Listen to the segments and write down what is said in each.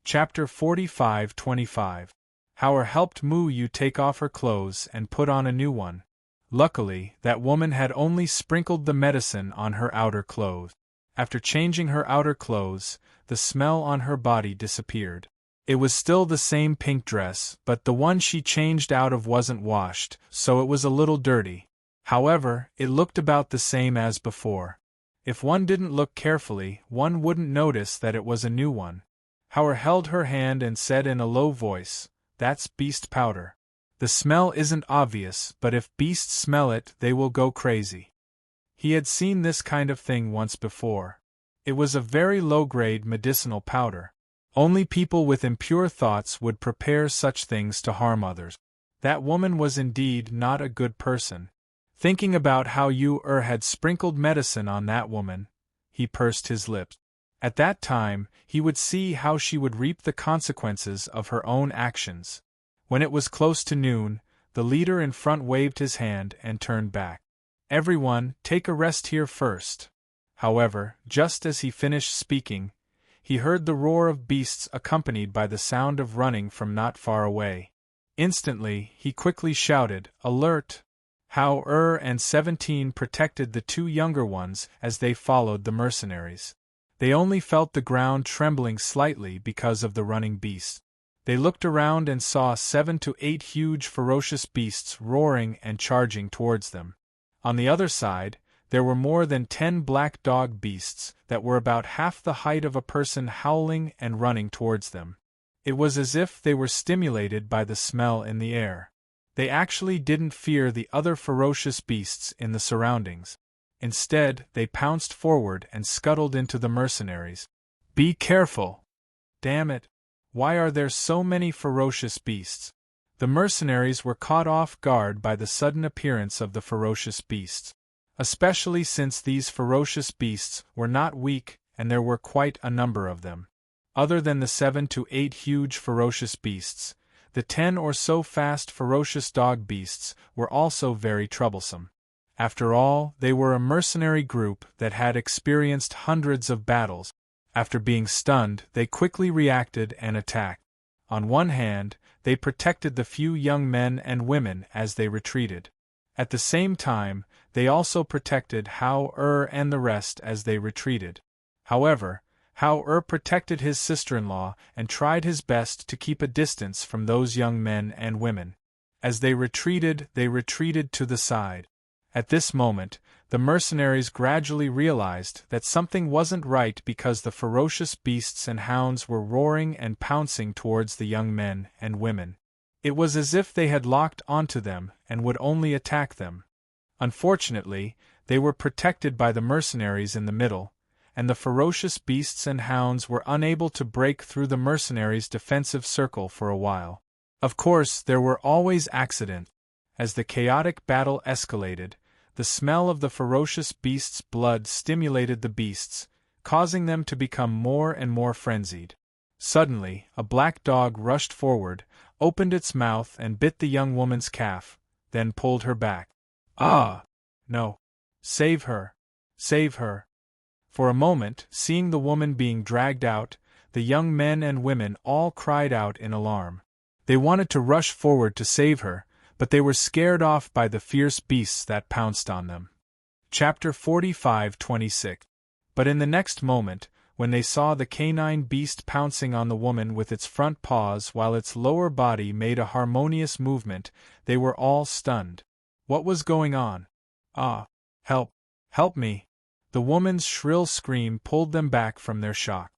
Chapter 45-25. Howard helped Mu Yu take off her clothes and put on a new one. Luckily, that woman had only sprinkled the medicine on her outer clothes. After changing her outer clothes, the smell on her body disappeared. It was still the same pink dress, but the one she changed out of wasn't washed, so it was a little dirty. However, it looked about the same as before. If one didn't look carefully, one wouldn't notice that it was a new one. Howard held her hand and said in a low voice, "That's beast powder. The smell isn't obvious, but if beasts smell it, they will go crazy." He had seen this kind of thing once before. It was a very low-grade medicinal powder. Only people with impure thoughts would prepare such things to harm others. That woman was indeed not a good person. Thinking about how Yu had sprinkled medicine on that woman, he pursed his lips. At that time, he would see how she would reap the consequences of her own actions. When it was close to noon, the leader in front waved his hand and turned back. "Everyone, take a rest here first." However, just as he finished speaking, he heard the roar of beasts accompanied by the sound of running from not far away. Instantly, he quickly shouted, "Alert!" How and 17 protected the two younger ones as they followed the mercenaries. They only felt the ground trembling slightly because of the running beasts. They looked around and saw 7 to 8 huge ferocious beasts roaring and charging towards them. On the other side, there were more than 10 black dog beasts that were about half the height of a person howling and running towards them. It was as if they were stimulated by the smell in the air. They actually didn't fear the other ferocious beasts in the surroundings. Instead, they pounced forward and scuttled into the mercenaries. "Be careful! Damn it! Why are there so many ferocious beasts?" The mercenaries were caught off guard by the sudden appearance of the ferocious beasts. Especially since these ferocious beasts were not weak and there were quite a number of them. Other than the 7 to 8 huge ferocious beasts, the 10 or so fast ferocious dog beasts were also very troublesome. After all, they were a mercenary group that had experienced hundreds of battles. After being stunned, they quickly reacted and attacked. On one hand, they protected the few young men and women as they retreated. At the same time, they also protected Hao and the rest as they retreated. However, Hao protected his sister-in-law and tried his best to keep a distance from those young men and women. As they retreated to the side. At this moment, the mercenaries gradually realized that something wasn't right because the ferocious beasts and hounds were roaring and pouncing towards the young men and women. It was as if they had locked onto them and would only attack them. Unfortunately, they were protected by the mercenaries in the middle, and the ferocious beasts and hounds were unable to break through the mercenaries' defensive circle for a while. Of course, there were always accidents. As the chaotic battle escalated, the smell of the ferocious beasts' blood stimulated the beasts, causing them to become more and more frenzied. Suddenly, a black dog rushed forward, opened its mouth and bit the young woman's calf, then pulled her back. "Ah! No! Save her! Save her!" For a moment, seeing the woman being dragged out, the young men and women all cried out in alarm. They wanted to rush forward to save her, but they were scared off by the fierce beasts that pounced on them. Chapter 45-26. But in the next moment, when they saw the canine beast pouncing on the woman with its front paws while its lower body made a harmonious movement, they were all stunned. What was going on? "Ah! Help! Help me!" The woman's shrill scream pulled them back from their shock.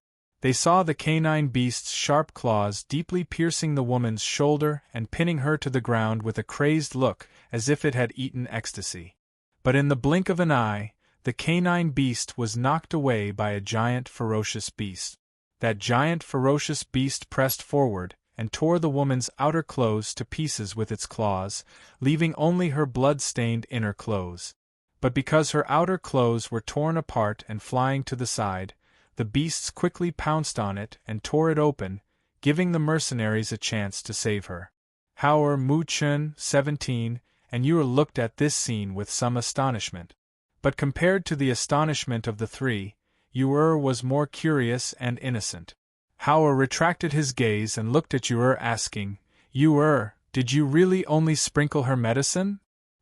They saw the canine beast's sharp claws deeply piercing the woman's shoulder and pinning her to the ground with a crazed look, as if it had eaten ecstasy. But in the blink of an eye, the canine beast was knocked away by a giant ferocious beast. That giant ferocious beast pressed forward and tore the woman's outer clothes to pieces with its claws, leaving only her blood-stained inner clothes. But because her outer clothes were torn apart and flying to the side, the beasts quickly pounced on it and tore it open, giving the mercenaries a chance to save her. Hao, Mu Chun, 17, and Yu looked at this scene with some astonishment. But compared to the astonishment of the three, Yu was more curious and innocent. Howard retracted his gaze and looked at Ur, asking, did you really only sprinkle her medicine?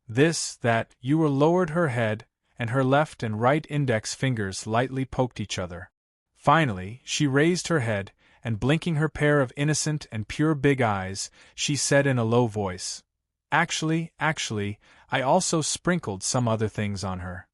This, that, Ur lowered her head, and her left and right index fingers lightly poked each other. Finally, she raised her head, and blinking her pair of innocent and pure big eyes, she said in a low voice, Actually, I also sprinkled some other things on her.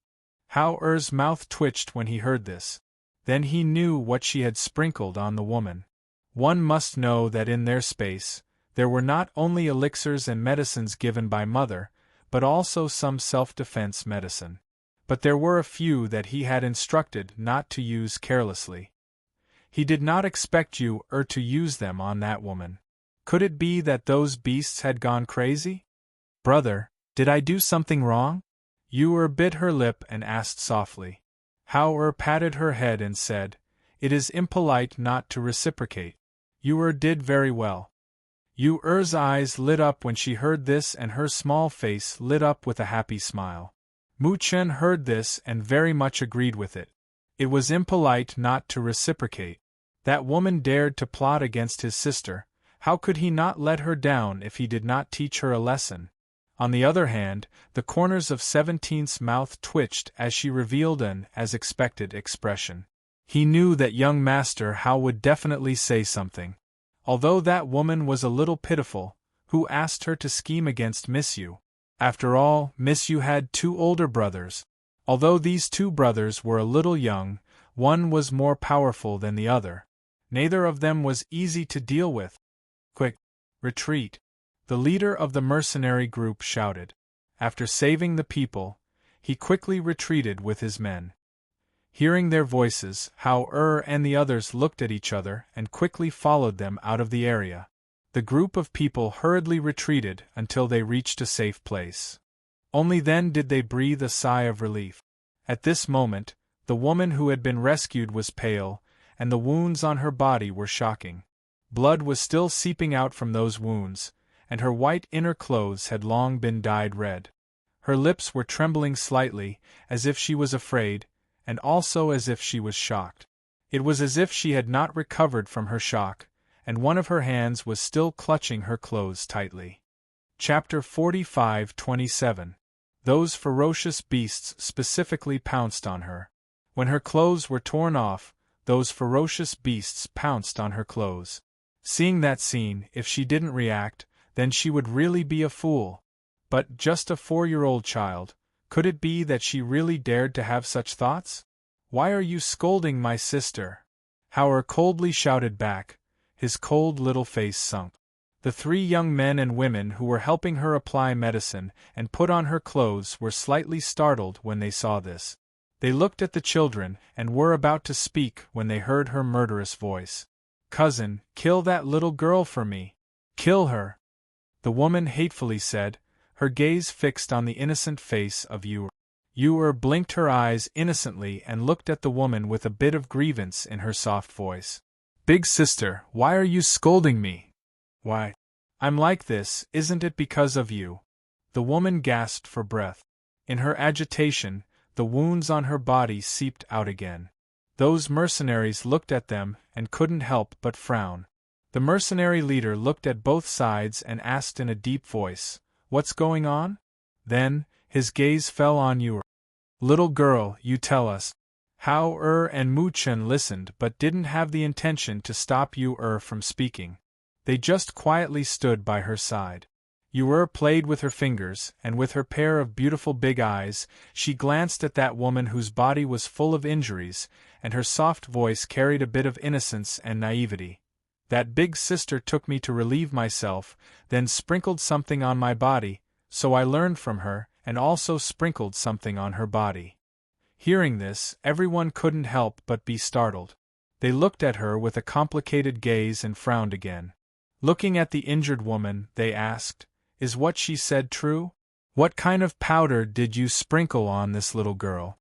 Howard's mouth twitched when he heard this. Then he knew what she had sprinkled on the woman. One must know that in their space, there were not only elixirs and medicines given by Mother, but also some self-defense medicine. But there were a few that he had instructed not to use carelessly. He did not expect you to use them on that woman. Could it be that those beasts had gone crazy? Brother, did I do something wrong? Ur bit her lip and asked softly. Howard patted her head and said, It is impolite not to reciprocate. Ur did very well. Ur's eyes lit up when she heard this, and her small face lit up with a happy smile. Mu Chen heard this and very much agreed with it. It was impolite not to reciprocate. That woman dared to plot against his sister. How could he not let her down if he did not teach her a lesson? On the other hand, the corners of 17's mouth twitched as she revealed an as expected expression. He knew that young Master Hao would definitely say something. Although that woman was a little pitiful, who asked her to scheme against Miss Yu? After all, Miss Yu had 2 older brothers. Although these 2 brothers were a little young, one was more powerful than the other. Neither of them was easy to deal with. Quick! Retreat! The leader of the mercenary group shouted. After saving the people, he quickly retreated with his men. Hearing their voices, Hao and the others looked at each other and quickly followed them out of the area. The group of people hurriedly retreated until they reached a safe place. Only then did they breathe a sigh of relief. At this moment, the woman who had been rescued was pale, and the wounds on her body were shocking. Blood was still seeping out from those wounds, and her white inner clothes had long been dyed red. Her lips were trembling slightly, as if she was afraid, and also as if she was shocked. It was as if she had not recovered from her shock, and one of her hands was still clutching her clothes tightly. Chapter 45:27. Those ferocious beasts specifically pounced on her. When her clothes were torn off, those ferocious beasts pounced on her clothes. Seeing that scene, if she didn't react, then she would really be a fool. But just a 4-year-old child, could it be that she really dared to have such thoughts? Why are you scolding my sister? Howard coldly shouted back, his cold little face sunk. The 3 young men and women who were helping her apply medicine and put on her clothes were slightly startled when they saw this. They looked at the children and were about to speak when they heard her murderous voice. Cousin, kill that little girl for me. Kill her. The woman hatefully said, her gaze fixed on the innocent face of Ur. Ur blinked her eyes innocently and looked at the woman with a bit of grievance in her soft voice. Big sister, why are you scolding me? Why? I'm like this, isn't it because of you? The woman gasped for breath. In her agitation, the wounds on her body seeped out again. Those mercenaries looked at them and couldn't help but frown. The mercenary leader looked at both sides and asked in a deep voice, What's going on? Then, his gaze fell on Ur. Little girl, you tell us. Hao and Mu Chen listened but didn't have the intention to stop Ur from speaking. They just quietly stood by her side. Ur played with her fingers, and with her pair of beautiful big eyes, she glanced at that woman whose body was full of injuries, and her soft voice carried a bit of innocence and naivety. That big sister took me to relieve myself, then sprinkled something on my body, so I learned from her, and also sprinkled something on her body. Hearing this, everyone couldn't help but be startled. They looked at her with a complicated gaze and frowned again. Looking at the injured woman, they asked, Is what she said true? What kind of powder did you sprinkle on this little girl?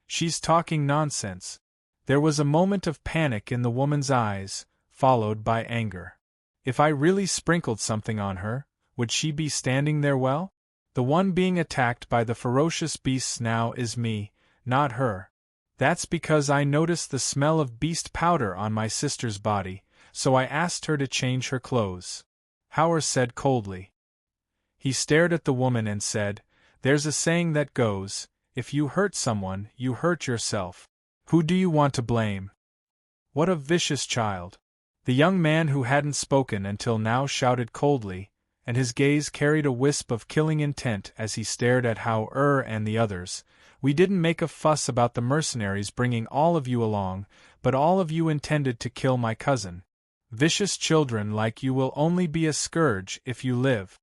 She's talking nonsense. There was a moment of panic in the woman's eyes, followed by anger. If I really sprinkled something on her, would she be standing there well? The one being attacked by the ferocious beasts now is me, not her. That's because I noticed the smell of beast powder on my sister's body, so I asked her to change her clothes. Howard said coldly. He stared at the woman and said, "There's a saying that goes, if you hurt someone, you hurt yourself. Who do you want to blame?" What a vicious child. The young man who hadn't spoken until now shouted coldly, and his gaze carried a wisp of killing intent as he stared at Howard and the others. "We didn't make a fuss about the mercenaries bringing all of you along, but all of you intended to kill my cousin. Vicious children like you will only be a scourge if you live."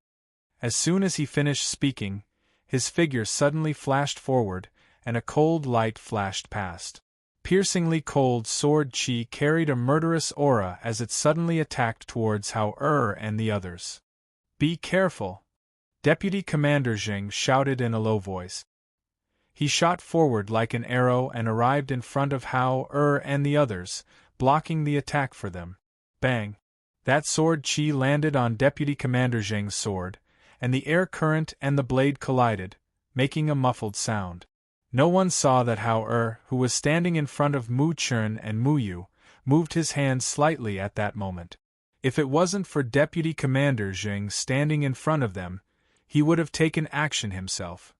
As soon as he finished speaking, his figure suddenly flashed forward, and a cold light flashed past. Piercingly cold sword chi carried a murderous aura as it suddenly attacked towards Howard and the others. "Be careful!" Deputy Commander Jing shouted in a low voice. He shot forward like an arrow and arrived in front of Howard and the others, blocking the attack for them. Bang! That sword chi landed on Deputy Commander Jing's sword, and the air current and the blade collided, making a muffled sound. No one saw that Howard, who was standing in front of Mu Chun and Mu Yu, moved his hand slightly at that moment. If it wasn't for Deputy Commander Jing standing in front of them, he would have taken action himself.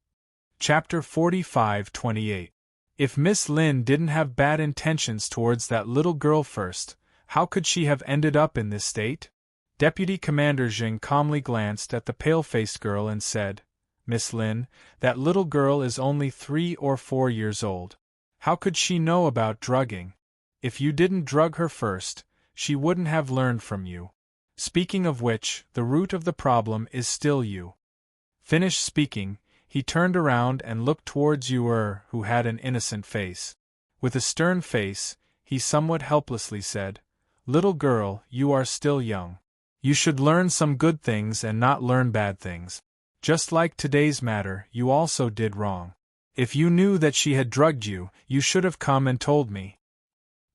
Chapter 45-28. If Miss Lin didn't have bad intentions towards that little girl first, how could she have ended up in this state? Deputy Commander Jing calmly glanced at the pale-faced girl and said, "Miss Lin, that little girl is only 3 or 4 years old. How could she know about drugging? If you didn't drug her first, she wouldn't have learned from you. Speaking of which, the root of the problem is still you." Finished speaking, he turned around and looked towards Yu, who had an innocent face. With a stern face, he somewhat helplessly said, "Little girl, you are still young. You should learn some good things and not learn bad things. Just like today's matter, you also did wrong. If you knew that she had drugged you, you should have come and told me."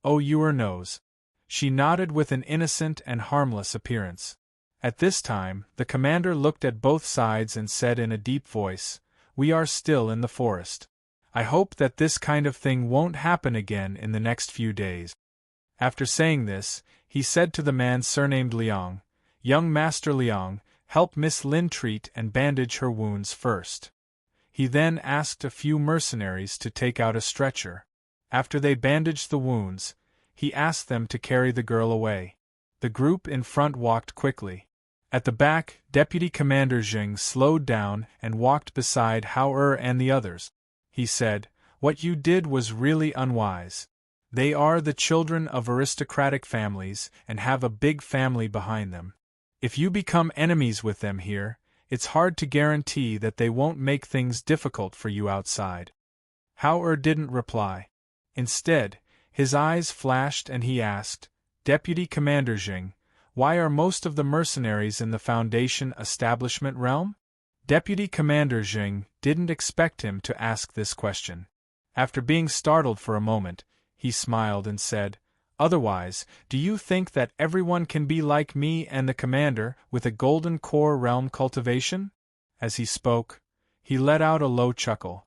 "Oh, Yu knows." She nodded with an innocent and harmless appearance. At this time, the commander looked at both sides and said in a deep voice, "We are still in the forest. I hope that this kind of thing won't happen again in the next few days." After saying this, he said to the man surnamed Liang, "Young Master Liang, help Miss Lin treat and bandage her wounds first." He then asked a few mercenaries to take out a stretcher. After they bandaged the wounds, he asked them to carry the girl away. The group in front walked quickly. At the back, Deputy Commander Jing slowed down and walked beside Howard and the others. He said, "What you did was really unwise. They are the children of aristocratic families and have a big family behind them. If you become enemies with them here, it's hard to guarantee that they won't make things difficult for you outside." Howard didn't reply. Instead, his eyes flashed and he asked, "Deputy Commander Jing, why are most of the mercenaries in the Foundation establishment realm?" Deputy Commander Jing didn't expect him to ask this question. After being startled for a moment, he smiled and said, "Otherwise, do you think that everyone can be like me and the commander with a golden core realm cultivation?" As he spoke, he let out a low chuckle.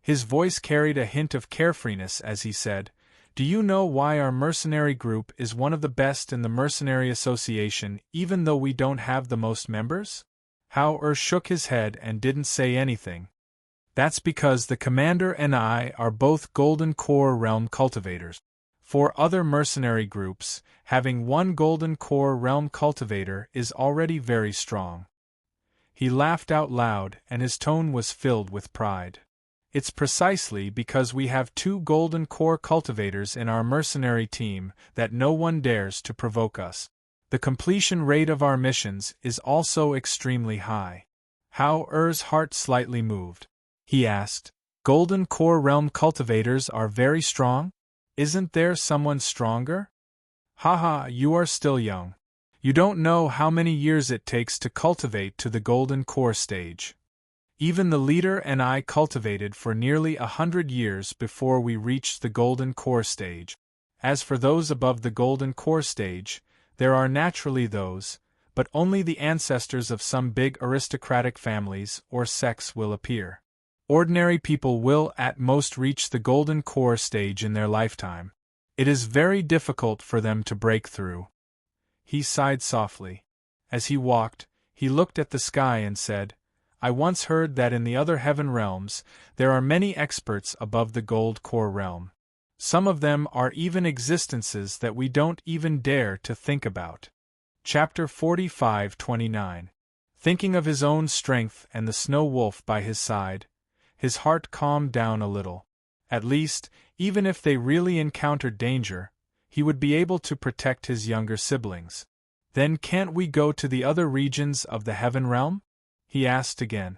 His voice carried a hint of carefreeness as he said, "Do you know why our mercenary group is one of the best in the Mercenary Association even though we don't have the most members?" Howard shook his head and didn't say anything. "That's because the commander and I are both golden core realm cultivators. For other mercenary groups, having one golden core realm cultivator is already very strong." He laughed out loud and his tone was filled with pride. "It's precisely because we have 2 golden core cultivators in our mercenary team that no one dares to provoke us. The completion rate of our missions is also extremely high." Howard's heart slightly moved. He asked, "Golden core realm cultivators are very strong? Isn't there someone stronger?" "Haha, you are still young. You don't know how many years it takes to cultivate to the golden core stage. Even the leader and I cultivated for nearly 100 years before we reached the golden core stage. As for those above the golden core stage, there are naturally those, but only the ancestors of some big aristocratic families or sects will appear. Ordinary people will at most reach the golden core stage in their lifetime. It is very difficult for them to break through. He sighed softly. As he walked, he looked at the sky and said, I once heard that in the other heaven realms, there are many experts above the gold core realm. Some of them are even existences that we don't even dare to think about. Chapter 45:29. Thinking of his own strength and the snow wolf by his side, his heart calmed down a little. At least, even if they really encountered danger, he would be able to protect his younger siblings. Then can't we go to the other regions of the heaven realm? He asked again.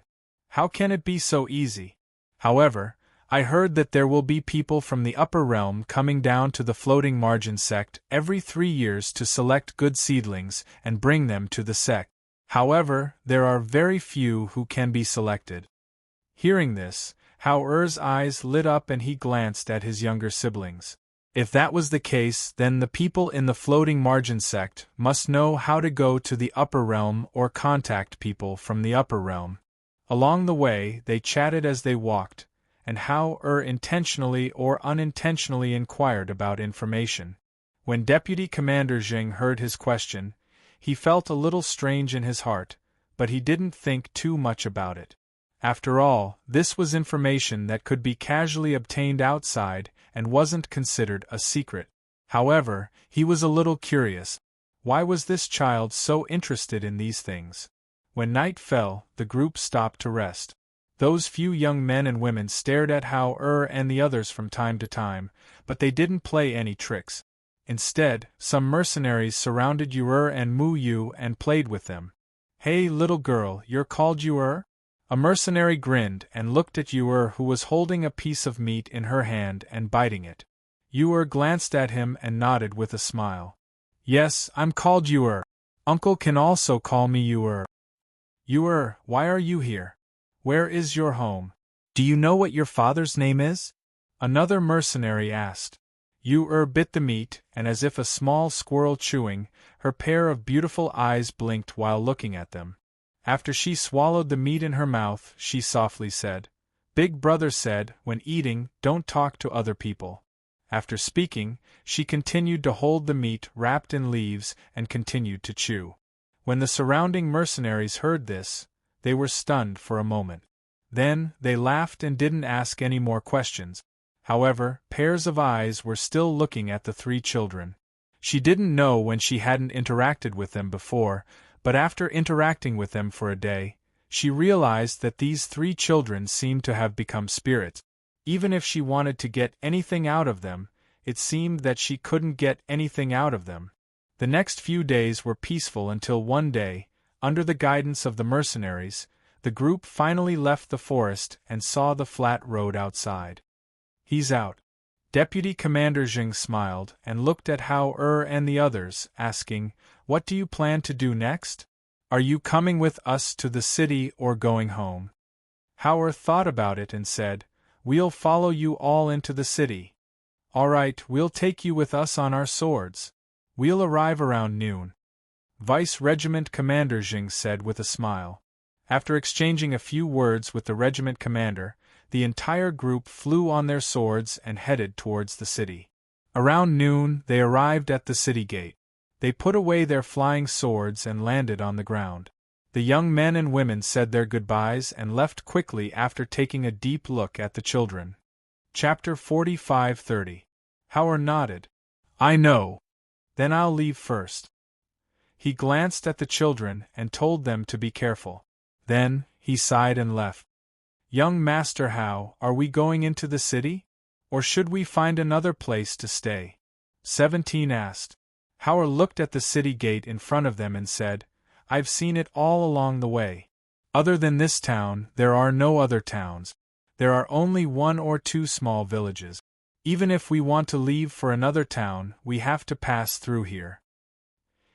How can it be so easy? However, I heard that there will be people from the upper realm coming down to the floating margin sect every 3 years to select good seedlings and bring them to the sect. However, there are very few who can be selected. Hearing this, Hao-er's eyes lit up and he glanced at his younger siblings. If that was the case, then the people in the floating margin sect must know how to go to the upper realm or contact people from the upper realm. Along the way, they chatted as they walked, and Hao-er intentionally or unintentionally inquired about information. When Deputy Commander Zheng heard his question, he felt a little strange in his heart, but he didn't think too much about it. After all, this was information that could be casually obtained outside and wasn't considered a secret. However, he was a little curious. Why was this child so interested in these things? When night fell, the group stopped to rest. Those few young men and women stared at Hao-er and the others from time to time, but they didn't play any tricks. Instead, some mercenaries surrounded Yu-er and Mu-yu and played with them. Hey little girl, you're called Yu-er? A mercenary grinned and looked at Yu-er, who was holding a piece of meat in her hand and biting it. Yu-er glanced at him and nodded with a smile. Yes, I'm called Yu-er. Uncle can also call me Yu-er. Yu-er, why are you here? Where is your home? Do you know what your father's name is? Another mercenary asked. Yu-er bit the meat, and as if a small squirrel chewing, her pair of beautiful eyes blinked while looking at them. After she swallowed the meat in her mouth, she softly said, Big brother said, when eating, don't talk to other people. After speaking, she continued to hold the meat wrapped in leaves and continued to chew. When the surrounding mercenaries heard this, they were stunned for a moment. Then, they laughed and didn't ask any more questions. However, pairs of eyes were still looking at the 3 children. She didn't know when she hadn't interacted with them before, but after interacting with them for a day, she realized that these 3 children seemed to have become spirits. Even if she wanted to get anything out of them, it seemed that she couldn't get anything out of them. The next few days were peaceful until one day, under the guidance of the mercenaries, the group finally left the forest and saw the flat road outside. He's out. Deputy Commander Zheng smiled and looked at Hao-er and the others, asking, What do you plan to do next? Are you coming with us to the city or going home? Hao-er thought about it and said, We'll follow you all into the city. All right, we'll take you with us on our swords. We'll arrive around noon. Vice Regiment Commander Zheng said with a smile. After exchanging a few words with the regiment commander, the entire group flew on their swords and headed towards the city. Around noon, they arrived at the city gate. They put away their flying swords and landed on the ground. The young men and women said their goodbyes and left quickly after taking a deep look at the children. Chapter 45:30. Hao-er nodded. I know. Then I'll leave first. He glanced at the children and told them to be careful. Then, he sighed and left. Young Master Hao, are we going into the city? Or should we find another place to stay? 17 asked. Hao-er looked at the city gate in front of them and said, I've seen it all along the way. Other than this town, there are no other towns. There are only 1 or 2 small villages. Even if we want to leave for another town, we have to pass through here.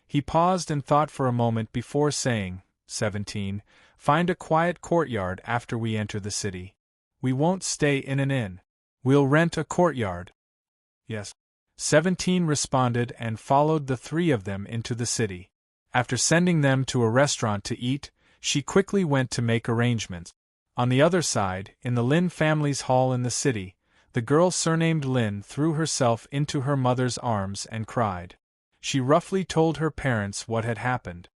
He paused and thought for a moment before saying, 17, find a quiet courtyard after we enter the city. We won't stay in an inn. We'll rent a courtyard. Yes. 17 responded and followed the 3 of them into the city. After sending them to a restaurant to eat, she quickly went to make arrangements. On the other side, in the Lin family's hall in the city, the girl surnamed Lin threw herself into her mother's arms and cried. She roughly told her parents what had happened.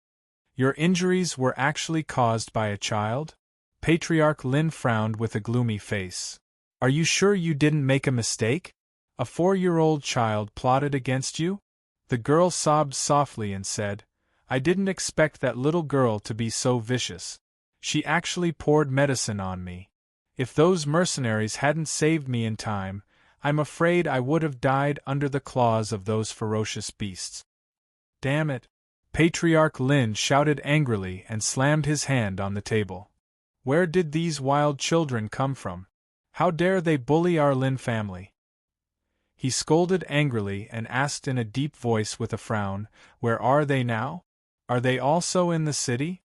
Your injuries were actually caused by a child? Patriarch Lin frowned with a gloomy face. Are you sure you didn't make a mistake? A 4-year-old child plotted against you? The girl sobbed softly and said, I didn't expect that little girl to be so vicious. She actually poured medicine on me. If those mercenaries hadn't saved me in time, I'm afraid I would have died under the claws of those ferocious beasts. Damn it! Patriarch Lin shouted angrily and slammed his hand on the table. Where did these wild children come from? How dare they bully our Lin family? He scolded angrily and asked in a deep voice with a frown, Where are they now? Are they also in the city?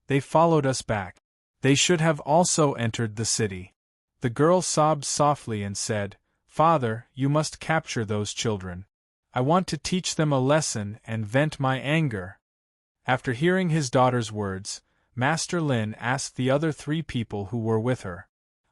They followed us back. They should have also entered the city. The girl sobbed softly and said, Father, you must capture those children. I want to teach them a lesson and vent my anger. After hearing his daughter's words, Master Lin asked the other 3 people who were with her.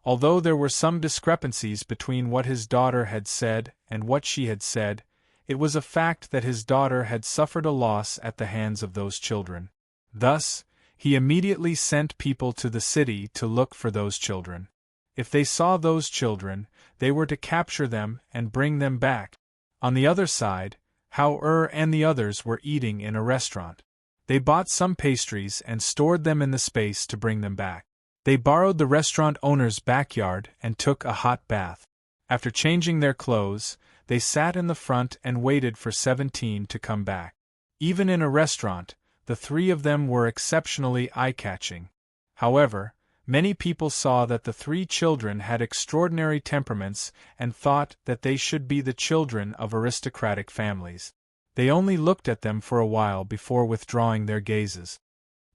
Although there were some discrepancies between what his daughter had said and what she had said, it was a fact that his daughter had suffered a loss at the hands of those children. Thus, he immediately sent people to the city to look for those children. If they saw those children, they were to capture them and bring them back. On the other side, Hao and the others were eating in a restaurant. They bought some pastries and stored them in the space to bring them back. They borrowed the restaurant owner's backyard and took a hot bath. After changing their clothes, they sat in the front and waited for 17 to come back. Even in a restaurant, the 3 of them were exceptionally eye-catching. However, many people saw that the 3 children had extraordinary temperaments and thought that they should be the children of aristocratic families. They only looked at them for a while before withdrawing their gazes.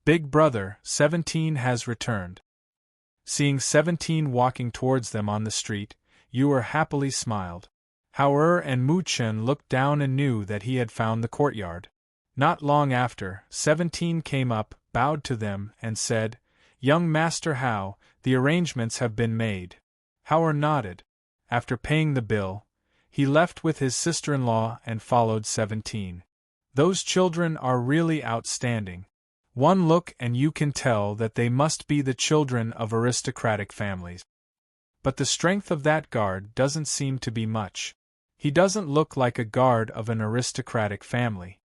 Big brother, 17 has returned. Seeing 17 walking towards them on the street, Yuer happily smiled. Hao and Mu Chen looked down and knew that he had found the courtyard. Not long after, 17 came up, bowed to them, and said, Young Master Hao, the arrangements have been made. Hao nodded. After paying the bill, he left with his sister-in-law and followed 17. Those children are really outstanding. One look and you can tell that they must be the children of aristocratic families. But the strength of that guard doesn't seem to be much. He doesn't look like a guard of an aristocratic family.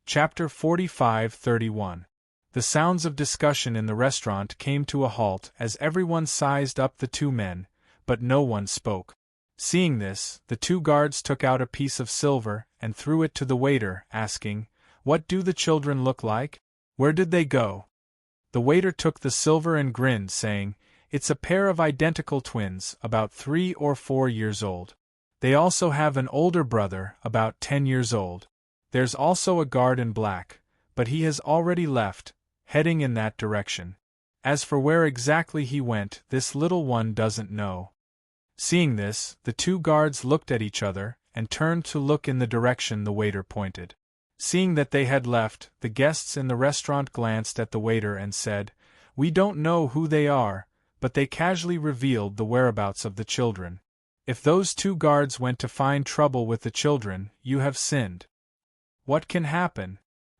Chapter 45-31. The sounds of discussion in the restaurant came to a halt as everyone sized up the 2 men, but no one spoke. Seeing this, the 2 guards took out a piece of silver and threw it to the waiter, asking, What do the children look like? Where did they go? The waiter took the silver and grinned, saying, It's a pair of identical twins, about 3 or 4 years old. They also have an older brother, about 10 years old. There's also a guard in black, but he has already left, heading in that direction. As for where exactly he went, this little one doesn't know. Seeing this, the 2 guards looked at each other and turned to look in the direction the waiter pointed. Seeing that they had left, the guests in the restaurant glanced at the waiter and said, We don't know who they are, but they casually revealed the whereabouts of the children. If those 2 guards went to find trouble with the children, you have sinned. What can happen?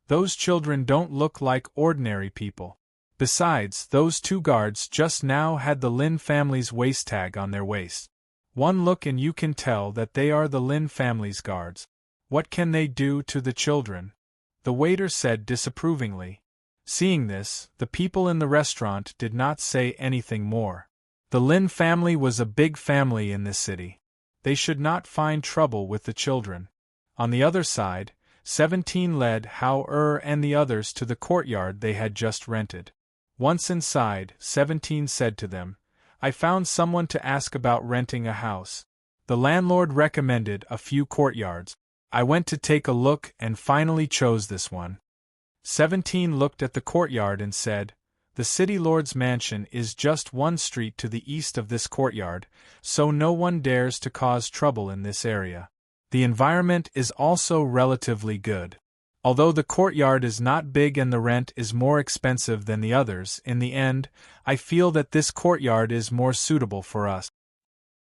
Those children don't look like ordinary people. Besides, those 2 guards just now had the Lin family's waist tag on their waist. One look and you can tell that they are the Lin family's guards. What can they do to the children? The waiter said disapprovingly. Seeing this, the people in the restaurant did not say anything more. The Lin family was a big family in this city. They should not find trouble with the children. On the other side, 17 led Hao and the others to the courtyard they had just rented. Once inside, 17 said to them, I found someone to ask about renting a house. The landlord recommended a few courtyards. I went to take a look and finally chose this one. 17 looked at the courtyard and said, The city lord's mansion is just 1 street to the east of this courtyard, so no one dares to cause trouble in this area. The environment is also relatively good. Although the courtyard is not big and the rent is more expensive than the others, in the end, I feel that this courtyard is more suitable for us.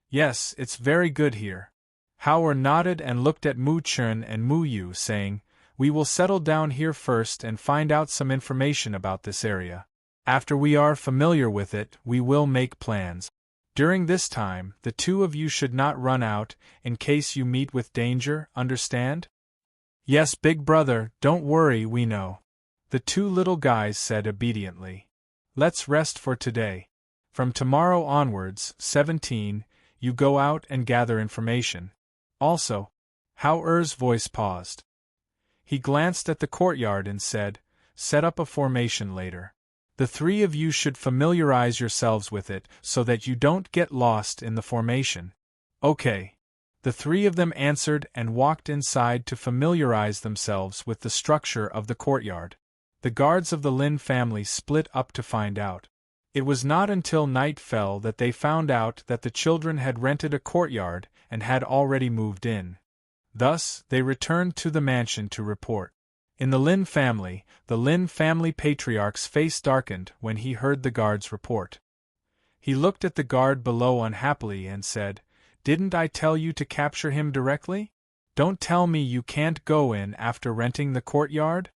Yes, it's very good here. Hao nodded and looked at Mu Chun and Mu Yu, saying, "We will settle down here first and find out some information about this area. After we are familiar with it, we will make plans. During this time, the two of you should not run out, in case you meet with danger, understand?" "Yes, big brother, don't worry, we know," the two little guys said obediently. "Let's rest for today. From tomorrow onwards, 17, you go out and gather information. Also," Hao Er's voice paused. He glanced at the courtyard and said, "Set up a formation later. The three of you should familiarize yourselves with it so that you don't get lost in the formation." "Okay." The three of them answered and walked inside to familiarize themselves with the structure of the courtyard. The guards of the Lin family split up to find out. It was not until night fell that they found out that the children had rented a courtyard and had already moved in. Thus, they returned to the mansion to report. In the Lin family patriarch's face darkened when he heard the guard's report. He looked at the guard below unhappily and said, "Didn't I tell you to capture him directly? Don't tell me you can't go in after renting the courtyard?"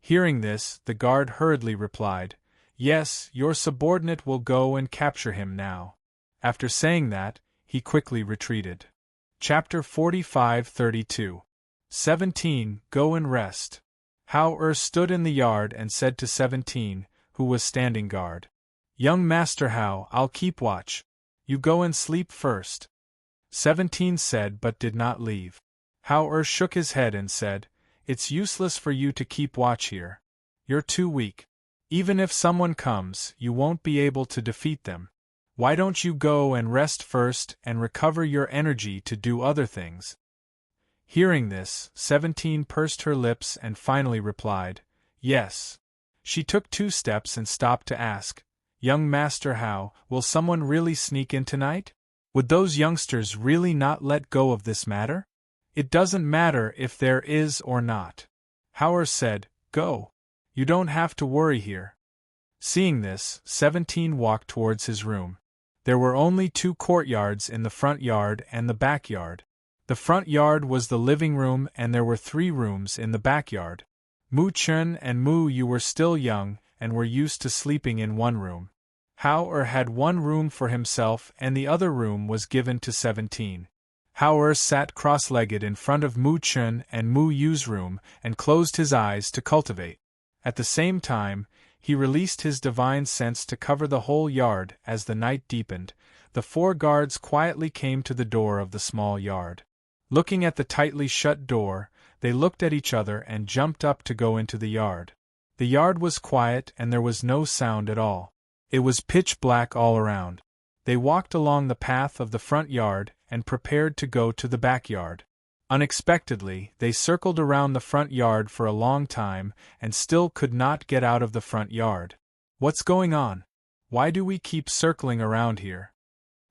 Hearing this, the guard hurriedly replied, "Yes, your subordinate will go and capture him now." After saying that, he quickly retreated. Chapter 45-32. 17. Go and rest. Hao stood in the yard and said to 17, who was standing guard, "Young Master Hao, I'll keep watch. You go and sleep first." 17 said but did not leave. Hao shook his head and said, "It's useless for you to keep watch here. You're too weak. Even if someone comes, you won't be able to defeat them. Why don't you go and rest first and recover your energy to do other things?" Hearing this, 17 pursed her lips and finally replied, "Yes." She took 2 steps and stopped to ask, "Young Master Hao, will someone really sneak in tonight? Would those youngsters really not let go of this matter?" "It doesn't matter if there is or not." Hao said, "Go. You don't have to worry here." Seeing this, 17 walked towards his room. There were only 2 courtyards in the front yard and the backyard. The front yard was the living room and there were 3 rooms in the backyard. Mu Chun and Mu Yu were still young and were used to sleeping in one room. Hao had one room for himself and the other room was given to 17. Hao sat cross-legged in front of Mu Chun and Mu Yu's room and closed his eyes to cultivate. At the same time, he released his divine sense to cover the whole yard. As the night deepened, the 4 guards quietly came to the door of the small yard. Looking at the tightly shut door, they looked at each other and jumped up to go into the yard. The yard was quiet and there was no sound at all. It was pitch black all around. They walked along the path of the front yard and prepared to go to the backyard. Unexpectedly, they circled around the front yard for a long time and still could not get out of the front yard. "What's going on? Why do we keep circling around here?"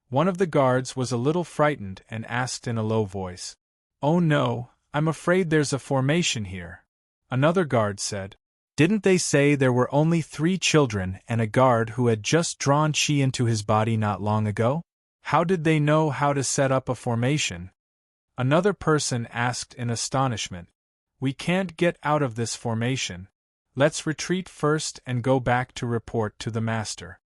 One of the guards was a little frightened and asked in a low voice. "Oh no, I'm afraid there's a formation here." Another guard said, "Didn't they say there were only 3 children and a guard who had just drawn chi into his body not long ago? How did they know how to set up a formation?" Another person asked in astonishment, "We can't get out of this formation. Let's retreat first and go back to report to the master."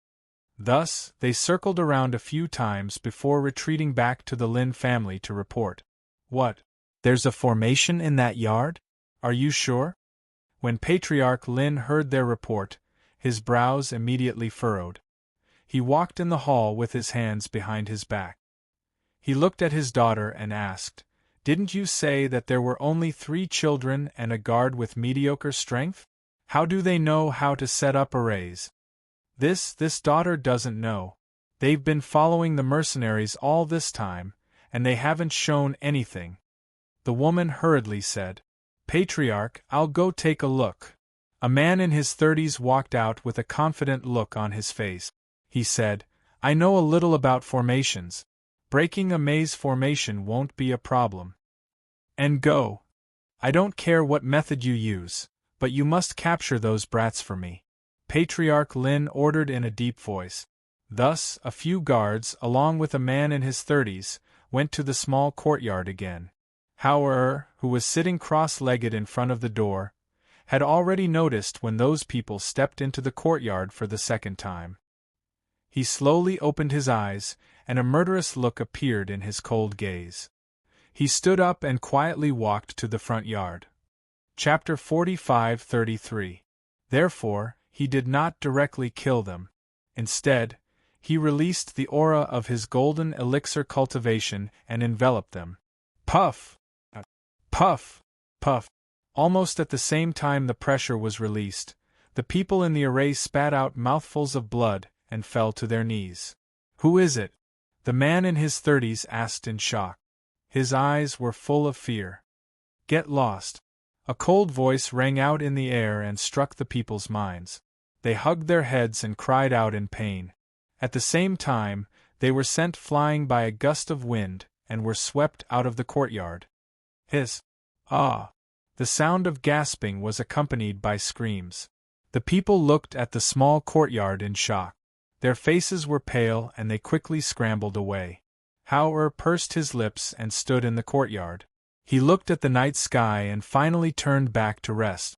Thus, they circled around a few times before retreating back to the Lin family to report. "What? There's a formation in that yard? Are you sure?" When Patriarch Lin heard their report, his brows immediately furrowed. He walked in the hall with his hands behind his back. He looked at his daughter and asked, "Didn't you say that there were only 3 children and a guard with mediocre strength? How do they know how to set up arrays?" This daughter doesn't know. They've been following the mercenaries all this time, and they haven't shown anything. The woman hurriedly said, "Patriarch, I'll go take a look." A man in his 30s walked out with a confident look on his face. He said, "I know a little about formations. Breaking a maze formation won't be a problem." "And go." I don't care what method you use, but you must capture those brats for me. Patriarch Lin ordered in a deep voice. Thus, a few guards, along with a man in his 30s, went to the small courtyard again. Hao, who was sitting cross-legged in front of the door, had already noticed when those people stepped into the courtyard for the second time. He slowly opened his eyes, and a murderous look appeared in his cold gaze. He stood up and quietly walked to the front yard. Chapter 45-33. Therefore, he did not directly kill them. Instead, he released the aura of his golden elixir cultivation and enveloped them. Puff! Puff! Puff! Almost at the same time the pressure was released, the people in the array spat out mouthfuls of blood and fell to their knees. Who is it? The man in his 30s asked in shock. His eyes were full of fear. Get lost. A cold voice rang out in the air and struck the people's minds. They hugged their heads and cried out in pain. At the same time, they were sent flying by a gust of wind and were swept out of the courtyard. Hiss! Ah! The sound of gasping was accompanied by screams. The people looked at the small courtyard in shock. Their faces were pale and they quickly scrambled away. Hao pursed his lips and stood in the courtyard. He looked at the night sky and finally turned back to rest.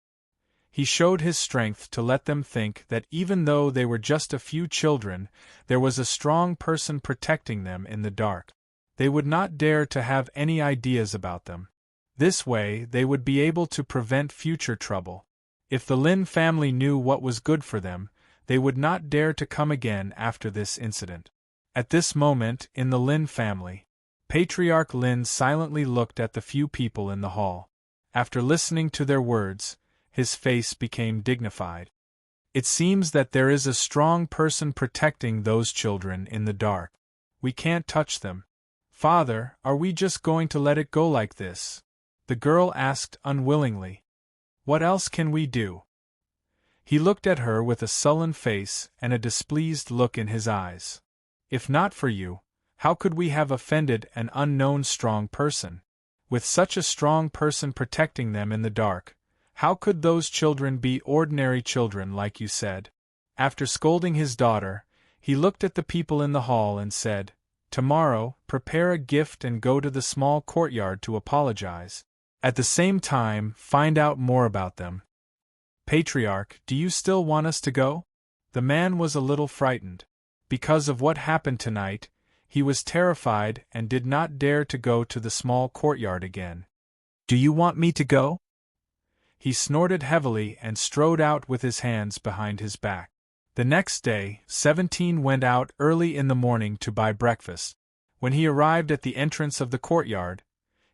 He showed his strength to let them think that even though they were just a few children, there was a strong person protecting them in the dark. They would not dare to have any ideas about them. This way they would be able to prevent future trouble. If the Lin family knew what was good for them, they would not dare to come again after this incident. At this moment, in the Lin family, Patriarch Lin silently looked at the few people in the hall. After listening to their words, his face became dignified. It seems that there is a strong person protecting those children in the dark. We can't touch them. Father, are we just going to let it go like this? The girl asked unwillingly. What else can we do? He looked at her with a sullen face and a displeased look in his eyes. If not for you, how could we have offended an unknown strong person? With such a strong person protecting them in the dark, how could those children be ordinary children like you said? After scolding his daughter, he looked at the people in the hall and said, Tomorrow, prepare a gift and go to the small courtyard to apologize. At the same time, find out more about them. Patriarch, do you still want us to go? The man was a little frightened. Because of what happened tonight, he was terrified and did not dare to go to the small courtyard again. Do you want me to go? He snorted heavily and strode out with his hands behind his back. The next day, 17 went out early in the morning to buy breakfast. When he arrived at the entrance of the courtyard,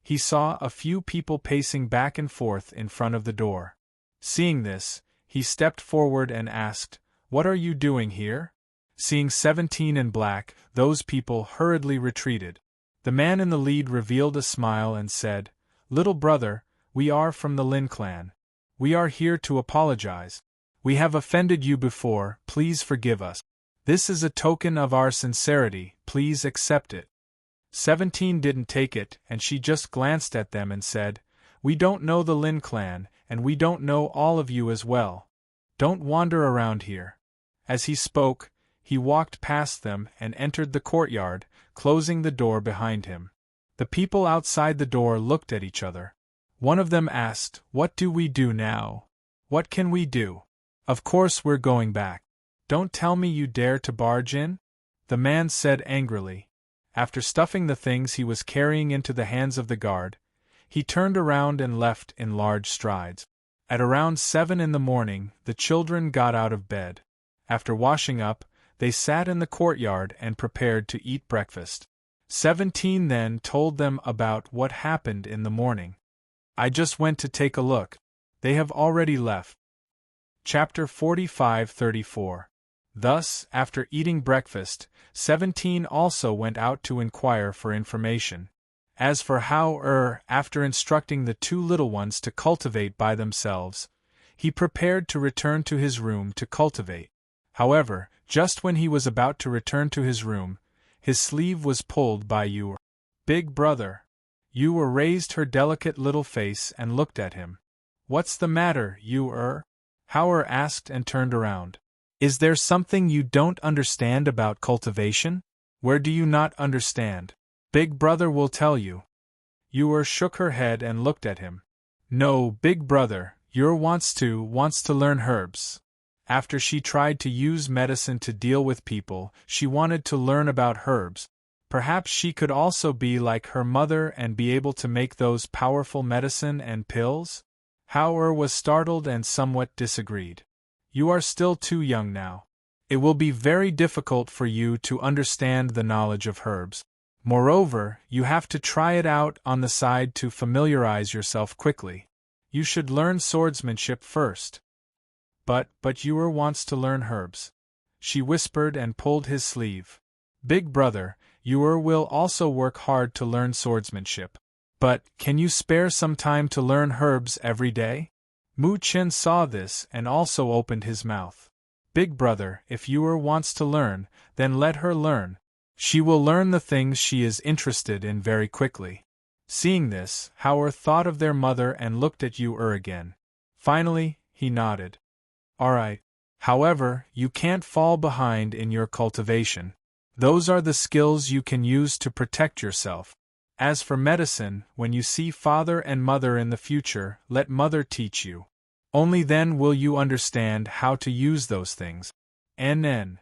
he saw a few people pacing back and forth in front of the door. Seeing this, he stepped forward and asked, What are you doing here? Seeing 17 in black, those people hurriedly retreated. The man in the lead revealed a smile and said, Little brother, we are from the Lin clan. We are here to apologize. We have offended you before, please forgive us. This is a token of our sincerity, please accept it. 17 didn't take it, and she just glanced at them and said, We don't know the Lin clan, and we don't know all of you as well. Don't wander around here. As he spoke, he walked past them and entered the courtyard, closing the door behind him. The people outside the door looked at each other. One of them asked, What do we do now? What can we do? Of course we're going back. Don't tell me you dare to barge in? The man said angrily. After stuffing the things he was carrying into the hands of the guard, he turned around and left in large strides. At around 7 in the morning, the children got out of bed. After washing up, they sat in the courtyard and prepared to eat breakfast. 17 then told them about what happened in the morning. I just went to take a look. They have already left. Chapter 45-34. Thus, after eating breakfast, 17 also went out to inquire for information. As for Hao, after instructing the two little ones to cultivate by themselves, he prepared to return to his room to cultivate. However, just when he was about to return to his room, his sleeve was pulled by Big brother. Yu raised her delicate little face and looked at him. What's the matter, Yu? Hao asked and turned around. Is there something you don't understand about cultivation? Where do you not understand? Big brother will tell you. Yu shook her head and looked at him. No, big brother, Yu wants to learn herbs. After she tried to use medicine to deal with people, she wanted to learn about herbs. Perhaps she could also be like her mother and be able to make those powerful medicine and pills? Hao was startled and somewhat disagreed. You are still too young now. It will be very difficult for you to understand the knowledge of herbs. Moreover, you have to try it out on the side to familiarize yourself quickly. You should learn swordsmanship first. But Yu wants to learn herbs. She whispered and pulled his sleeve. Big brother, Yu will also work hard to learn swordsmanship. But, can you spare some time to learn herbs every day? Mu Chen saw this and also opened his mouth. Big brother, if Yu wants to learn, then let her learn. She will learn the things she is interested in very quickly. Seeing this, Hao thought of their mother and looked at Yu again. Finally, he nodded. Alright. However, you can't fall behind in your cultivation. Those are the skills you can use to protect yourself. As for medicine, when you see father and mother in the future, let mother teach you. Only then will you understand how to use those things. NN.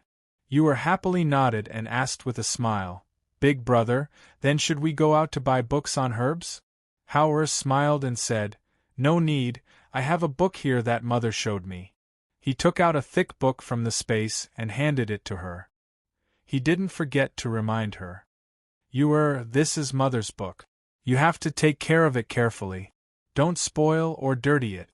Yu happily nodded and asked with a smile, Big brother, then should we go out to buy books on herbs? Hao smiled and said, No need, I have a book here that mother showed me. He took out a thick book from the space and handed it to her. He didn't forget to remind her. Yu this is mother's book. You have to take care of it carefully. Don't spoil or dirty it.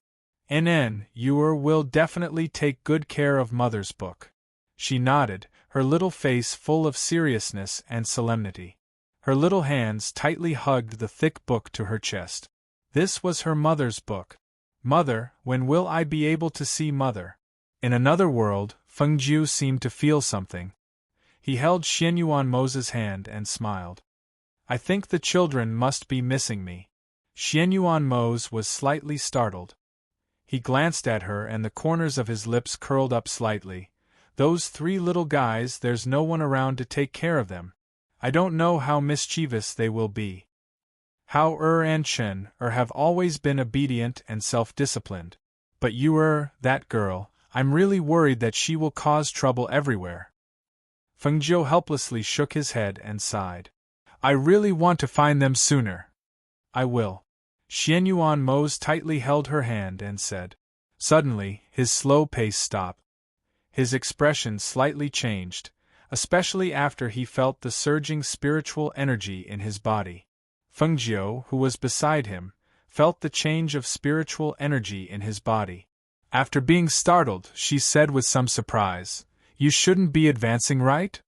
NN, Yu will definitely take good care of mother's book. She nodded, her little face full of seriousness and solemnity. Her little hands tightly hugged the thick book to her chest. This was her mother's book. Mother, when will I be able to see mother? In another world, Fengjiu seemed to feel something. He held Xianyuan Mo's hand and smiled. I think the children must be missing me. Xianyuan Mo was slightly startled. He glanced at her and the corners of his lips curled up slightly. Those three little guys, there's no one around to take care of them. I don't know how mischievous they will be. Hao and Chen have always been obedient and self-disciplined. But Yu that girl, I'm really worried that she will cause trouble everywhere. Fengjiu helplessly shook his head and sighed. I really want to find them sooner. I will. Xianyuan Mo tightly held her hand and said. Suddenly, his slow pace stopped. His expression slightly changed, especially after he felt the surging spiritual energy in his body. Fengjiu, who was beside him, felt the change of spiritual energy in his body. After being startled, she said with some surprise, You shouldn't be advancing, right?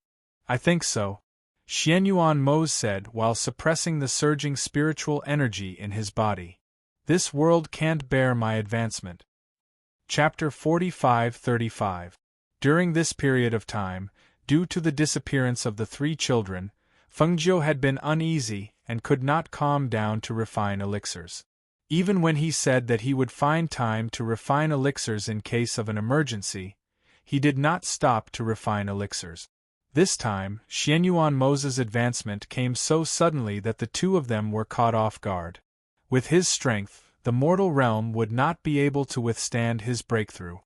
I think so. Xianyuan Mo said while suppressing the surging spiritual energy in his body. This world can't bear my advancement. Chapter 45-35. During this period of time, due to the disappearance of the three children, Fengjiu had been uneasy and could not calm down to refine elixirs. Even when he said that he would find time to refine elixirs in case of an emergency, he did not stop to refine elixirs. This time, Xianyuan Mo's advancement came so suddenly that the two of them were caught off guard. With his strength, the mortal realm would not be able to withstand his breakthrough.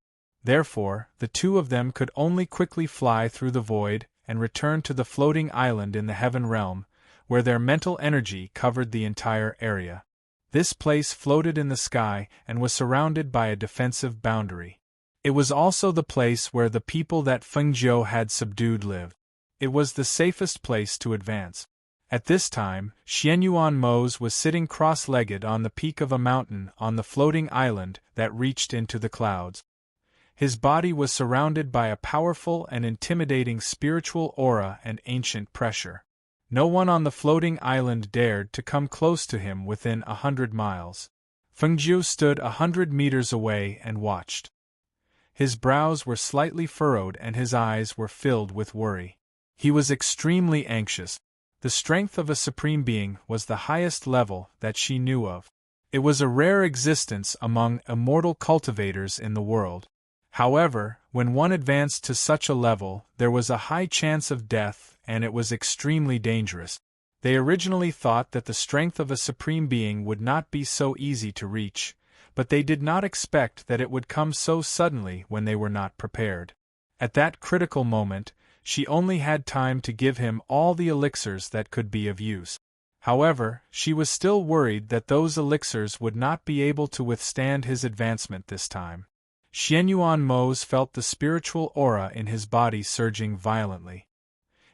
Therefore, the two of them could only quickly fly through the void and return to the floating island in the heaven realm, where their mental energy covered the entire area. This place floated in the sky and was surrounded by a defensive boundary. It was also the place where the people that Fengjiu had subdued lived. It was the safest place to advance. At this time, Xianyuan Mo was sitting cross-legged on the peak of a mountain on the floating island that reached into the clouds. His body was surrounded by a powerful and intimidating spiritual aura and ancient pressure. No one on the floating island dared to come close to him within 100 miles. Fengjiu stood 100 meters away and watched. His brows were slightly furrowed and his eyes were filled with worry. He was extremely anxious. The strength of a supreme being was the highest level that she knew of. It was a rare existence among immortal cultivators in the world. However, when one advanced to such a level, there was a high chance of death, and it was extremely dangerous. They originally thought that the strength of a supreme being would not be so easy to reach, but they did not expect that it would come so suddenly when they were not prepared. At that critical moment, she only had time to give him all the elixirs that could be of use. However, she was still worried that those elixirs would not be able to withstand his advancement this time. Xianyuan Mose felt the spiritual aura in his body surging violently.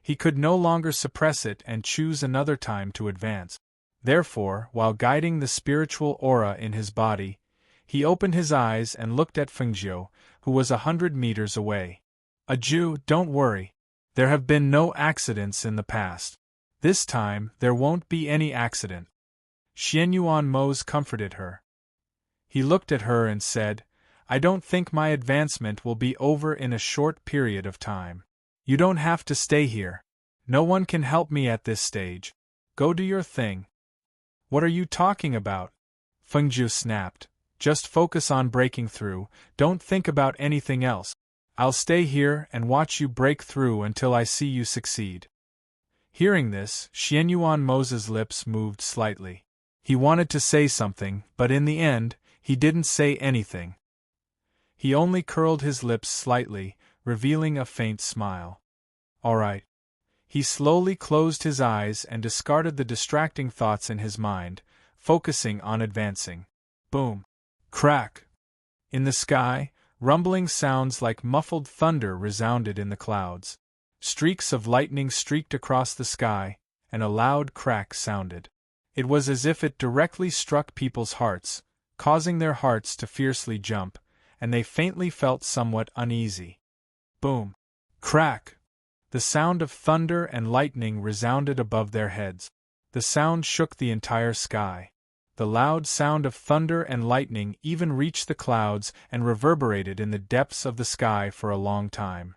He could no longer suppress it and choose another time to advance. Therefore, while guiding the spiritual aura in his body, he opened his eyes and looked at Fengjiu, who was 100 meters away. "Aju, don't worry. There have been no accidents in the past. This time, there won't be any accident." Xianyuan Mose comforted her. He looked at her and said, "I don't think my advancement will be over in a short period of time. You don't have to stay here. No one can help me at this stage. Go do your thing." "What are you talking about?" Fengjiu snapped. "Just focus on breaking through, don't think about anything else. I'll stay here and watch you break through until I see you succeed." Hearing this, Xianyuan Mose's lips moved slightly. He wanted to say something, but in the end, he didn't say anything. He only curled his lips slightly, revealing a faint smile. "All right." He slowly closed his eyes and discarded the distracting thoughts in his mind, focusing on advancing. Boom! Crack! In the sky, rumbling sounds like muffled thunder resounded in the clouds. Streaks of lightning streaked across the sky, and a loud crack sounded. It was as if it directly struck people's hearts, causing their hearts to fiercely jump, and they faintly felt somewhat uneasy. Boom! Crack! The sound of thunder and lightning resounded above their heads. The sound shook the entire sky. The loud sound of thunder and lightning even reached the clouds and reverberated in the depths of the sky for a long time.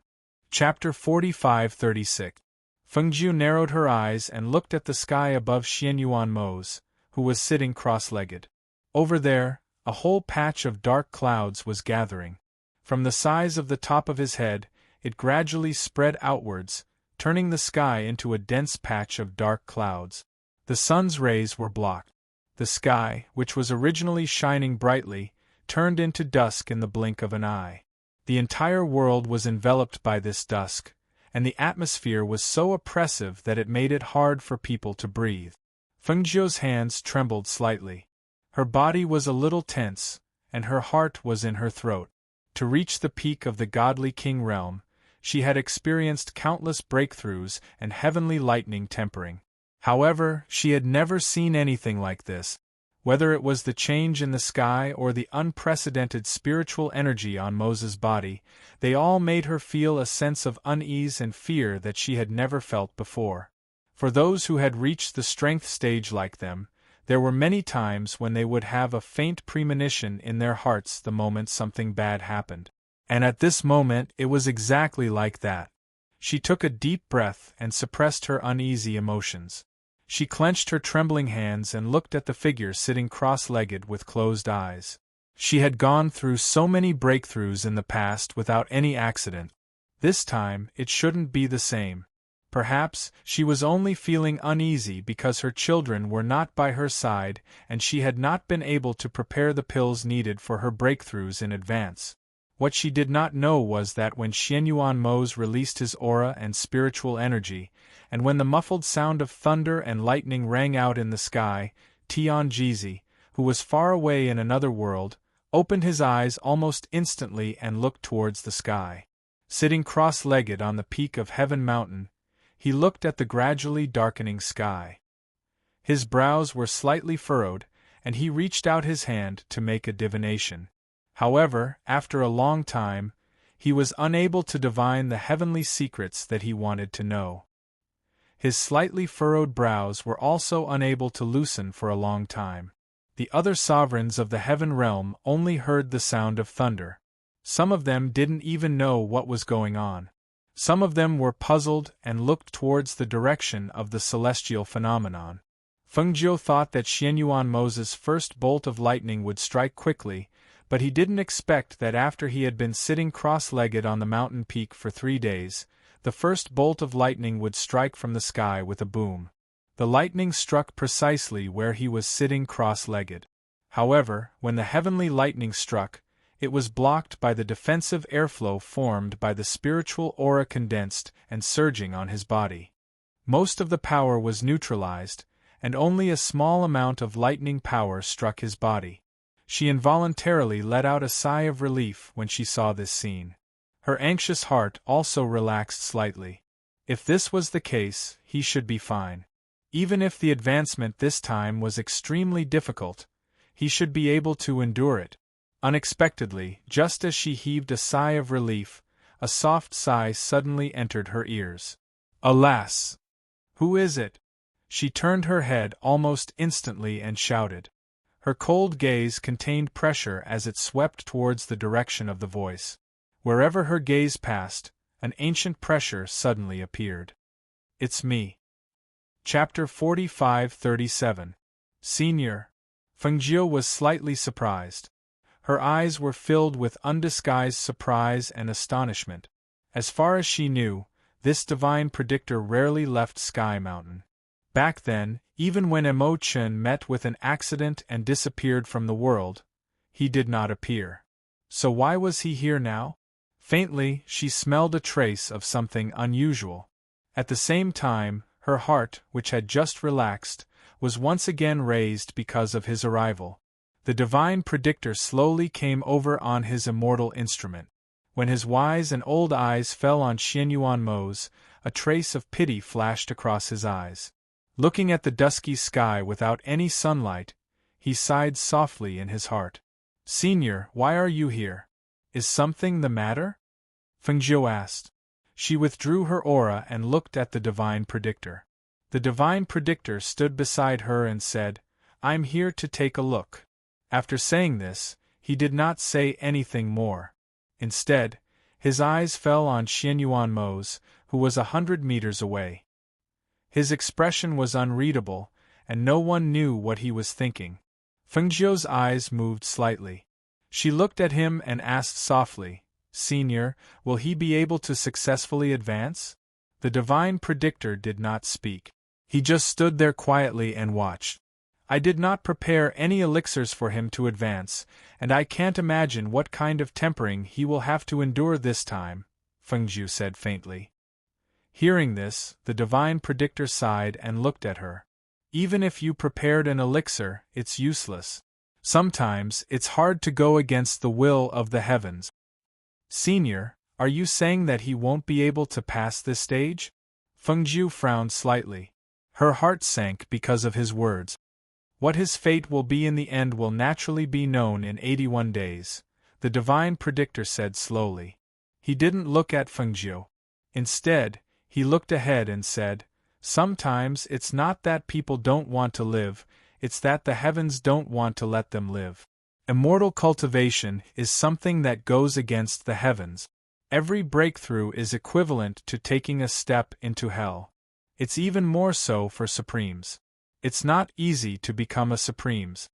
Chapter 45-36. Fengjiu narrowed her eyes and looked at the sky above Xianyuan Mose, who was sitting cross-legged. Over there, a whole patch of dark clouds was gathering. From the size of the top of his head, it gradually spread outwards, turning the sky into a dense patch of dark clouds. The sun's rays were blocked. The sky, which was originally shining brightly, turned into dusk in the blink of an eye. The entire world was enveloped by this dusk, and the atmosphere was so oppressive that it made it hard for people to breathe. Fengjiu's hands trembled slightly. Her body was a little tense, and her heart was in her throat. To reach the peak of the godly king realm, she had experienced countless breakthroughs and heavenly lightning tempering. However, she had never seen anything like this. Whether it was the change in the sky or the unprecedented spiritual energy on Mose's body, they all made her feel a sense of unease and fear that she had never felt before. For those who had reached the strength stage like them, there were many times when they would have a faint premonition in their hearts the moment something bad happened. And at this moment it was exactly like that. She took a deep breath and suppressed her uneasy emotions. She clenched her trembling hands and looked at the figure sitting cross-legged with closed eyes. She had gone through so many breakthroughs in the past without any accident. This time, it shouldn't be the same. Perhaps, she was only feeling uneasy because her children were not by her side and she had not been able to prepare the pills needed for her breakthroughs in advance. What she did not know was that when Xianyuan Mose released his aura and spiritual energy, and when the muffled sound of thunder and lightning rang out in the sky, Tianjizi, who was far away in another world, opened his eyes almost instantly and looked towards the sky. Sitting cross-legged on the peak of Heaven Mountain, he looked at the gradually darkening sky. His brows were slightly furrowed, and he reached out his hand to make a divination. However, after a long time, he was unable to divine the heavenly secrets that he wanted to know. His slightly furrowed brows were also unable to loosen for a long time. The other sovereigns of the heaven realm only heard the sound of thunder. Some of them didn't even know what was going on. Some of them were puzzled and looked towards the direction of the celestial phenomenon. Feng Jiu thought that Xianyuan Mo's first bolt of lightning would strike quickly, but he didn't expect that after he had been sitting cross-legged on the mountain peak for 3 days, the first bolt of lightning would strike from the sky with a boom. The lightning struck precisely where he was sitting cross-legged. However, when the heavenly lightning struck, it was blocked by the defensive airflow formed by the spiritual aura condensed and surging on his body. Most of the power was neutralized, and only a small amount of lightning power struck his body. She involuntarily let out a sigh of relief when she saw this scene. Her anxious heart also relaxed slightly. If this was the case, he should be fine. Even if the advancement this time was extremely difficult, he should be able to endure it. Unexpectedly, just as she heaved a sigh of relief, a soft sigh suddenly entered her ears. Alas! Who is it? She turned her head almost instantly and shouted. Her cold gaze contained pressure as it swept towards the direction of the voice. Wherever her gaze passed, an ancient pressure suddenly appeared. It's me. Chapter 45-37. Senior. Feng Jiu was slightly surprised. Her eyes were filled with undisguised surprise and astonishment. As far as she knew, this divine predictor rarely left Sky Mountain. Back then, even when Emo Chen met with an accident and disappeared from the world, he did not appear. So why was he here now? Faintly, she smelled a trace of something unusual. At the same time, her heart, which had just relaxed, was once again raised because of his arrival. The divine predictor slowly came over on his immortal instrument. When his wise and old eyes fell on Xianyuan Mo's, a trace of pity flashed across his eyes. Looking at the dusky sky without any sunlight, he sighed softly in his heart. Senior, why are you here? Is something the matter? Feng Jiu asked. She withdrew her aura and looked at the divine predictor. The divine predictor stood beside her and said, I'm here to take a look. After saying this, he did not say anything more. Instead, his eyes fell on Xianyuan Mo's, who was 100 meters away. His expression was unreadable, and no one knew what he was thinking. Feng Jiu's eyes moved slightly. She looked at him and asked softly, Senior, will he be able to successfully advance? The divine predictor did not speak. He just stood there quietly and watched. I did not prepare any elixirs for him to advance, and I can't imagine what kind of tempering he will have to endure this time, Feng Jiu said faintly. Hearing this, the divine predictor sighed and looked at her. Even if you prepared an elixir, it's useless. Sometimes it's hard to go against the will of the heavens. Senior, are you saying that he won't be able to pass this stage? Feng Jiu frowned slightly. Her heart sank because of his words. What his fate will be in the end will naturally be known in 81 days, the divine predictor said slowly. He didn't look at Feng Jiu. Instead, he looked ahead and said, Sometimes it's not that people don't want to live, it's that the heavens don't want to let them live. Immortal cultivation is something that goes against the heavens. Every breakthrough is equivalent to taking a step into hell. It's even more so for Supremes. It's not easy to become a Supremes.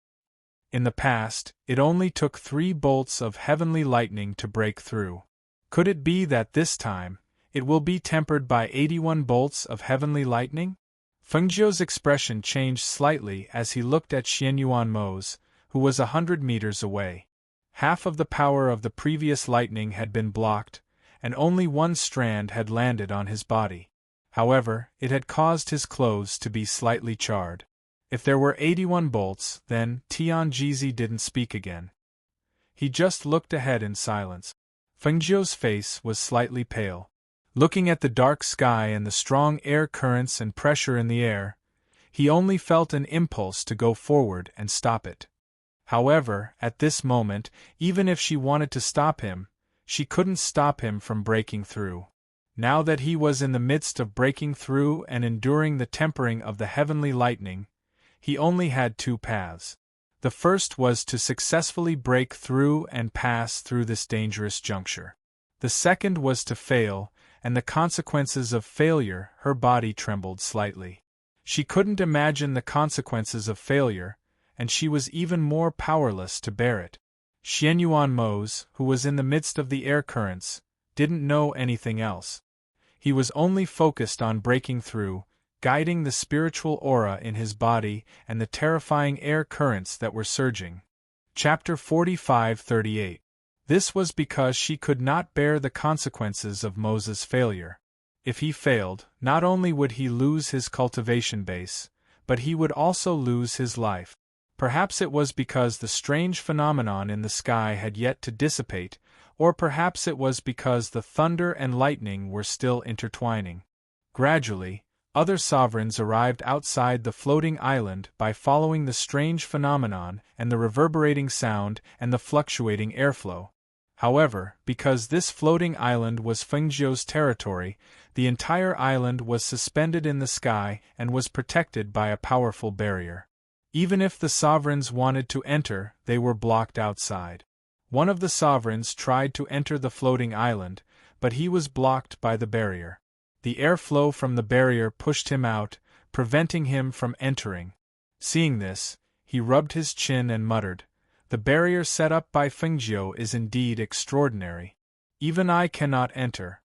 In the past, it only took 3 bolts of heavenly lightning to break through. Could it be that this time, it will be tempered by 81 bolts of heavenly lightning? Feng Jiu's expression changed slightly as he looked at Xianyuan Mo's, who was 100 meters away. Half of the power of the previous lightning had been blocked, and only 1 strand had landed on his body. However, it had caused his clothes to be slightly charred. If there were 81 bolts, then Tianjizi didn't speak again. He just looked ahead in silence. Feng Jiu's face was slightly pale. Looking at the dark sky and the strong air currents and pressure in the air, he only felt an impulse to go forward and stop it. However, at this moment, even if she wanted to stop him, she couldn't stop him from breaking through. Now that he was in the midst of breaking through and enduring the tempering of the heavenly lightning, he only had 2 paths. The first was to successfully break through and pass through this dangerous juncture. The second was to fail, and the consequences of failure, her body trembled slightly. She couldn't imagine the consequences of failure, and she was even more powerless to bear it. Xianyuan Mose, who was in the midst of the air currents, didn't know anything else. He was only focused on breaking through, guiding the spiritual aura in his body and the terrifying air currents that were surging. Chapter 45:38. This was because she could not bear the consequences of Moses' failure. If he failed, not only would he lose his cultivation base, but he would also lose his life. Perhaps it was because the strange phenomenon in the sky had yet to dissipate, or perhaps it was because the thunder and lightning were still intertwining. Gradually, other sovereigns arrived outside the floating island by following the strange phenomenon and the reverberating sound and the fluctuating airflow. However, because this floating island was Fengjiu's territory, the entire island was suspended in the sky and was protected by a powerful barrier. Even if the sovereigns wanted to enter, they were blocked outside. One of the sovereigns tried to enter the floating island, but he was blocked by the barrier. The airflow from the barrier pushed him out, preventing him from entering. Seeing this, he rubbed his chin and muttered, "The barrier set up by Fengjiu is indeed extraordinary. Even I cannot enter."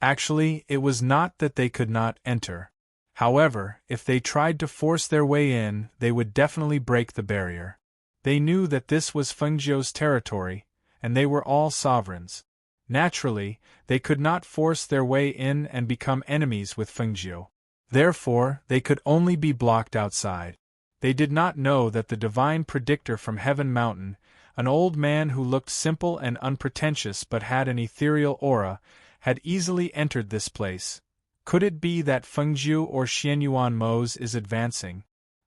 Actually, it was not that they could not enter. However, if they tried to force their way in, they would definitely break the barrier. They knew that this was Fengjiu's territory, and they were all sovereigns. Naturally, they could not force their way in and become enemies with Fengjiu. Therefore, they could only be blocked outside. They did not know that the divine predictor from Heaven Mountain, an old man who looked simple and unpretentious but had an ethereal aura, had easily entered this place. Could it be that Fengjiu or Xianyuan Mose is advancing?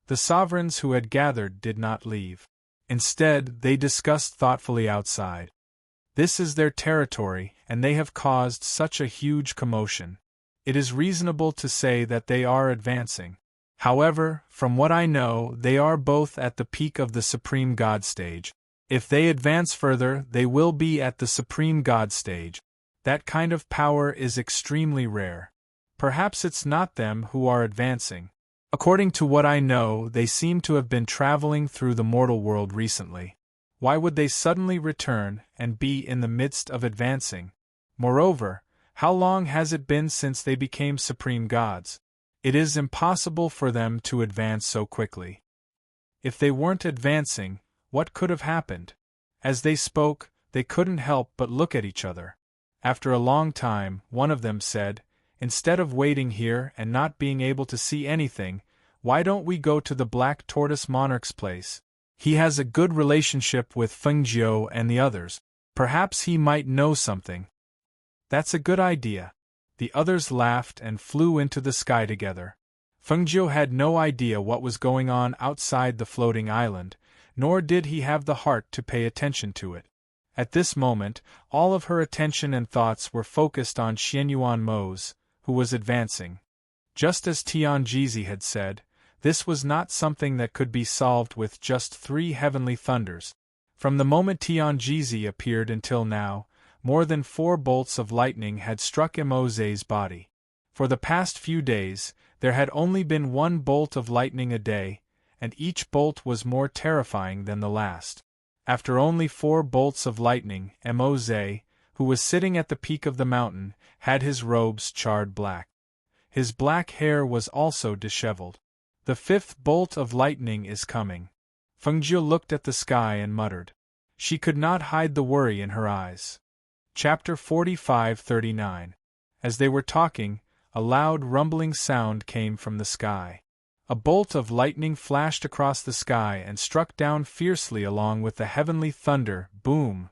The sovereigns who had gathered did not leave. Instead, they discussed thoughtfully outside. This is their territory, and they have caused such a huge commotion. It is reasonable to say that they are advancing. However, from what I know, they are both at the peak of the Supreme God stage. If they advance further, they will be at the Supreme God stage. That kind of power is extremely rare. Perhaps it's not them who are advancing. According to what I know, they seem to have been traveling through the mortal world recently. Why would they suddenly return and be in the midst of advancing? Moreover, how long has it been since they became supreme gods? It is impossible for them to advance so quickly. If they weren't advancing, what could have happened? As they spoke, they couldn't help but look at each other. After a long time, one of them said, "Instead of waiting here and not being able to see anything, why don't we go to the Black Tortoise Monarch's place? He has a good relationship with Fengjiu and the others. Perhaps he might know something." "That's a good idea." The others laughed and flew into the sky together. Fengjiu had no idea what was going on outside the floating island, nor did he have the heart to pay attention to it. At this moment, all of her attention and thoughts were focused on Xianyuan Mose, who was advancing. Just as Tianjizi had said, this was not something that could be solved with just 3 heavenly thunders. From the moment Tianjizi appeared until now, more than 4 bolts of lightning had struck Emoze's body. For the past few days, there had only been 1 bolt of lightning a day, and each bolt was more terrifying than the last. After only 4 bolts of lightning, Emoze, who was sitting at the peak of the mountain, had his robes charred black. His black hair was also disheveled. "The 5th bolt of lightning is coming." Fengjiu looked at the sky and muttered. She could not hide the worry in her eyes. Chapter 45:39. As they were talking, a loud rumbling sound came from the sky. A bolt of lightning flashed across the sky and struck down fiercely along with the heavenly thunder, boom!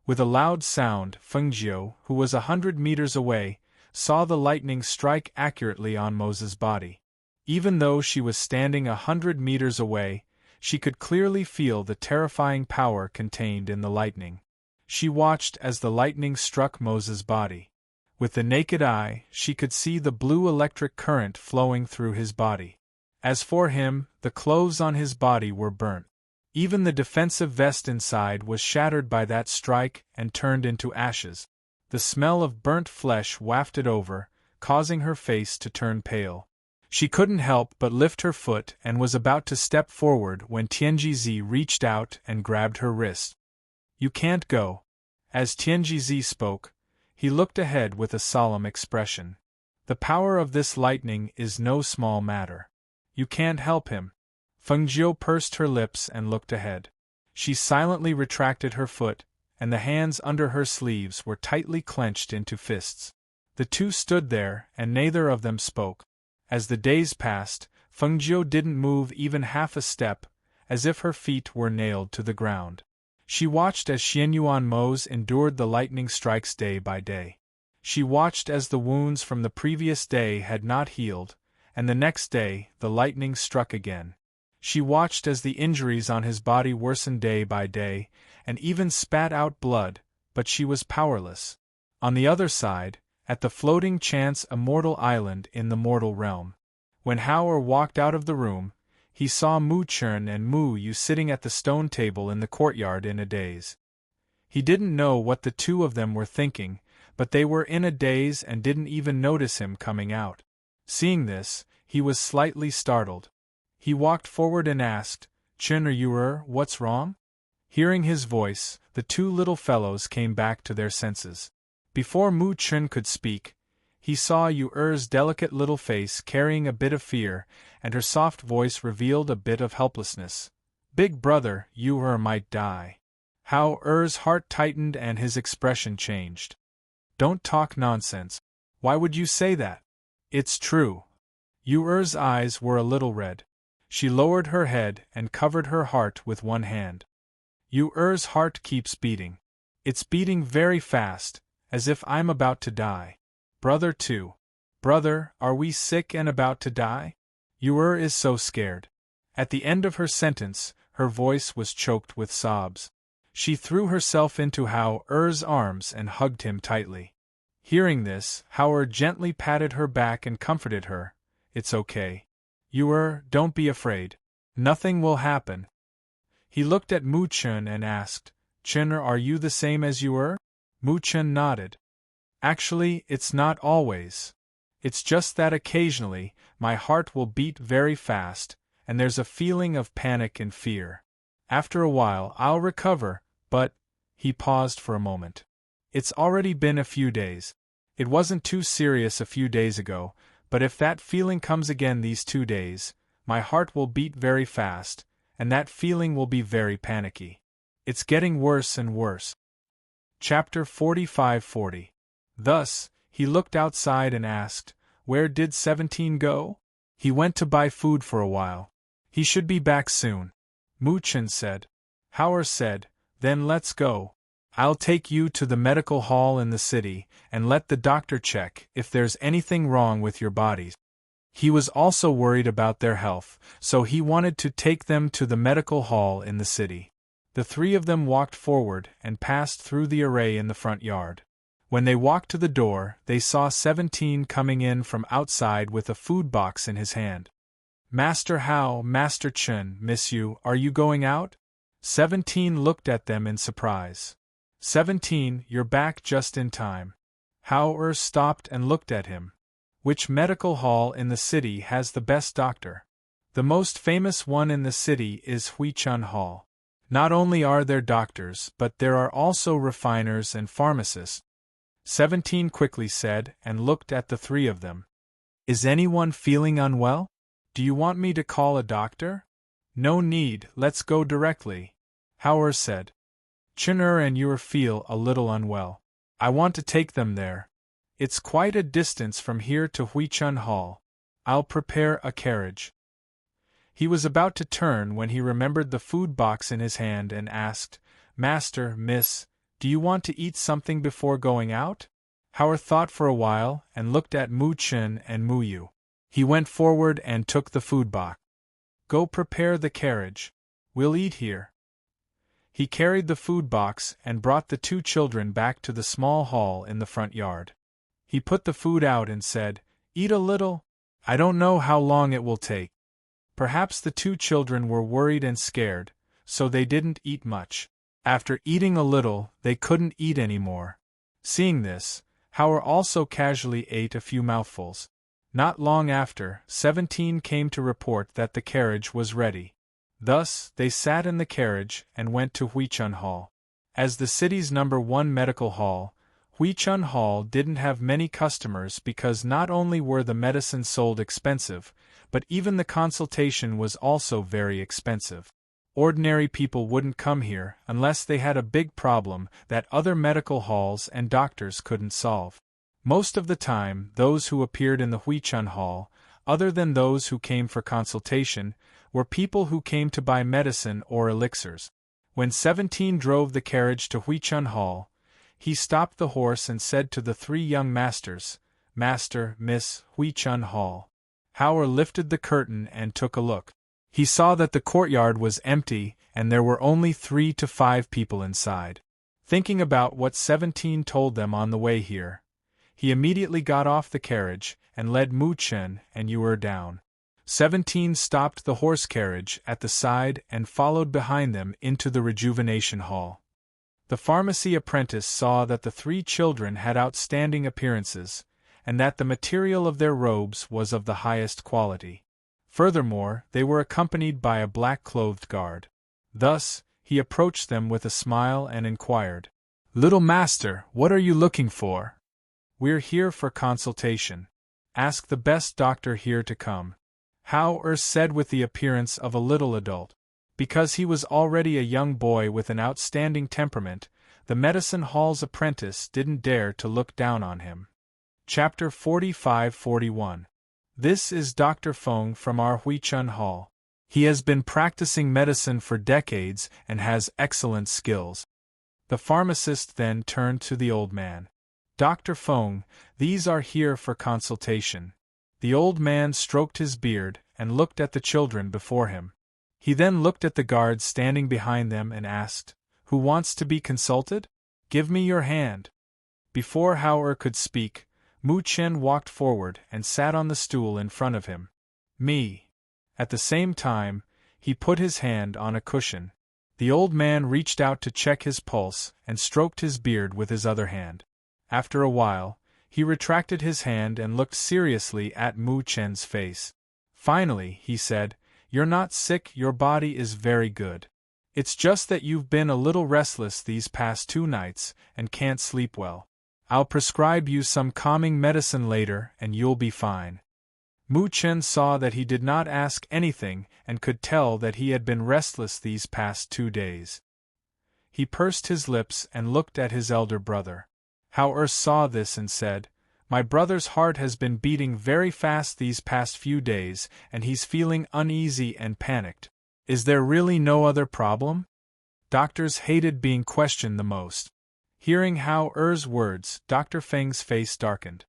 With a loud sound, Fengjiu, who was 100 meters away, saw the lightning strike accurately on Mose's body. Even though she was standing 100 meters away, she could clearly feel the terrifying power contained in the lightning. She watched as the lightning struck Mose's body. With the naked eye, she could see the blue electric current flowing through his body. As for him, the clothes on his body were burnt. Even the defensive vest inside was shattered by that strike and turned into ashes. The The smell of burnt flesh wafted over, causing her face to turn pale. She couldn't help but lift her foot and was about to step forward when Tianjizi reached out and grabbed her wrist. "You can't go." As Tianjizi spoke, he looked ahead with a solemn expression. "The power of this lightning is no small matter. You can't help him." Fengjiu pursed her lips and looked ahead. She silently retracted her foot, and the hands under her sleeves were tightly clenched into fists. The two stood there, and neither of them spoke. As the days passed, Fengjiu didn't move even half a step, as if her feet were nailed to the ground. She watched as Xianyuan Mo's endured the lightning strikes day by day. She watched as the wounds from the previous day had not healed, and the next day the lightning struck again. She watched as the injuries on his body worsened day by day, and even spat out blood, but she was powerless. On the other side, at the floating chance immortal island in the mortal realm. When Howard walked out of the room, he saw Mu Chun and Mu Yu sitting at the stone table in the courtyard in a daze. He didn't know what the two of them were thinking, but they were in a daze and didn't even notice him coming out. Seeing this, he was slightly startled. He walked forward and asked, "Chun or Yu, what's wrong?" Hearing his voice, the two little fellows came back to their senses. Before Mu Chun could speak, he saw Yu's delicate little face carrying a bit of fear, and her soft voice revealed a bit of helplessness. "Big brother, Yu might die." How's heart tightened and his expression changed. "Don't talk nonsense. Why would you say that?" "It's true." Yu's eyes were a little red. She lowered her head and covered her heart with one hand. "Yu's heart keeps beating. It's beating very fast, as if I'm about to die. Brother too. Brother, are we sick and about to die? Yu is so scared." At the end of her sentence, her voice was choked with sobs. She threw herself into How's arms and hugged him tightly. Hearing this, Howard gently patted her back and comforted her. "It's okay. Yu, don't be afraid. Nothing will happen." He looked at Mu Chun and asked, "Chun, are you the same as Yu?" Mu Chun nodded. "Actually, it's not always. It's just that occasionally, my heart will beat very fast, and there's a feeling of panic and fear. After a while I'll recover, but—" He paused for a moment. "It's already been a few days. It wasn't too serious a few days ago, but if that feeling comes again these 2 days, my heart will beat very fast, and that feeling will be very panicky. It's getting worse and worse." Chapter 45-40. Thus, he looked outside and asked, "Where did 17 go?" "He went to buy food for a while. He should be back soon," Mu Chun said. Howard said, "Then let's go. I'll take you to the medical hall in the city, and let the doctor check if there's anything wrong with your bodies." He was also worried about their health, so he wanted to take them to the medical hall in the city. The three of them walked forward and passed through the array in the front yard. When they walked to the door, they saw 17 coming in from outside with a food box in his hand. "Master Hao, Master Chun, Miss Yu, are you going out?" 17 looked at them in surprise. 17, you're back just in time. Hao stopped and looked at him. "Which medical hall in the city has the best doctor?" "The most famous one in the city is Huichun Hall. Not only are there doctors, but there are also refiners and pharmacists," 17 quickly said and looked at the three of them. "Is anyone feeling unwell? Do you want me to call a doctor?" "No need, let's go directly," Howard said. "Chun and Yu feel a little unwell. I want to take them there. It's quite a distance from here to Huichun Hall. I'll prepare a carriage." He was about to turn when he remembered the food box in his hand and asked, "Master, Miss, do you want to eat something before going out?" Howard thought for a while and looked at Mu Chun and Mu Yu. He went forward and took the food box. "Go prepare the carriage. We'll eat here." He carried the food box and brought the two children back to the small hall in the front yard. He put the food out and said, "Eat a little. I don't know how long it will take." Perhaps the two children were worried and scared, so they didn't eat much. After eating a little, they couldn't eat any more. Seeing this, Howard also casually ate a few mouthfuls. Not long after, 17 came to report that the carriage was ready. Thus, they sat in the carriage and went to Huichun Hall. As the city's #1 medical hall, Huichun Hall didn't have many customers because not only were the medicines sold expensive, but even the consultation was also very expensive. Ordinary people wouldn't come here unless they had a big problem that other medical halls and doctors couldn't solve. Most of the time, those who appeared in the Huichun Hall, other than those who came for consultation, were people who came to buy medicine or elixirs. When 17 drove the carriage to Huichun Hall, he stopped the horse and said to the 3 young masters, "Master, Miss, Huichun Hall." Howard lifted the curtain and took a look. He saw that the courtyard was empty and there were only 3 to 5 people inside. Thinking about what 17 told them on the way here, he immediately got off the carriage and led Mu Chen and Yuer down. 17 stopped the horse carriage at the side and followed behind them into the rejuvenation hall. The pharmacy apprentice saw that the 3 children had outstanding appearances, and that the material of their robes was of the highest quality. Furthermore, they were accompanied by a black-clothed guard. Thus, he approached them with a smile and inquired, "Little master, what are you looking for?" "We're here for consultation. Ask the best doctor here to come," Howard said with the appearance of a little adult. Because he was already a young boy with an outstanding temperament, the medicine hall's apprentice didn't dare to look down on him. Chapter 45-41. This is Dr. Feng from our Huichun Hall. He has been practicing medicine for decades and has excellent skills. The pharmacist then turned to the old man. "Dr. Feng, these are here for consultation." The old man stroked his beard and looked at the children before him. He then looked at the guards standing behind them and asked, "Who wants to be consulted? Give me your hand." Before Howard could speak, Mu Chen walked forward and sat on the stool in front of him. "Me." At the same time, he put his hand on a cushion. The old man reached out to check his pulse and stroked his beard with his other hand. After a while, he retracted his hand and looked seriously at Mu Chen's face. Finally, he said, "You're not sick, your body is very good. It's just that you've been a little restless these past 2 nights and can't sleep well. I'll prescribe you some calming medicine later and you'll be fine." Mu Chen saw that he did not ask anything and could tell that he had been restless these past 2 days. He pursed his lips and looked at his elder brother. Howard saw this and said, "My brother's heart has been beating very fast these past few days and he's feeling uneasy and panicked. Is there really no other problem?" Doctors hated being questioned the most. Hearing Howard's words, Dr. Feng's face darkened.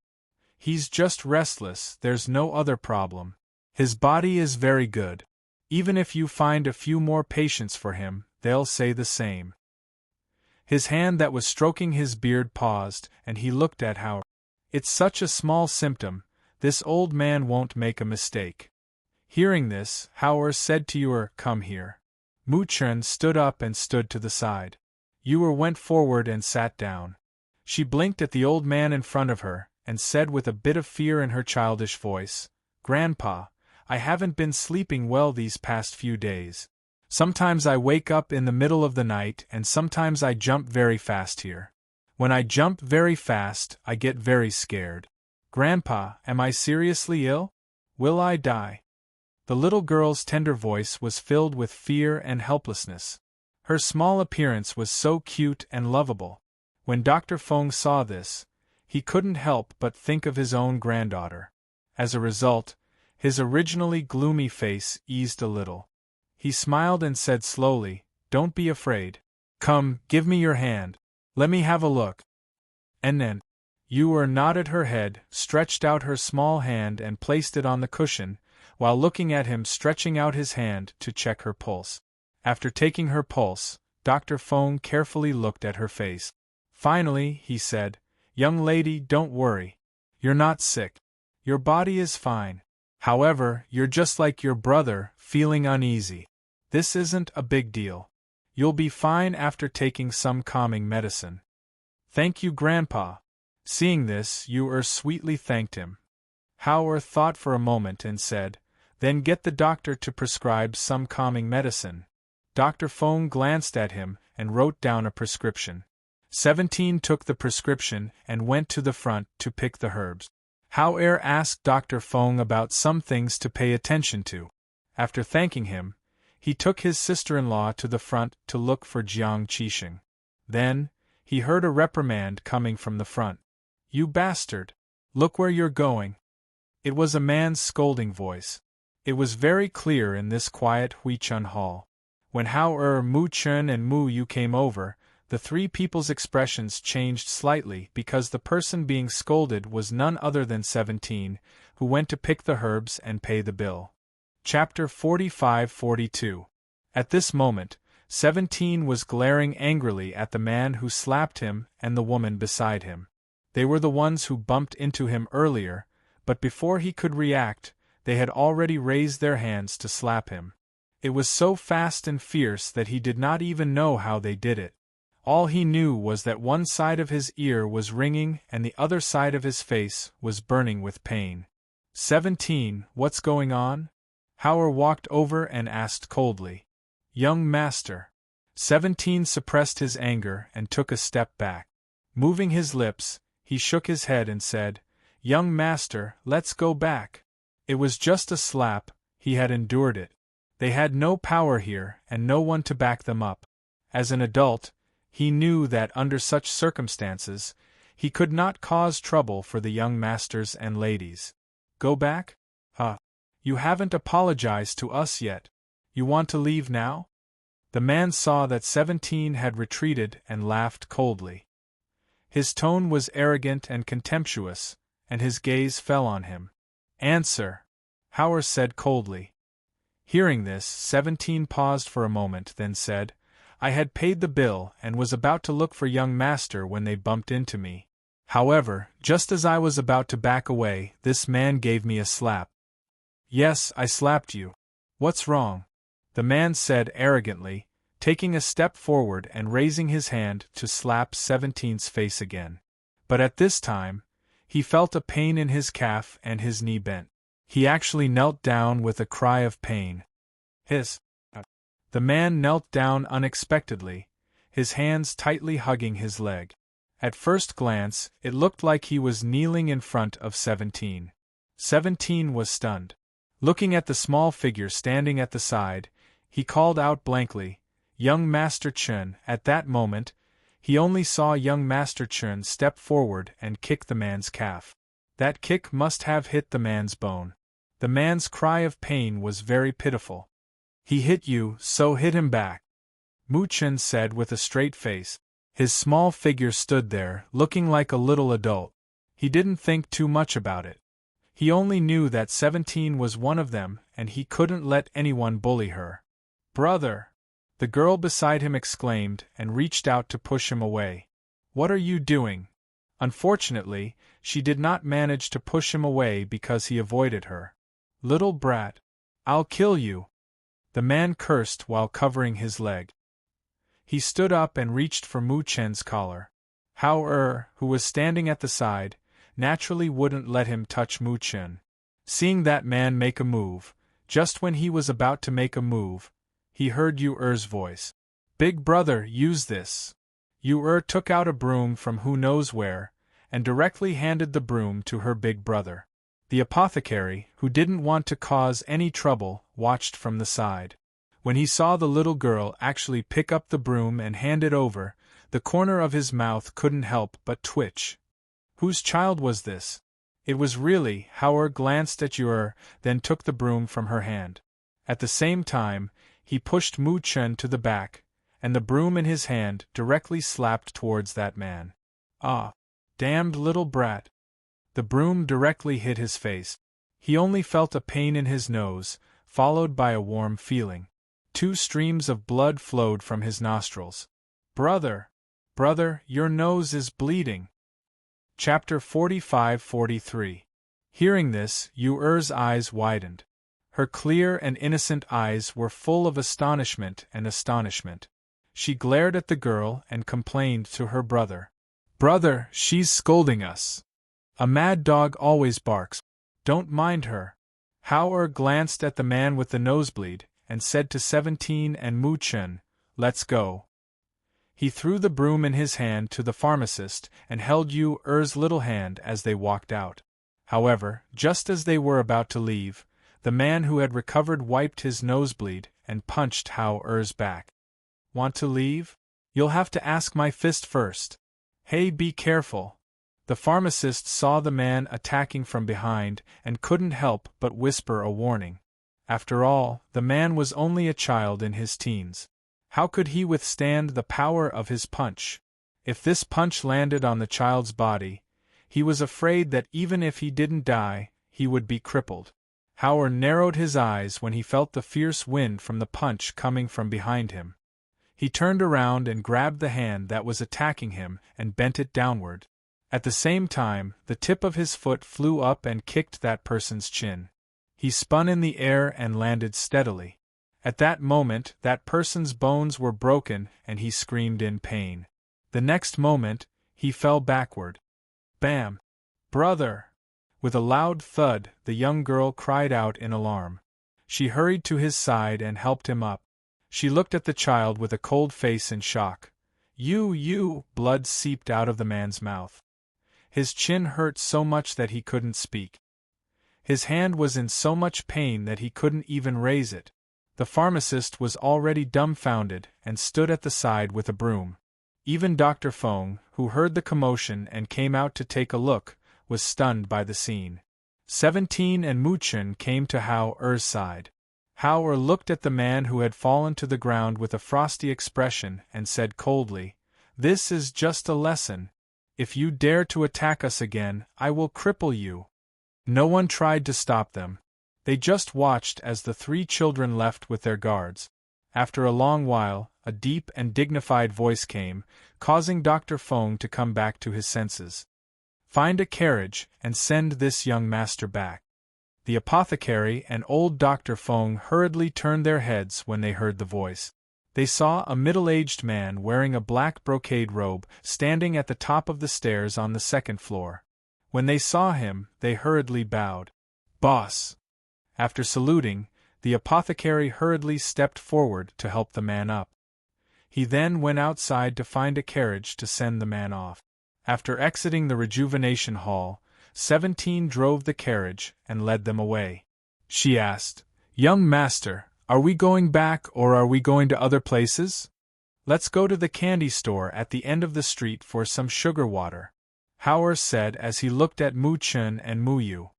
"He's just restless, there's no other problem. His body is very good. Even if you find a few more patients for him, they'll say the same." His hand that was stroking his beard paused, and he looked at Howard. "It's such a small symptom, this old man won't make a mistake." Hearing this, Howard said to Yuer, "Come here." Mu Chen stood up and stood to the side. Yuer went forward and sat down. She blinked at the old man in front of her, and said with a bit of fear in her childish voice, "Grandpa, I haven't been sleeping well these past few days. Sometimes I wake up in the middle of the night and sometimes I jump very fast here. When I jump very fast, I get very scared. Grandpa, am I seriously ill? Will I die?" The little girl's tender voice was filled with fear and helplessness. Her small appearance was so cute and lovable. When Dr. Feng saw this, he couldn't help but think of his own granddaughter. As a result, his originally gloomy face eased a little. He smiled and said slowly, "Don't be afraid. Come, give me your hand. Let me have a look." And then, Yuer nodded her head, stretched out her small hand and placed it on the cushion, while looking at him stretching out his hand to check her pulse. After taking her pulse, Dr. Feng carefully looked at her face. Finally, he said, "Young lady, don't worry. You're not sick. Your body is fine. However, you're just like your brother, feeling uneasy. This isn't a big deal. You'll be fine after taking some calming medicine." Thank you, Grandpa. Seeing this, Yu sweetly thanked him. Hao thought for a moment and said, Then get the doctor to prescribe some calming medicine. Dr. Feng glanced at him and wrote down a prescription. 17 took the prescription and went to the front to pick the herbs. Hao asked Dr. Feng about some things to pay attention to. After thanking him, he took his sister-in-law to the front to look for Jiang Qixing. Then, he heard a reprimand coming from the front. You bastard! Look where you're going! It was a man's scolding voice. It was very clear in this quiet Huichun hall. When Hao Mu Chun and Mu Yu came over, the three people's expressions changed slightly because the person being scolded was none other than 17, who went to pick the herbs and pay the bill. Chapter 45-42. At this moment, 17 was glaring angrily at the man who slapped him and the woman beside him. They were the ones who bumped into him earlier, but before he could react, they had already raised their hands to slap him. It was so fast and fierce that he did not even know how they did it. All he knew was that one side of his ear was ringing and the other side of his face was burning with pain. 17, what's going on? Hao walked over and asked coldly. Young master. 17 suppressed his anger and took a step back. Moving his lips, he shook his head and said, Young master, let's go back. It was just a slap, he had endured it. They had no power here and no one to back them up. As an adult, he knew that under such circumstances, he could not cause trouble for the young masters and ladies. Go back? You haven't apologized to us yet. You want to leave now? The man saw that 17 had retreated and laughed coldly. His tone was arrogant and contemptuous, and his gaze fell on him. Answer, Hao said coldly. Hearing this, 17 paused for a moment, then said, I had paid the bill and was about to look for young master when they bumped into me. However, just as I was about to back away, this man gave me a slap. Yes, I slapped you. What's wrong? The man said arrogantly, taking a step forward and raising his hand to slap 17's face again. But at this time, he felt a pain in his calf and his knee bent. He actually knelt down with a cry of pain. The man knelt down unexpectedly, his hands tightly hugging his leg. At first glance, it looked like he was kneeling in front of 17. 17 was stunned. Looking at the small figure standing at the side, he called out blankly, Young Master Chun. At that moment, he only saw young Master Chun step forward and kick the man's calf. That kick must have hit the man's bone. The man's cry of pain was very pitiful. He hit you, so hit him back. Mu Chun said with a straight face. His small figure stood there, looking like a little adult. He didn't think too much about it. He only knew that 17 was one of them, and he couldn't let anyone bully her. Brother! The girl beside him exclaimed and reached out to push him away. What are you doing? Unfortunately, she did not manage to push him away because he avoided her. Little brat! I'll kill you! The man cursed while covering his leg. He stood up and reached for Mu Chen's collar. Hao who was standing at the side, naturally wouldn't let him touch Mu Chen. Seeing that man make a move, just when he was about to make a move, he heard Yu-er's voice. Big brother, use this. Yu-er took out a broom from who knows where, and directly handed the broom to her big brother. The apothecary, who didn't want to cause any trouble, watched from the side. When he saw the little girl actually pick up the broom and hand it over, the corner of his mouth couldn't help but twitch. Whose child was this? It was really. Hao glanced at Yu-er, then took the broom from her hand. At the same time, he pushed Mu Chen to the back, and the broom in his hand directly slapped towards that man. Ah! Damned little brat! The broom directly hit his face. He only felt a pain in his nose, followed by a warm feeling. 2 streams of blood flowed from his nostrils. Brother! Brother, your nose is bleeding! Chapter 45-43. Hearing this, Yu-er's eyes widened. Her clear and innocent eyes were full of astonishment. She glared at the girl and complained to her brother. Brother, she's scolding us. A mad dog always barks. Don't mind her. Hao glanced at the man with the nosebleed, and said to 17 and Mu Chen, let's go. He threw the broom in his hand to the pharmacist and held Yu Er's little hand as they walked out. However, just as they were about to leave, the man who had recovered wiped his nosebleed and punched Hao Er's back. Want to leave? You'll have to ask my fist first. Hey, be careful. The pharmacist saw the man attacking from behind and couldn't help but whisper a warning. After all, the man was only a child in his teens. How could he withstand the power of his punch? If this punch landed on the child's body, he was afraid that even if he didn't die, he would be crippled. Hao narrowed his eyes when he felt the fierce wind from the punch coming from behind him. He turned around and grabbed the hand that was attacking him and bent it downward. At the same time, the tip of his foot flew up and kicked that person's chin. He spun in the air and landed steadily. At that moment, that person's bones were broken and he screamed in pain. The next moment, he fell backward. Bam! Brother! With a loud thud, the young girl cried out in alarm. She hurried to his side and helped him up. She looked at the child with a cold face in shock. You! Blood seeped out of the man's mouth. His chin hurt so much that he couldn't speak. His hand was in so much pain that he couldn't even raise it. The pharmacist was already dumbfounded and stood at the side with a broom. Even Dr. Feng, who heard the commotion and came out to take a look, was stunned by the scene. 17 and Mu Chen came to Hao Er's side. Hao looked at the man who had fallen to the ground with a frosty expression and said coldly, "This is just a lesson. If you dare to attack us again, I will cripple you." No one tried to stop them. They just watched as the three children left with their guards. After a long while, a deep and dignified voice came, causing Dr. Feng to come back to his senses. "Find a carriage and send this young master back." The apothecary and old Dr. Feng hurriedly turned their heads when they heard the voice. They saw a middle-aged man wearing a black brocade robe standing at the top of the stairs on the second floor. When they saw him, they hurriedly bowed. "Boss!" After saluting, the apothecary hurriedly stepped forward to help the man up. He then went outside to find a carriage to send the man off. After exiting the rejuvenation hall, 17 drove the carriage and led them away. She asked, "Young master, are we going back or are we going to other places?" "Let's go to the candy store at the end of the street for some sugar water," Hao said as he looked at Mu Chen and Mu Yu.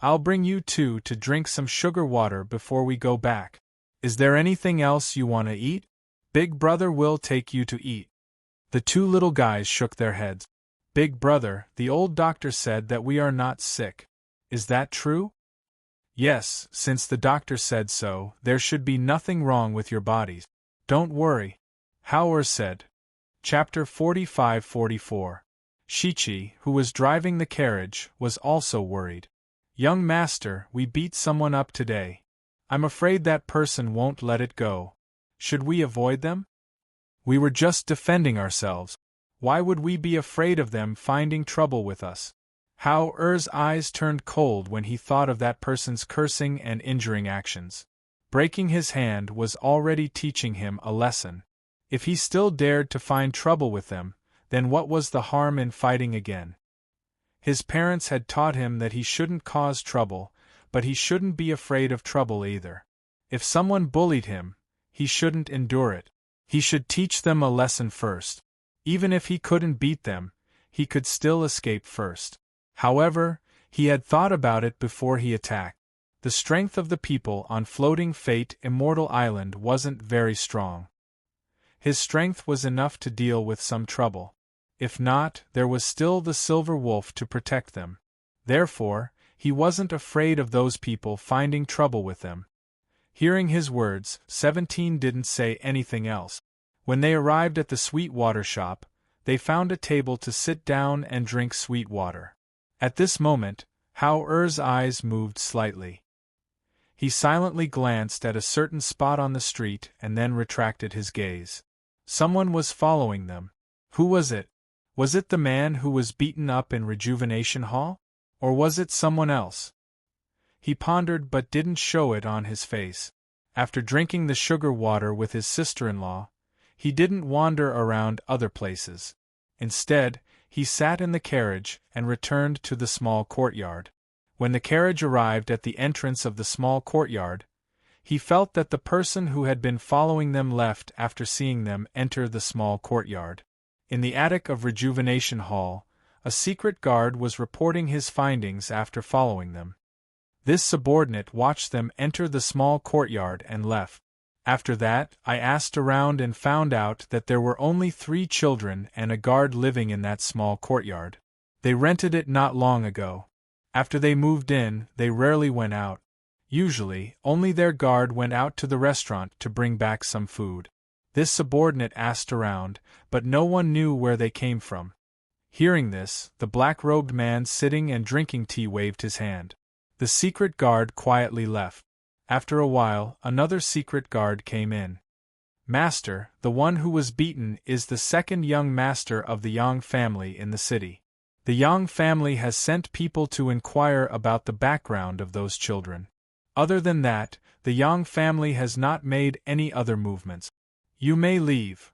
"I'll bring you two to drink some sugar water before we go back. Is there anything else you want to eat? Big brother will take you to eat." The two little guys shook their heads. "Big brother, the old doctor said that we are not sick. Is that true?" "Yes, since the doctor said so, there should be nothing wrong with your bodies. Don't worry," Hao said. Chapter 45-44. Shichi, who was driving the carriage, was also worried. "Young master, we beat someone up today. I'm afraid that person won't let it go. Should we avoid them? We were just defending ourselves. Why would we be afraid of them finding trouble with us?" Hao Er's eyes turned cold when he thought of that person's cursing and injuring actions. Breaking his hand was already teaching him a lesson. If he still dared to find trouble with them, then what was the harm in fighting again? His parents had taught him that he shouldn't cause trouble, but he shouldn't be afraid of trouble either. If someone bullied him, he shouldn't endure it. He should teach them a lesson first. Even if he couldn't beat them, he could still escape first. However, he had thought about it before he attacked. The strength of the people on Floating Fate Immortal Island wasn't very strong. His strength was enough to deal with some trouble. If not, there was still the Silver Wolf to protect them. Therefore, he wasn't afraid of those people finding trouble with them. Hearing his words, 17 didn't say anything else. When they arrived at the sweet water shop, they found a table to sit down and drink sweet water. At this moment, Hao Er's eyes moved slightly. He silently glanced at a certain spot on the street and then retracted his gaze. Someone was following them. Who was it? Was it the man who was beaten up in Rejuvenation Hall? Or was it someone else? He pondered but didn't show it on his face. After drinking the sugar water with his sister-in-law, he didn't wander around other places. Instead, he sat in the carriage and returned to the small courtyard. When the carriage arrived at the entrance of the small courtyard, he felt that the person who had been following them left after seeing them enter the small courtyard. In the attic of Rejuvenation Hall, a secret guard was reporting his findings after following them. This subordinate watched them enter the small courtyard and left. After that, I asked around and found out that there were only 3 children and a guard living in that small courtyard. They rented it not long ago. After they moved in, they rarely went out. Usually, only their guard went out to the restaurant to bring back some food. This subordinate asked around, but no one knew where they came from. Hearing this, the black-robed man sitting and drinking tea waved his hand. The secret guard quietly left. After a while, another secret guard came in. Master, the one who was beaten is the second young master of the Yang family in the city. The Yang family has sent people to inquire about the background of those children. Other than that, the Yang family has not made any other movements. You may leave,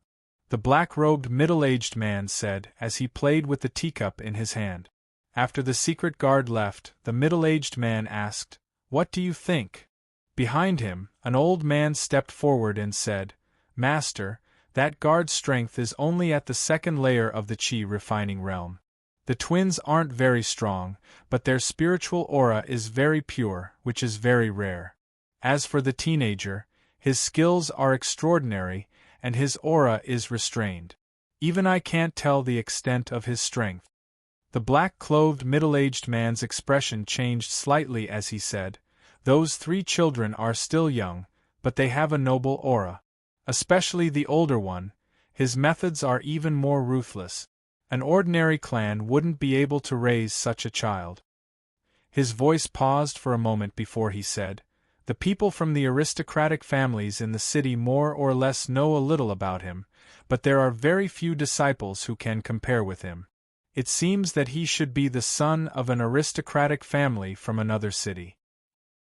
the black-robed middle-aged man said as he played with the teacup in his hand. After the secret guard left, the middle-aged man asked, "What do you think?" Behind him, an old man stepped forward and said, "Master, that guard's strength is only at the second layer of the Qi refining realm. The twins aren't very strong, but their spiritual aura is very pure, which is very rare. As for the teenager, his skills are extraordinary, and his aura is restrained. Even I can't tell the extent of his strength." The black-clothed middle-aged man's expression changed slightly as he said, "Those 3 children are still young, but they have a noble aura. Especially the older one, his methods are even more ruthless. An ordinary clan wouldn't be able to raise such a child." His voice paused for a moment before he said, "The people from the aristocratic families in the city more or less know a little about him, but there are very few disciples who can compare with him. It seems that he should be the son of an aristocratic family from another city."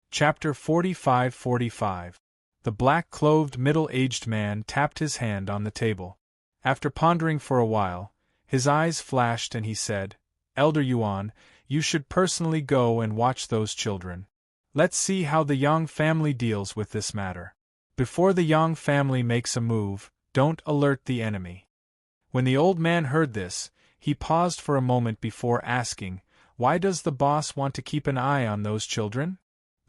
Chapter 45-45. The black-clothed middle-aged man tapped his hand on the table. After pondering for a while, his eyes flashed and he said, "Elder Yuan, you should personally go and watch those children. Let's see how the Yang family deals with this matter. Before the Yang family makes a move, don't alert the enemy." When the old man heard this, he paused for a moment before asking, "Why does the boss want to keep an eye on those children?"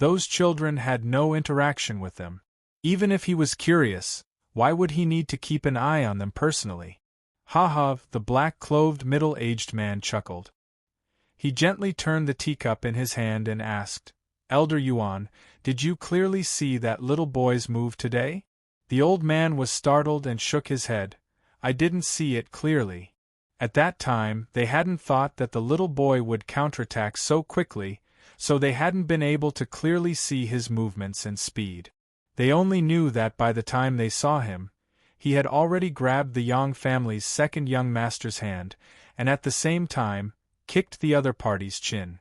Those children had no interaction with them. Even if he was curious, why would he need to keep an eye on them personally? "Ha ha," the black-clothed middle-aged man chuckled. He gently turned the teacup in his hand and asked, "Elder Yuan, did you clearly see that little boy's move today?" The old man was startled and shook his head. "I didn't see it clearly. At that time, they hadn't thought that the little boy would counterattack so quickly, so they hadn't been able to clearly see his movements and speed. They only knew that by the time they saw him, he had already grabbed the Yang family's second young master's hand, and at the same time, kicked the other party's chin."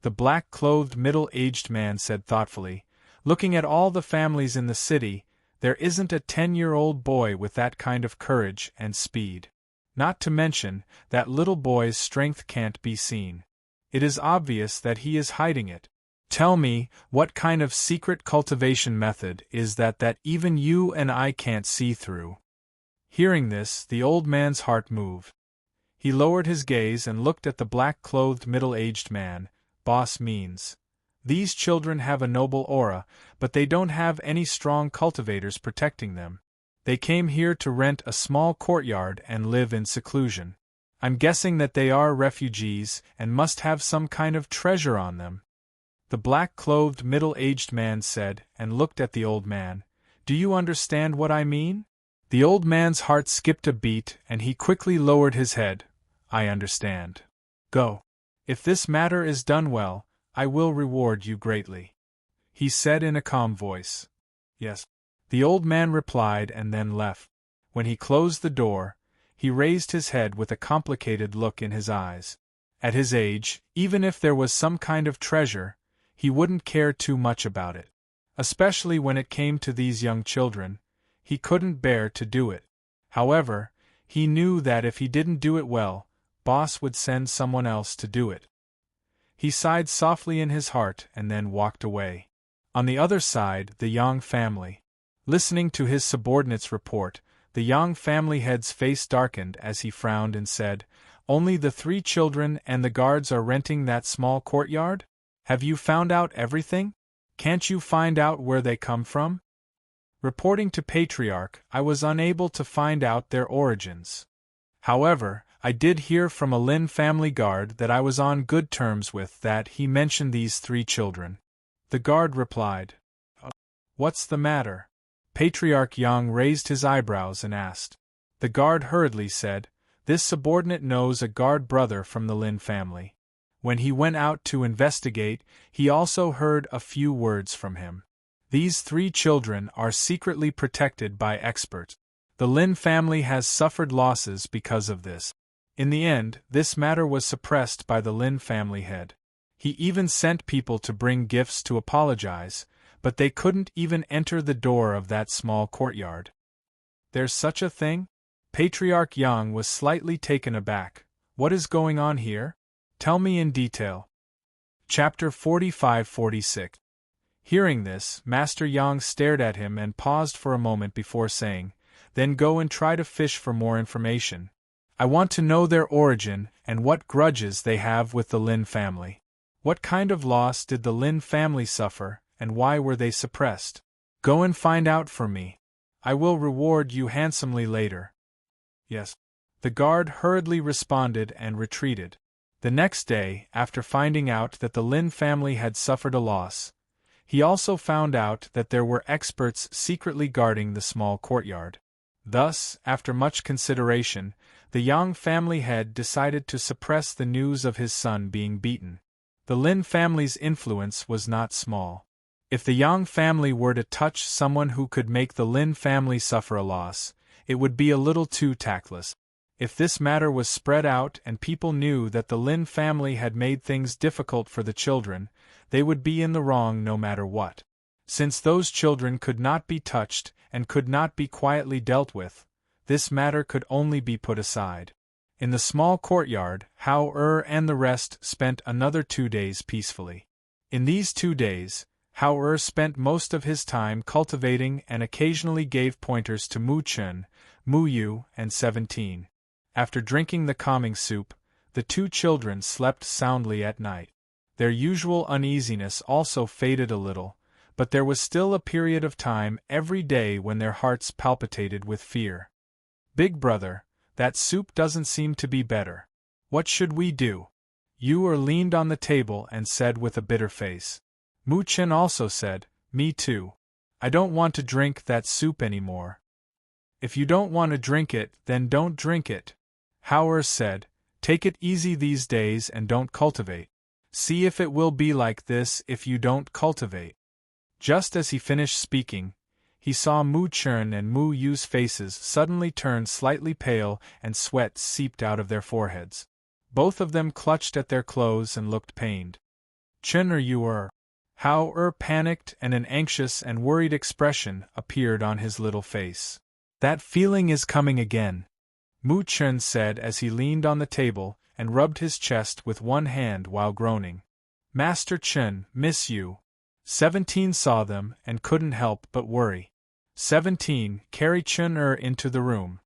The black-clothed middle-aged man said thoughtfully, "Looking at all the families in the city, there isn't a 10-year-old boy with that kind of courage and speed. Not to mention, that little boy's strength can't be seen. It is obvious that he is hiding it. Tell me, what kind of secret cultivation method is that even you and I can't see through?" Hearing this, the old man's heart moved. He lowered his gaze and looked at the black-clothed middle-aged man. "Boss means, these children have a noble aura, but they don't have any strong cultivators protecting them. They came here to rent a small courtyard and live in seclusion. I'm guessing that they are refugees and must have some kind of treasure on them." The black-clothed middle-aged man said, and looked at the old man, "Do you understand what I mean?" The old man's heart skipped a beat and he quickly lowered his head. "I understand. Go. If this matter is done well, I will reward you greatly," he said in a calm voice. "Yes," the old man replied and then left. When he closed the door, He raised his head with a complicated look in his eyes. At his age, even if there was some kind of treasure, he wouldn't care too much about it. Especially when it came to these young children, he couldn't bear to do it. However, he knew that if he didn't do it well, Boss would send someone else to do it. He sighed softly in his heart and then walked away. On the other side, the Yang family. Listening to his subordinate's report, the Yang family head's face darkened as he frowned and said, "Only the 3 children and the guards are renting that small courtyard? Have you found out everything? Can't you find out where they come from?" Reporting to Patriarch, I was unable to find out their origins. However, I did hear from a Lin family guard that I was on good terms with that he mentioned these 3 children. The guard replied. What's the matter? Patriarch Yang raised his eyebrows and asked. The guard hurriedly said, this subordinate knows a guard brother from the Lin family. When he went out to investigate, he also heard a few words from him. These 3 children are secretly protected by experts. The Lin family has suffered losses because of this. In the end, this matter was suppressed by the Lin family head. He even sent people to bring gifts to apologize, but they couldn't even enter the door of that small courtyard. There's such a thing? Patriarch Yang was slightly taken aback. What is going on here? Tell me in detail. Chapter 45-46. Hearing this, Master Yang stared at him and paused for a moment before saying, then go and try to fish for more information. I want to know their origin and what grudges they have with the Lin family. What kind of loss did the Lin family suffer, and why were they suppressed? Go and find out for me. I will reward you handsomely later. Yes. The guard hurriedly responded and retreated. The next day, after finding out that the Lin family had suffered a loss, he also found out that there were experts secretly guarding the small courtyard. Thus, after much consideration, the Yang family head decided to suppress the news of his son being beaten. The Lin family's influence was not small. If the Yang family were to touch someone who could make the Lin family suffer a loss, it would be a little too tactless. If this matter was spread out and people knew that the Lin family had made things difficult for the children, they would be in the wrong no matter what. Since those children could not be touched and could not be quietly dealt with, this matter could only be put aside. In the small courtyard, Hao and the rest spent another 2 days peacefully. In these 2 days, Hao spent most of his time cultivating and occasionally gave pointers to Mu Chun, Mu Yu, and 17. After drinking the calming soup, the 2 children slept soundly at night. Their usual uneasiness also faded a little, but there was still a period of time every day when their hearts palpitated with fear. Big brother, that soup doesn't seem to be better. What should we do? Yu leaned on the table and said with a bitter face. Mu Chen also said, me too. I don't want to drink that soup anymore. If you don't want to drink it, then don't drink it. Hao said, take it easy these days and don't cultivate. See if it will be like this if you don't cultivate. Just as he finished speaking, he saw Mu Chun and Mu Yu's faces suddenly turn slightly pale and sweat seeped out of their foreheads. Both of them clutched at their clothes and looked pained. Chun or Yu Hao panicked and an anxious and worried expression appeared on his little face. That feeling is coming again, Mu Chun said as he leaned on the table and rubbed his chest with one hand while groaning. Master Chun, miss you. 17 saw them and couldn't help but worry. 17, carry Chun into the room.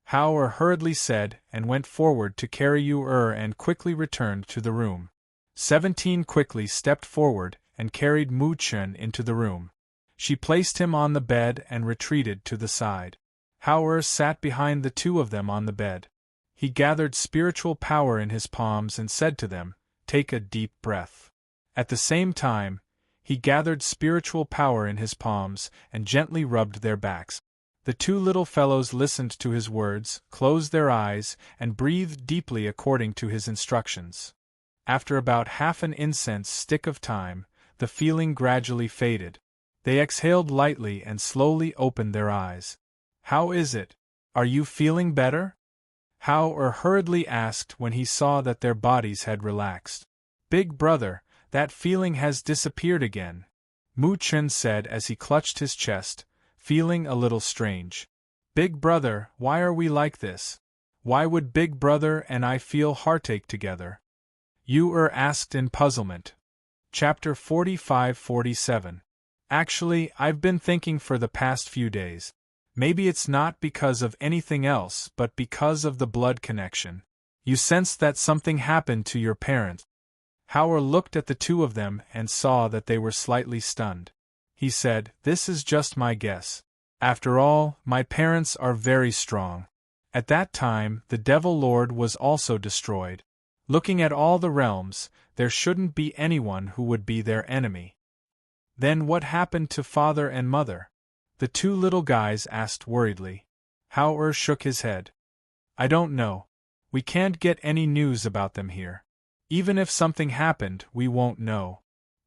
Hao hurriedly said and went forward to carry Yu and quickly returned to the room. 17 quickly stepped forward and carried Mu Chun into the room. She placed him on the bed and retreated to the side. Hao sat behind the 2 of them on the bed. He gathered spiritual power in his palms and said to them, take a deep breath. At the same time, he gathered spiritual power in his palms and gently rubbed their backs. The 2 little fellows listened to his words, closed their eyes, and breathed deeply according to his instructions. After about half an incense stick of time, the feeling gradually faded. They exhaled lightly and slowly opened their eyes. How is it? Are you feeling better? Hao hurriedly asked when he saw that their bodies had relaxed. Big brother, that feeling has disappeared again, Mu Chen said as he clutched his chest, feeling a little strange. Big brother, why are we like this? Why would Big brother and I feel heartache together? Yu asked in puzzlement. Chapter 45-47. Actually, I've been thinking for the past few days. Maybe it's not because of anything else but because of the blood connection. You sensed that something happened to your parents. Hao looked at the two of them and saw that they were slightly stunned. He said, "This is just my guess. After all, my parents are very strong. At that time, the Devil Lord was also destroyed. Looking at all the realms, there shouldn't be anyone who would be their enemy." Then what happened to father and mother? The two little guys asked worriedly. Hao shook his head. I don't know. We can't get any news about them here. Even if something happened, we won't know.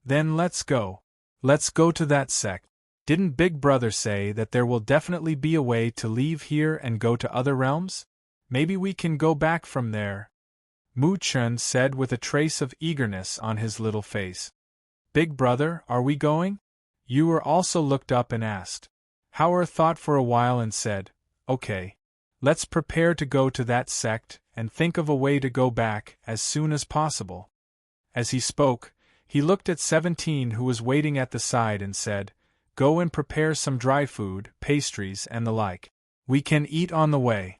Then let's go. Let's go to that sect. Didn't Big Brother say that there will definitely be a way to leave here and go to other realms? Maybe we can go back from there. Mu Chen said with a trace of eagerness on his little face. Big brother, are we going? Yu also looked up and asked. Hao thought for a while and said, Okay. Let's prepare to go to that sect and think of a way to go back as soon as possible. As he spoke, he looked at 17 who was waiting at the side and said, Go and prepare some dry food, pastries and the like. We can eat on the way.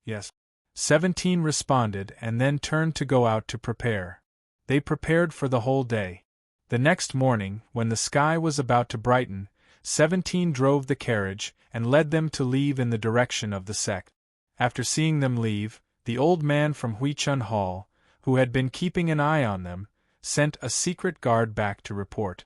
Yes. 17 responded and then turned to go out to prepare. They prepared for the whole day. The next morning, when the sky was about to brighten, 17 drove the carriage and led them to leave in the direction of the sect. After seeing them leave, the old man from Huichun Hall, who had been keeping an eye on them, sent a secret guard back to report.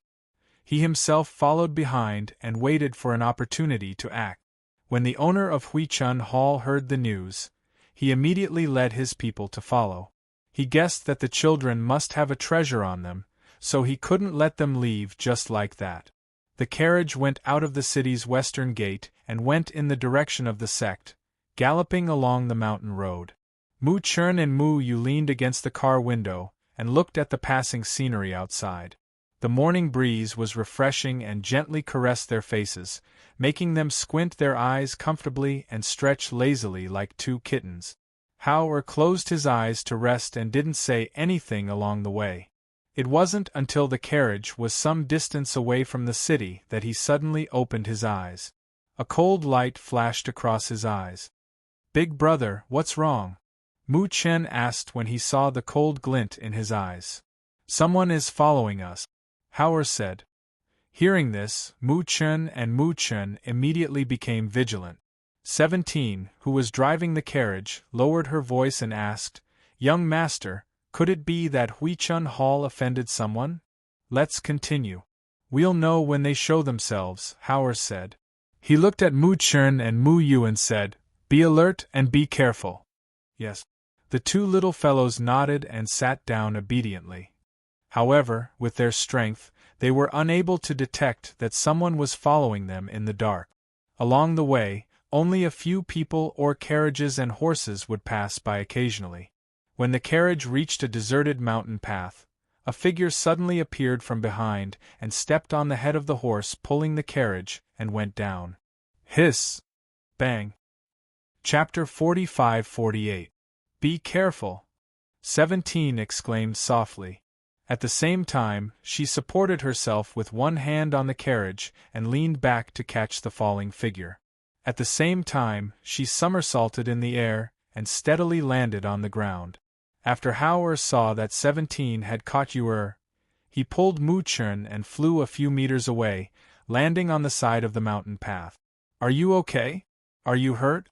He himself followed behind and waited for an opportunity to act. When the owner of Huichun Hall heard the news, he immediately led his people to follow. He guessed that the children must have a treasure on them, so he couldn't let them leave just like that. The carriage went out of the city's western gate and went in the direction of the sect, galloping along the mountain road. Mu Chen and Mu Yu leaned against the car window and looked at the passing scenery outside. The morning breeze was refreshing and gently caressed their faces, making them squint their eyes comfortably and stretch lazily like two kittens. Hao closed his eyes to rest and didn't say anything along the way. It wasn't until the carriage was some distance away from the city that he suddenly opened his eyes. A cold light flashed across his eyes. Big brother, what's wrong? Mu Chen asked when he saw the cold glint in his eyes. Someone is following us, Hao said. Hearing this, Mu Chen immediately became vigilant. 17, who was driving the carriage, lowered her voice and asked, Young master, could it be that Huichun Hall offended someone? Let's continue. We'll know when they show themselves, Hao said. He looked at Mu Chen and Mu Yu and said, Be alert and be careful. Yes. The two little fellows nodded and sat down obediently. However, with their strength, they were unable to detect that someone was following them in the dark. Along the way, only a few people or carriages and horses would pass by occasionally. When the carriage reached a deserted mountain path, a figure suddenly appeared from behind and stepped on the head of the horse pulling the carriage and went down. Hiss! Bang! Chapter 45-48. Be careful! 17 exclaimed softly. At the same time, she supported herself with one hand on the carriage and leaned back to catch the falling figure. At the same time, she somersaulted in the air and steadily landed on the ground. After Hao saw that 17 had caught Yu, he pulled Mu Chen and flew a few meters away, landing on the side of the mountain path. Are you okay? Are you hurt?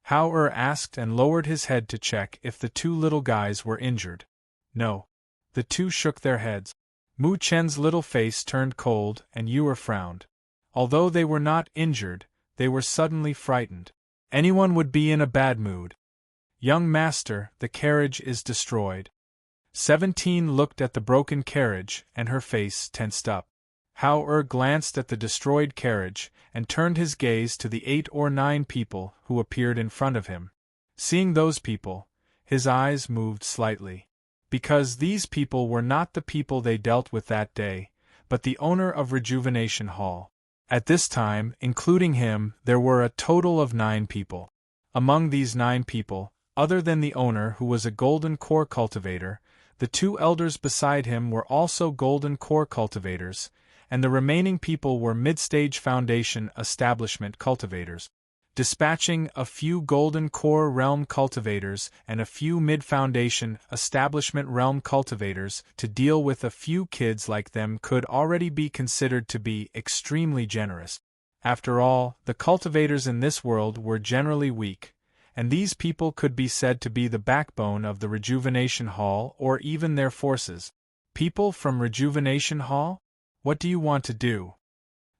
Hao asked and lowered his head to check if the two little guys were injured. No. The two shook their heads. Mu Chen's little face turned cold and Yu frowned. Although they were not injured, they were suddenly frightened. Anyone would be in a bad mood. Young master, the carriage is destroyed. 17 looked at the broken carriage and her face tensed up. Hao glanced at the destroyed carriage and turned his gaze to the 8 or 9 people who appeared in front of him. Seeing those people, his eyes moved slightly. Because these people were not the people they dealt with that day, but the owner of Rejuvenation Hall. At this time, including him, there were a total of 9 people. Among these 9 people, other than the owner who was a golden core cultivator, the 2 elders beside him were also golden core cultivators, and the remaining people were mid-stage foundation establishment cultivators. Dispatching a few golden core realm cultivators and a few mid-foundation establishment realm cultivators to deal with a few kids like them could already be considered to be extremely generous. After all, the cultivators in this world were generally weak, and these people could be said to be the backbone of the Rejuvenation Hall or even their forces. People from Rejuvenation Hall? What do you want to do?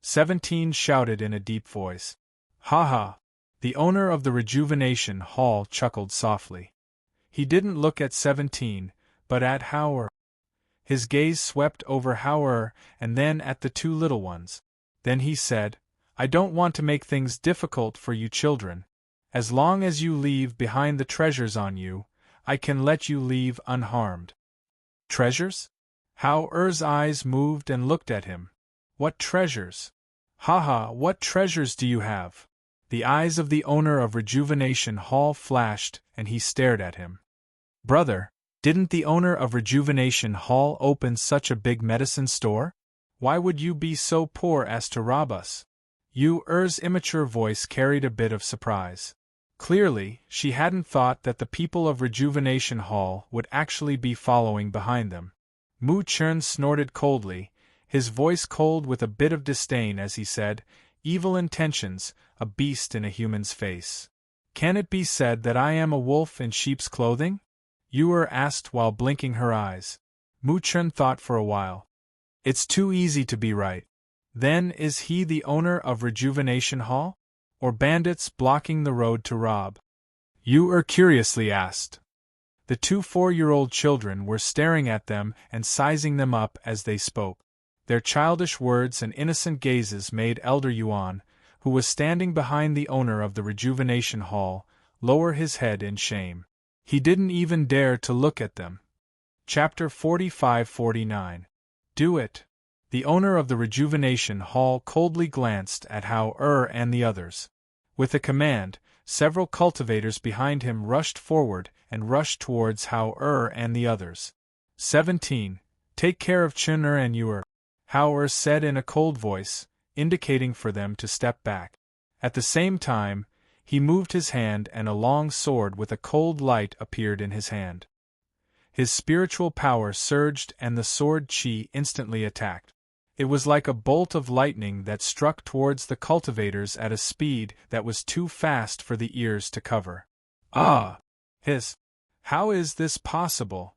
17 shouted in a deep voice. Ha ha! The owner of the Rejuvenation Hall chuckled softly. He didn't look at 17, but at Howard. His gaze swept over Howard and then at the 2 little ones. Then he said, I don't want to make things difficult for you children. As long as you leave behind the treasures on you, I can let you leave unharmed. Treasures? Howard's eyes moved and looked at him. What treasures? Ha ha, what treasures do you have? The eyes of the owner of Rejuvenation Hall flashed, and he stared at him. Brother, didn't the owner of Rejuvenation Hall open such a big medicine store? Why would you be so poor as to rob us? Er's immature voice carried a bit of surprise. Clearly, she hadn't thought that the people of Rejuvenation Hall would actually be following behind them. Mu Chun snorted coldly, his voice cold with a bit of disdain as he said, Evil intentions, a beast in a human's face. Can it be said that I am a wolf in sheep's clothing? Asked while blinking her eyes. Mu Chun thought for a while. It's too easy to be right. Then is he the owner of Rejuvenation Hall? Or bandits blocking the road to rob? Curiously asked. The 2 4-year-old children were staring at them and sizing them up as they spoke. Their childish words and innocent gazes made Elder Yuan, who was standing behind the owner of the Rejuvenation Hall, lower his head in shame. He didn't even dare to look at them. Chapter 45-49. Do it. The owner of the Rejuvenation Hall coldly glanced at Howard and the others. With a command, several cultivators behind him rushed forward and rushed towards Howard and the others. 17. Take care of Chun and Ur. Howard said in a cold voice, indicating for them to step back. At the same time, he moved his hand and a long sword with a cold light appeared in his hand. His spiritual power surged and the sword chi instantly attacked. It was like a bolt of lightning that struck towards the cultivators at a speed that was too fast for the ears to cover. Ah! Hiss! How is this possible?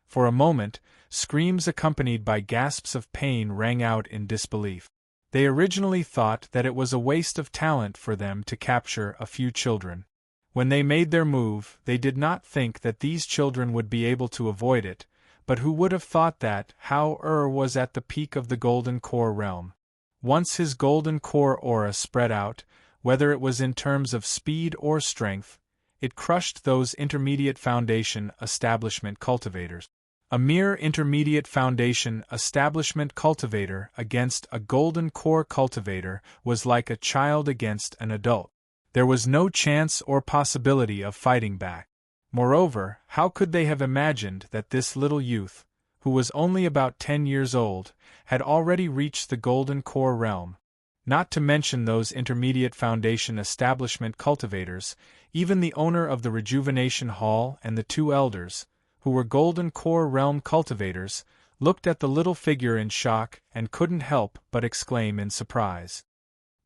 For a moment, screams accompanied by gasps of pain rang out in disbelief. They originally thought that it was a waste of talent for them to capture a few children. When they made their move, they did not think that these children would be able to avoid it, but who would have thought that Howard was at the peak of the Golden Core realm. Once his Golden Core aura spread out, whether it was in terms of speed or strength, it crushed those intermediate foundation establishment cultivators. A mere intermediate foundation establishment cultivator against a golden core cultivator was like a child against an adult. There was no chance or possibility of fighting back. Moreover, how could they have imagined that this little youth, who was only about 10 years old, had already reached the golden core realm? Not to mention those intermediate foundation establishment cultivators, even the owner of the Rejuvenation Hall and the 2 elders, who were golden core realm cultivators, looked at the little figure in shock and couldn't help but exclaim in surprise.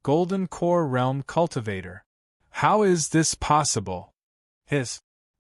Golden core realm cultivator. How is this possible?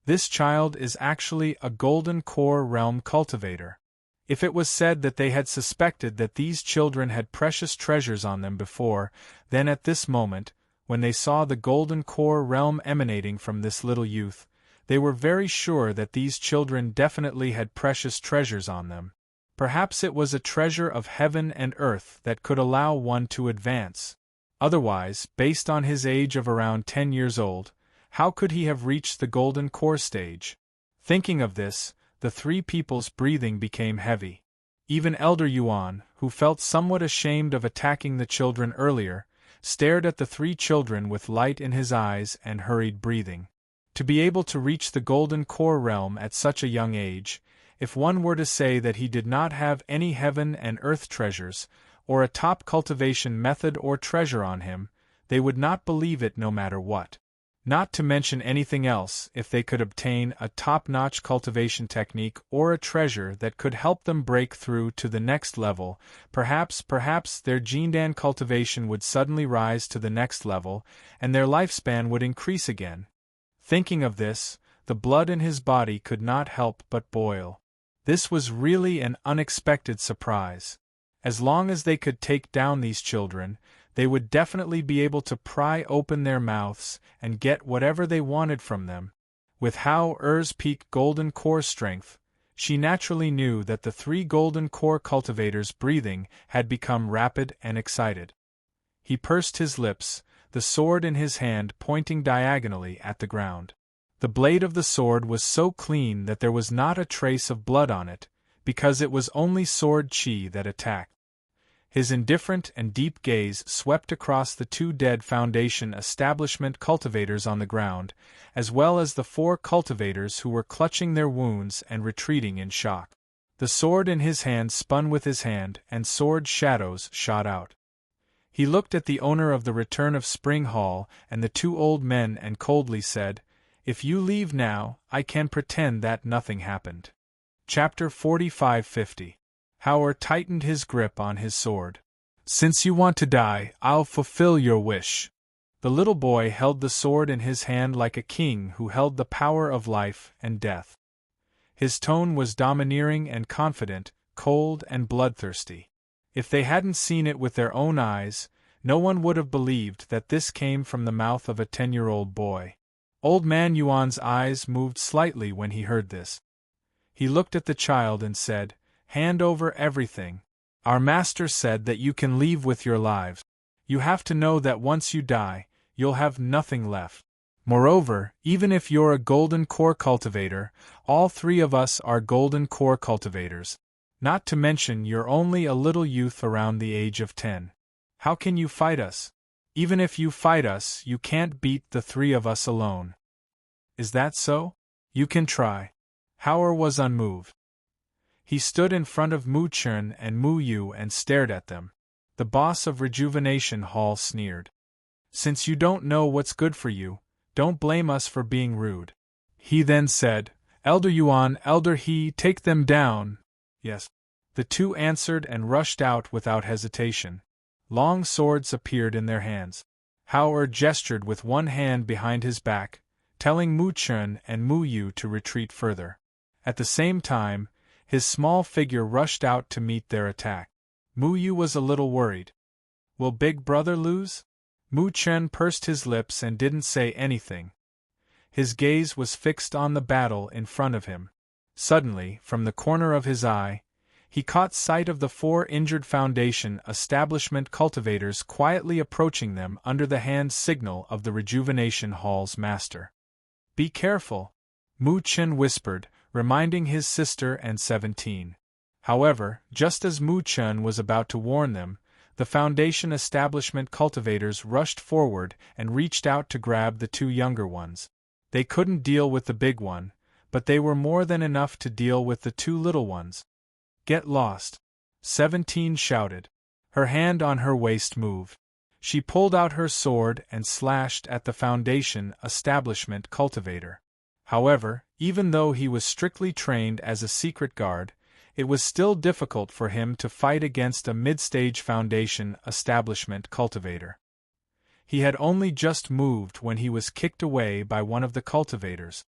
This child is actually a golden core realm cultivator. If it was said that they had suspected that these children had precious treasures on them before, then at this moment, when they saw the golden core realm emanating from this little youth, they were very sure that these children definitely had precious treasures on them. Perhaps it was a treasure of heaven and earth that could allow one to advance. Otherwise, based on his age of around 10 years old, How could he have reached the golden core stage? Thinking of this, the three people's breathing became heavy. Even Elder Yuan, who felt somewhat ashamed of attacking the children earlier, stared at the three children with light in his eyes and hurried breathing. To be able to reach the golden core realm at such a young age, if one were to say that he did not have any heaven and earth treasures, or a top cultivation method or treasure on him, they would not believe it no matter what. Not to mention anything else, if they could obtain a top-notch cultivation technique or a treasure that could help them break through to the next level, perhaps their Jindan cultivation would suddenly rise to the next level, and their lifespan would increase again. Thinking of this, the blood in his body could not help but boil. This was really an unexpected surprise. As long as they could take down these children, they would definitely be able to pry open their mouths and get whatever they wanted from them. With Hao Er's peak golden core strength, she naturally knew that the three golden core cultivators' breathing had become rapid and excited. He pursed his lips, the sword in his hand pointing diagonally at the ground. The blade of the sword was so clean that there was not a trace of blood on it, because it was only sword chi that attacked. His indifferent and deep gaze swept across the two dead Foundation establishment cultivators on the ground, as well as the four cultivators who were clutching their wounds and retreating in shock. The sword in his hand spun with his hand, and sword shadows shot out. He looked at the owner of the Return of Spring Hall and the two old men and coldly said, "If you leave now, I can pretend that nothing happened." Chapter 45-50. Hao tightened his grip on his sword. "Since you want to die, I'll fulfill your wish." The little boy held the sword in his hand like a king who held the power of life and death. His tone was domineering and confident, cold and bloodthirsty. If they hadn't seen it with their own eyes, no one would have believed that this came from the mouth of a 10-year-old boy. Old Man Yuan's eyes moved slightly when he heard this. He looked at the child and said, "Hand over everything. Our master said that you can leave with your lives. You have to know that once you die, you'll have nothing left. Moreover, even if you're a golden core cultivator, all three of us are golden core cultivators. Not to mention you're only a little youth around the age of 10. How can you fight us? Even if you fight us, you can't beat the three of us alone." "Is that so? You can try." Hao was unmoved. He stood in front of Mu Chun and Mu Yu and stared at them. The boss of Rejuvenation Hall sneered. "Since you don't know what's good for you, don't blame us for being rude." He then said, "Elder Yuan, Elder He, take them down." "Yes." The two answered and rushed out without hesitation. Long swords appeared in their hands. Hao gestured with one hand behind his back, telling Mu Chun and Mu Yu to retreat further. At the same time, his small figure rushed out to meet their attack. Mu Yu was a little worried. Will Big Brother lose? Mu Chun pursed his lips and didn't say anything. His gaze was fixed on the battle in front of him. Suddenly, from the corner of his eye, he caught sight of the four injured Foundation establishment cultivators quietly approaching them under the hand signal of the Rejuvenation Hall's master. "Be careful," Mu Chun whispered, reminding his sister and 17. However, just as Mu Chun was about to warn them, the Foundation establishment cultivators rushed forward and reached out to grab the two younger ones. They couldn't deal with the big one, but they were more than enough to deal with the two little ones. "Get lost," 17 shouted. Her hand on her waist moved. She pulled out her sword and slashed at the Foundation establishment cultivator. However, even though he was strictly trained as a secret guard, it was still difficult for him to fight against a mid-stage Foundation establishment cultivator. He had only just moved when he was kicked away by one of the cultivators.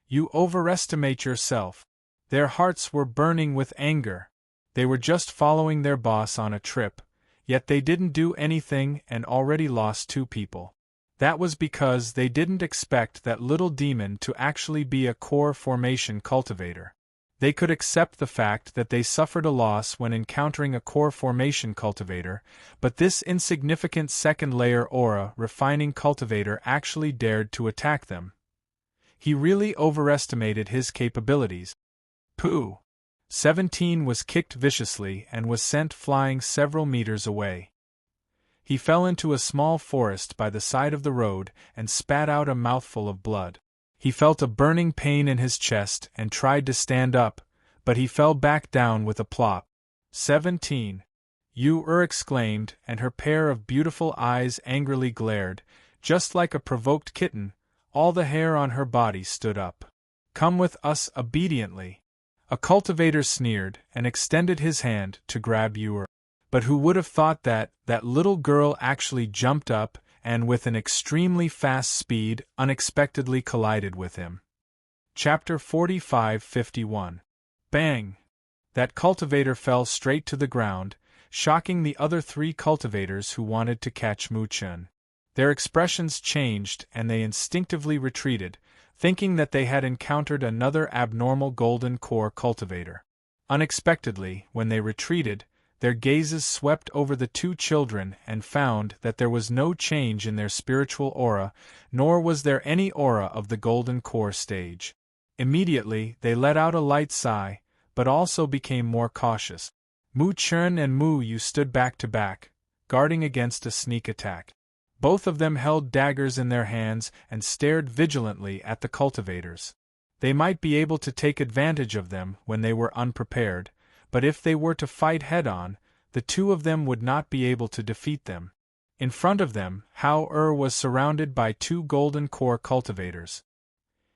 "You overestimate yourself." Their hearts were burning with anger. They were just following their boss on a trip, yet they didn't do anything and already lost 2 people. That was because they didn't expect that little demon to actually be a core formation cultivator. They could accept the fact that they suffered a loss when encountering a core formation cultivator, but this insignificant second-layer aura refining cultivator actually dared to attack them. He really overestimated his capabilities. Pooh! 17 was kicked viciously and was sent flying several meters away. He fell into a small forest by the side of the road and spat out a mouthful of blood. He felt a burning pain in his chest and tried to stand up, but he fell back down with a plop. 17. Exclaimed, and her pair of beautiful eyes angrily glared, just like a provoked kitten. All the hair on her body stood up. Come with us obediently. A cultivator sneered and extended his hand to grab Ur. But who would have thought that little girl actually jumped up and with an extremely fast speed unexpectedly collided with him. Chapter 45-51. Bang! That cultivator fell straight to the ground, shocking the other 3 cultivators who wanted to catch Mu-chun. Their expressions changed and they instinctively retreated, thinking that they had encountered another abnormal golden core cultivator. Unexpectedly, when they retreated, their gazes swept over the 2 children and found that there was no change in their spiritual aura, nor was there any aura of the golden core stage. Immediately, they let out a light sigh, but also became more cautious. Mu-chun and Mu-yu stood back to back, guarding against a sneak attack. Both of them held daggers in their hands and stared vigilantly at the cultivators. They might be able to take advantage of them when they were unprepared, but if they were to fight head-on, the 2 of them would not be able to defeat them. In front of them, Hao was surrounded by 2 golden core cultivators.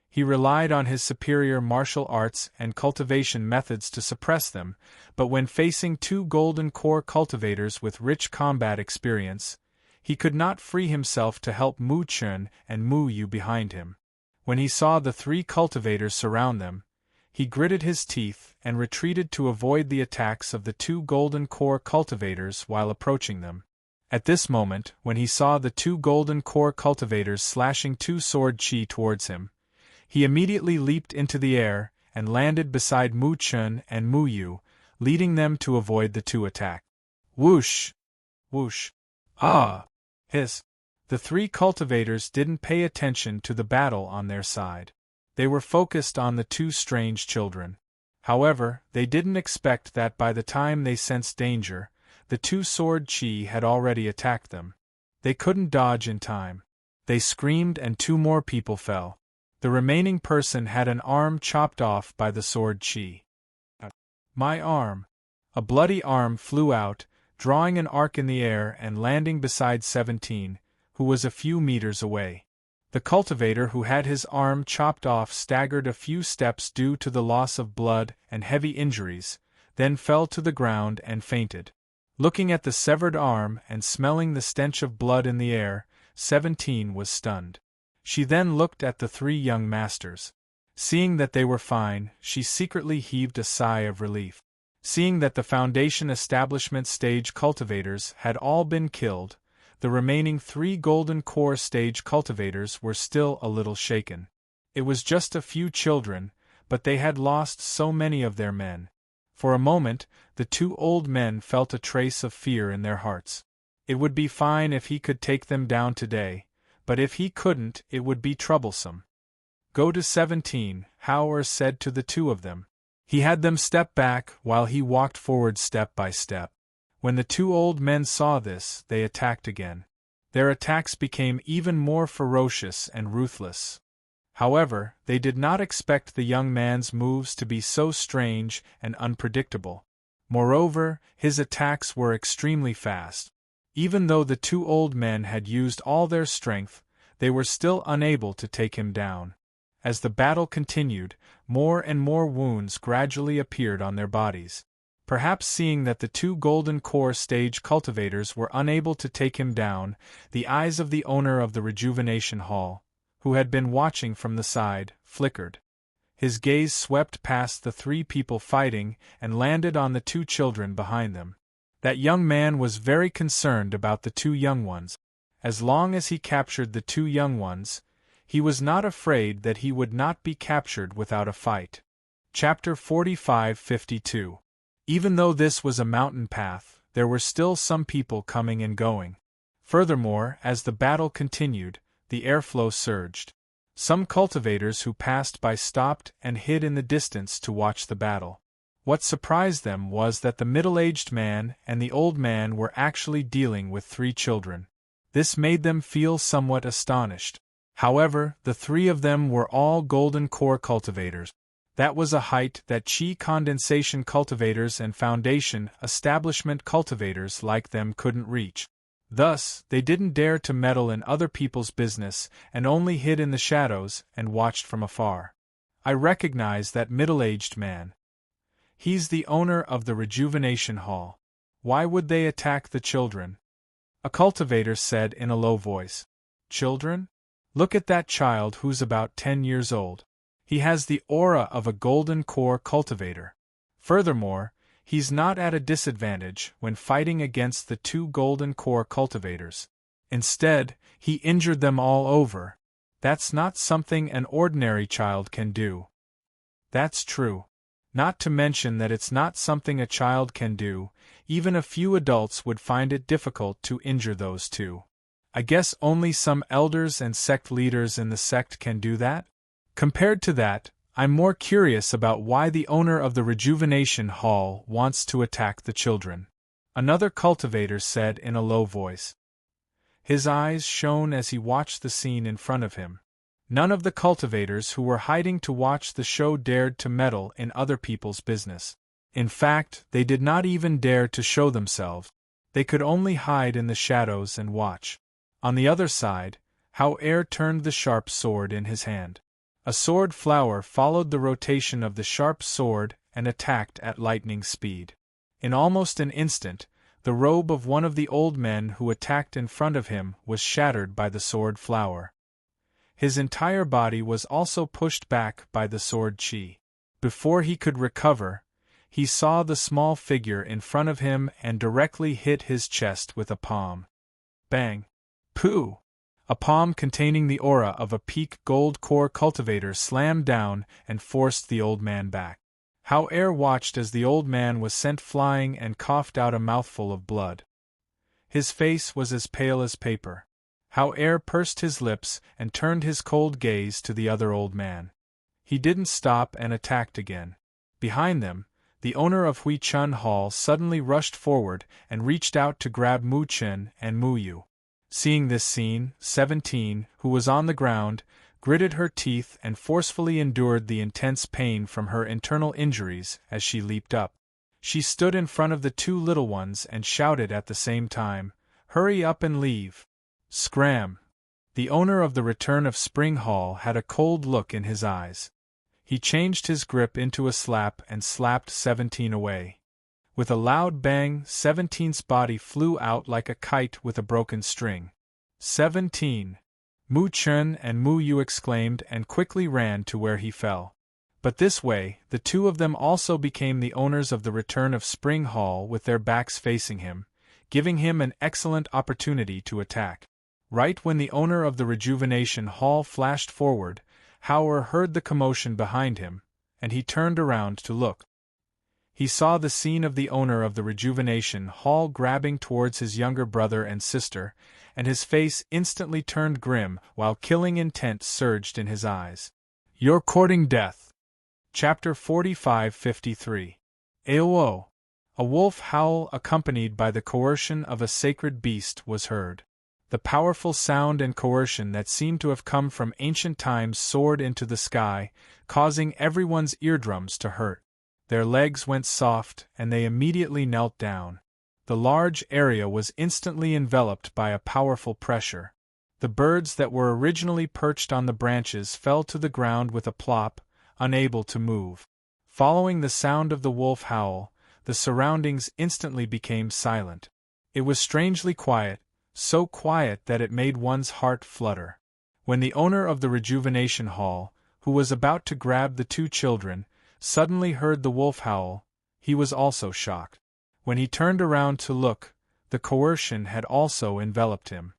He relied on his superior martial arts and cultivation methods to suppress them, but when facing 2 golden core cultivators with rich combat experience, he could not free himself to help Mu-chun and Mu-yu behind him. When he saw the 3 cultivators surround them, he gritted his teeth and retreated to avoid the attacks of the 2 golden core cultivators while approaching them. At this moment, when he saw the 2 golden core cultivators slashing 2 sword chi towards him, he immediately leaped into the air and landed beside Mu-chun and Mu-yu, leading them to avoid the 2 attacks. Whoosh! Whoosh! Ah! Hiss! The 3 cultivators didn't pay attention to the battle on their side. They were focused on the 2 strange children. However, they didn't expect that by the time they sensed danger, the 2 sword chi had already attacked them. They couldn't dodge in time. They screamed and 2 more people fell. The remaining person had an arm chopped off by the sword chi. My arm! A bloody arm flew out, drawing an arc in the air and landing beside 17, who was a few meters away. The cultivator who had his arm chopped off staggered a few steps due to the loss of blood and heavy injuries, then fell to the ground and fainted. Looking at the severed arm and smelling the stench of blood in the air, 17 was stunned. She then looked at the 3 young masters. Seeing that they were fine, she secretly heaved a sigh of relief. Seeing that the Foundation Establishment stage cultivators had all been killed, the remaining 3 golden core stage cultivators were still a little shaken. It was just a few children, but they had lost so many of their men. For a moment, the 2 old men felt a trace of fear in their hearts. It would be fine if he could take them down today, but if he couldn't, it would be troublesome. Go to 17, Hao said to the 2 of them. He had them step back while he walked forward step by step. When the 2 old men saw this, they attacked again. Their attacks became even more ferocious and ruthless. However, they did not expect the young man's moves to be so strange and unpredictable. Moreover, his attacks were extremely fast. Even though the 2 old men had used all their strength, they were still unable to take him down. As the battle continued, more and more wounds gradually appeared on their bodies. Perhaps seeing that the 2 golden core stage cultivators were unable to take him down, the eyes of the owner of the rejuvenation hall, who had been watching from the side, flickered. His gaze swept past the 3 people fighting and landed on the 2 children behind them. That young man was very concerned about the 2 young ones. As long as he captured the 2 young ones, he was not afraid that he would not be captured without a fight. Chapter 45-52. Even though this was a mountain path, there were still some people coming and going. Furthermore, as the battle continued, the airflow surged. Some cultivators who passed by stopped and hid in the distance to watch the battle. What surprised them was that the middle-aged man and the old man were actually dealing with 3 children. This made them feel somewhat astonished. However, the 3 of them were all golden core cultivators. That was a height that Qi condensation cultivators and foundation establishment cultivators like them couldn't reach. Thus, they didn't dare to meddle in other people's business and only hid in the shadows and watched from afar. I recognize that middle-aged man. He's the owner of the Rejuvenation Hall. Why would they attack the children? A cultivator said in a low voice. Children? Look at that child who's about 10 years old. He has the aura of a golden core cultivator. Furthermore, he's not at a disadvantage when fighting against the 2 golden core cultivators. Instead, he injured them all over. That's not something an ordinary child can do. That's true. Not to mention that it's not something a child can do, even a few adults would find it difficult to injure those 2. I guess only some elders and sect leaders in the sect can do that? Compared to that, I'm more curious about why the owner of the Rejuvenation Hall wants to attack the children. Another cultivator said in a low voice. His eyes shone as he watched the scene in front of him. None of the cultivators who were hiding to watch the show dared to meddle in other people's business. In fact, they did not even dare to show themselves. They could only hide in the shadows and watch. On the other side, Hao Er turned the sharp sword in his hand. A sword flower followed the rotation of the sharp sword and attacked at lightning speed. In almost an instant, the robe of one of the old men who attacked in front of him was shattered by the sword flower. His entire body was also pushed back by the sword chi. Before he could recover, he saw the small figure in front of him and directly hit his chest with a palm. Bang! Pooh! A palm containing the aura of a peak gold core cultivator slammed down and forced the old man back. Hao Er watched as the old man was sent flying and coughed out a mouthful of blood. His face was as pale as paper. Hao Er pursed his lips and turned his cold gaze to the other old man. He didn't stop and attacked again. Behind them, the owner of Hui Chun Hall suddenly rushed forward and reached out to grab Mu Chen and Mu Yu. Seeing this scene, 17, who was on the ground, gritted her teeth and forcefully endured the intense pain from her internal injuries as she leaped up. She stood in front of the 2 little ones and shouted at the same time, "Hurry up and leave!" Scram! The owner of the Return of Spring Hall had a cold look in his eyes. He changed his grip into a slap and slapped 17 away. With a loud bang, 17's body flew out like a kite with a broken string. 17! Mu Chen and Mu Yu exclaimed and quickly ran to where he fell. But this way, the 2 of them also became the owners of the Return of Spring Hall with their backs facing him, giving him an excellent opportunity to attack. Right when the owner of the Rejuvenation Hall flashed forward, Hao Er heard the commotion behind him, and he turned around to look. He saw the scene of the owner of the Rejuvenation Hall grabbing towards his younger brother and sister, and his face instantly turned grim while killing intent surged in his eyes. You're courting death. Chapter 45-53. Aowo! A wolf howl accompanied by the coercion of a sacred beast was heard. The powerful sound and coercion that seemed to have come from ancient times soared into the sky, causing everyone's eardrums to hurt. Their legs went soft, and they immediately knelt down. The large area was instantly enveloped by a powerful pressure. The birds that were originally perched on the branches fell to the ground with a plop, unable to move. Following the sound of the wolf howl, the surroundings instantly became silent. It was strangely quiet, so quiet that it made one's heart flutter. When the owner of the Rejuvenation Hall, who was about to grab the 2 children, suddenly heard the wolf howl, he was also shocked. When he turned around to look, the coercion had also enveloped him.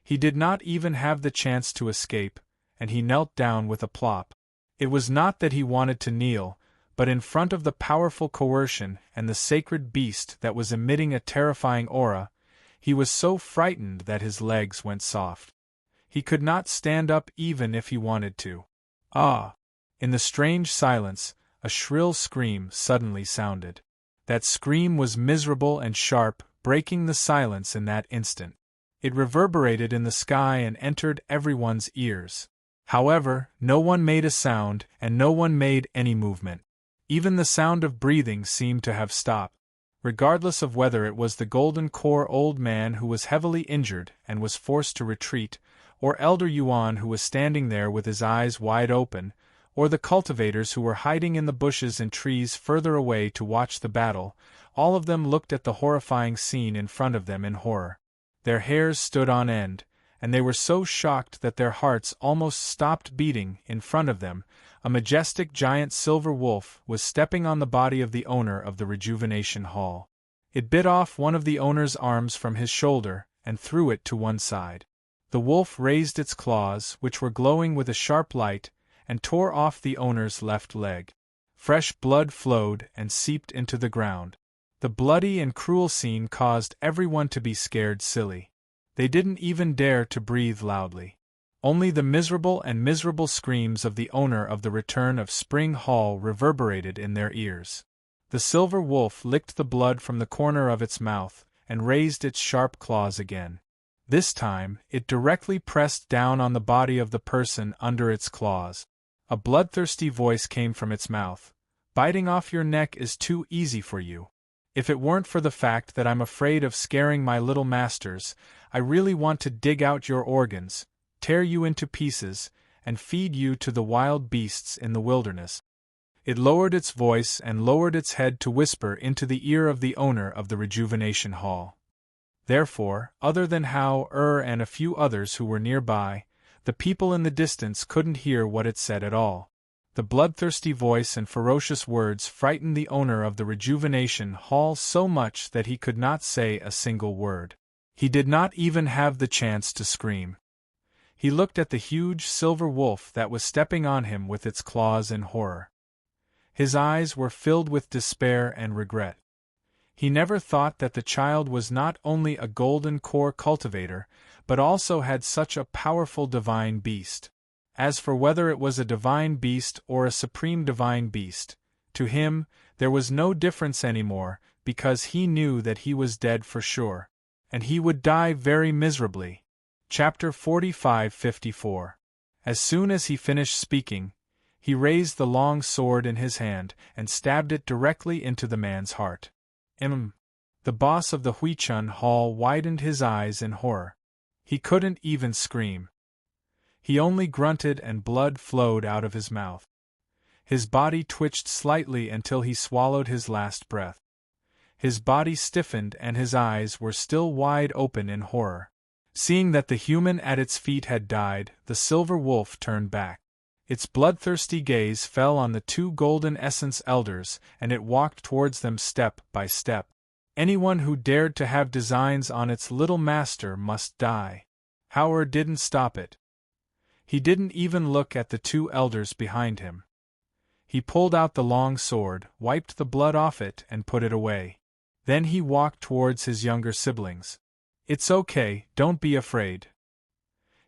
He did not even have the chance to escape, and he knelt down with a plop. It was not that he wanted to kneel, but in front of the powerful coercion and the sacred beast that was emitting a terrifying aura, he was so frightened that his legs went soft. He could not stand up even if he wanted to. Ah! In the strange silence, a shrill scream suddenly sounded. That scream was miserable and sharp, breaking the silence in that instant. It reverberated in the sky and entered everyone's ears. However, no one made a sound, and no one made any movement. Even the sound of breathing seemed to have stopped. Regardless of whether it was the Golden Core old man who was heavily injured and was forced to retreat, or Elder Yuan who was standing there with his eyes wide open, or the cultivators who were hiding in the bushes and trees further away to watch the battle, all of them looked at the horrifying scene in front of them in horror. Their hairs stood on end, and they were so shocked that their hearts almost stopped beating. In front of them, a majestic giant silver wolf was stepping on the body of the owner of the Rejuvenation Hall. It bit off one of the owner's arms from his shoulder and threw it to one side. The wolf raised its claws, which were glowing with a sharp light, and tore off the owner's left leg. Fresh blood flowed and seeped into the ground. The bloody and cruel scene caused everyone to be scared silly. They didn't even dare to breathe loudly. Only the miserable screams of the owner of the Return of Spring Hall reverberated in their ears. The silver wolf licked the blood from the corner of its mouth and raised its sharp claws again. This time, it directly pressed down on the body of the person under its claws. A bloodthirsty voice came from its mouth. "Biting off your neck is too easy for you. If it weren't for the fact that I'm afraid of scaring my little masters, I really want to dig out your organs, tear you into pieces, and feed you to the wild beasts in the wilderness." It lowered its voice and lowered its head to whisper into the ear of the owner of the Rejuvenation Hall. Therefore, other than Hao and a few others who were nearby, the people in the distance couldn't hear what it said at all. The bloodthirsty voice and ferocious words frightened the owner of the Rejuvenation Hall so much that he could not say a single word. He did not even have the chance to scream. He looked at the huge silver wolf that was stepping on him with its claws in horror. His eyes were filled with despair and regret. He never thought that the child was not only a golden core cultivator, but also had such a powerful divine beast. As for whether it was a divine beast or a supreme divine beast, to him, there was no difference anymore, because he knew that he was dead for sure. And he would die very miserably. Chapter 45-54. As soon as he finished speaking, he raised the long sword in his hand and stabbed it directly into the man's heart. The boss of the Huichun Hall widened his eyes in horror. He couldn't even scream. He only grunted and blood flowed out of his mouth. His body twitched slightly until he swallowed his last breath. His body stiffened and his eyes were still wide open in horror. Seeing that the human at its feet had died, the silver wolf turned back. Its bloodthirsty gaze fell on the two golden essence elders, and it walked towards them step by step. Anyone who dared to have designs on its little master must die. Howard didn't stop it. He didn't even look at the two elders behind him. He pulled out the long sword, wiped the blood off it, and put it away. Then he walked towards his younger siblings. "It's okay, don't be afraid."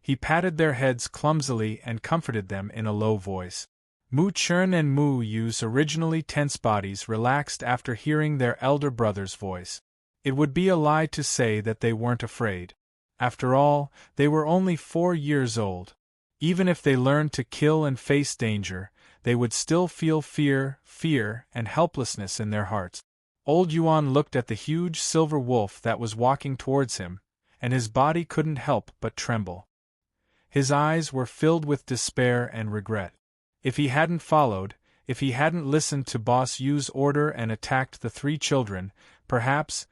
He patted their heads clumsily and comforted them in a low voice. Mu Chun and Mu Yu's originally tense bodies relaxed after hearing their elder brother's voice. It would be a lie to say that they weren't afraid. After all, they were only 4 years old. Even if they learned to kill and face danger, they would still feel fear, and helplessness in their hearts. Old Yuan looked at the huge silver wolf that was walking towards him, and his body couldn't help but tremble. His eyes were filled with despair and regret. If he hadn't followed, if he hadn't listened to Boss Yu's order and attacked the 3 children, perhaps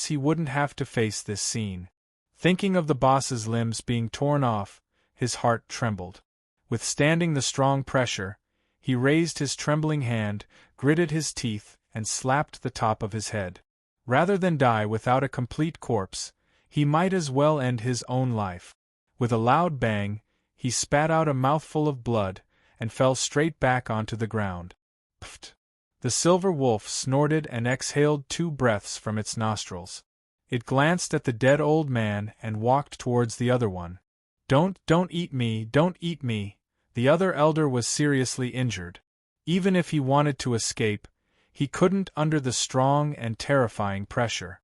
he wouldn't have to face this scene. Thinking of the boss's limbs being torn off, his heart trembled. Withstanding the strong pressure, he raised his trembling hand, gritted his teeth, and slapped the top of his head. Rather than die without a complete corpse, he might as well end his own life. With a loud bang, he spat out a mouthful of blood, and fell straight back onto the ground. Pfft! The silver wolf snorted and exhaled 2 breaths from its nostrils. It glanced at the dead old man and walked towards the other one. Don't eat me, don't eat me. The other elder was seriously injured. Even if he wanted to escape, he couldn't under the strong and terrifying pressure.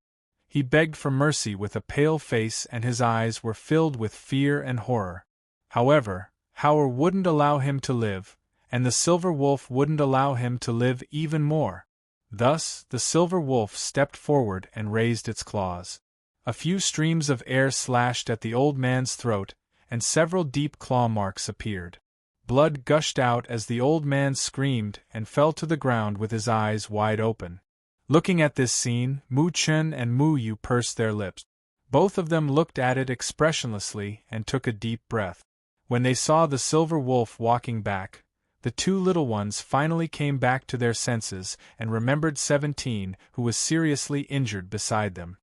He begged for mercy with a pale face and his eyes were filled with fear and horror. However, Howard wouldn't allow him to live, and the silver wolf wouldn't allow him to live even more. Thus, the silver wolf stepped forward and raised its claws. A few streams of air slashed at the old man's throat, and several deep claw marks appeared. Blood gushed out as the old man screamed and fell to the ground with his eyes wide open. Looking at this scene, Mu Chen and Mu Yu pursed their lips. Both of them looked at it expressionlessly and took a deep breath. When they saw the silver wolf walking back, the 2 little ones finally came back to their senses and remembered 17, who was seriously injured beside them.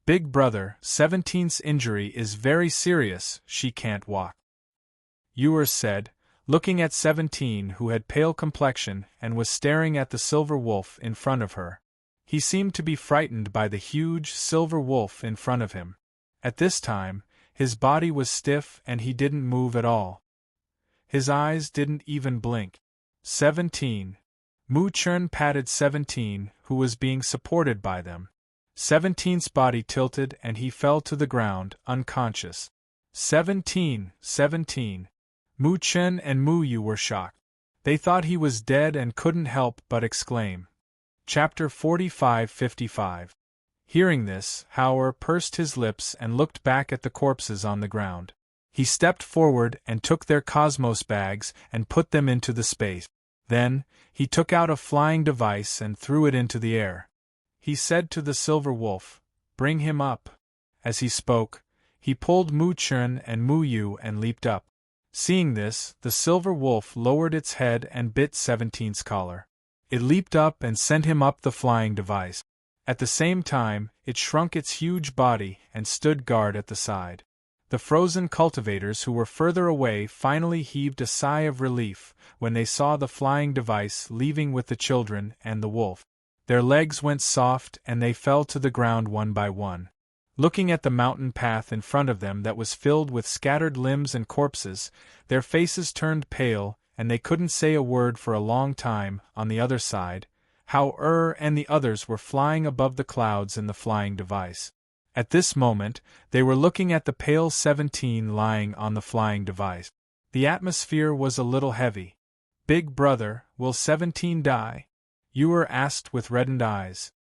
Big brother, 17's injury is very serious, she can't walk. Ewer said, looking at 17, who had pale complexion and was staring at the silver wolf in front of her. He seemed to be frightened by the huge silver wolf in front of him. At this time, his body was stiff and he didn't move at all. His eyes didn't even blink. 17. Mu Chen patted 17, who was being supported by them. 17's body tilted and he fell to the ground, unconscious. 17. Mu Chen and Mu Yu were shocked. They thought he was dead and couldn't help but exclaim. Chapter 45-55. Hearing this, Howard pursed his lips and looked back at the corpses on the ground. He stepped forward and took their cosmos bags and put them into the space. Then, he took out a flying device and threw it into the air. He said to the silver wolf, "Bring him up." As he spoke, he pulled Mu Chen and Mu Yu and leaped up. Seeing this, the silver wolf lowered its head and bit 17's collar. It leaped up and sent him up the flying device. At the same time, it shrunk its huge body and stood guard at the side. The frozen cultivators who were further away finally heaved a sigh of relief when they saw the flying device leaving with the children and the wolf. Their legs went soft and they fell to the ground one by one. Looking at the mountain path in front of them that was filled with scattered limbs and corpses, their faces turned pale and they couldn't say a word for a long time. On the other side, Howard and the others were flying above the clouds in the flying device. At this moment, they were looking at the pale 17 lying on the flying device. The atmosphere was a little heavy. "Big brother, will 17 die?" Ewer asked with reddened eyes.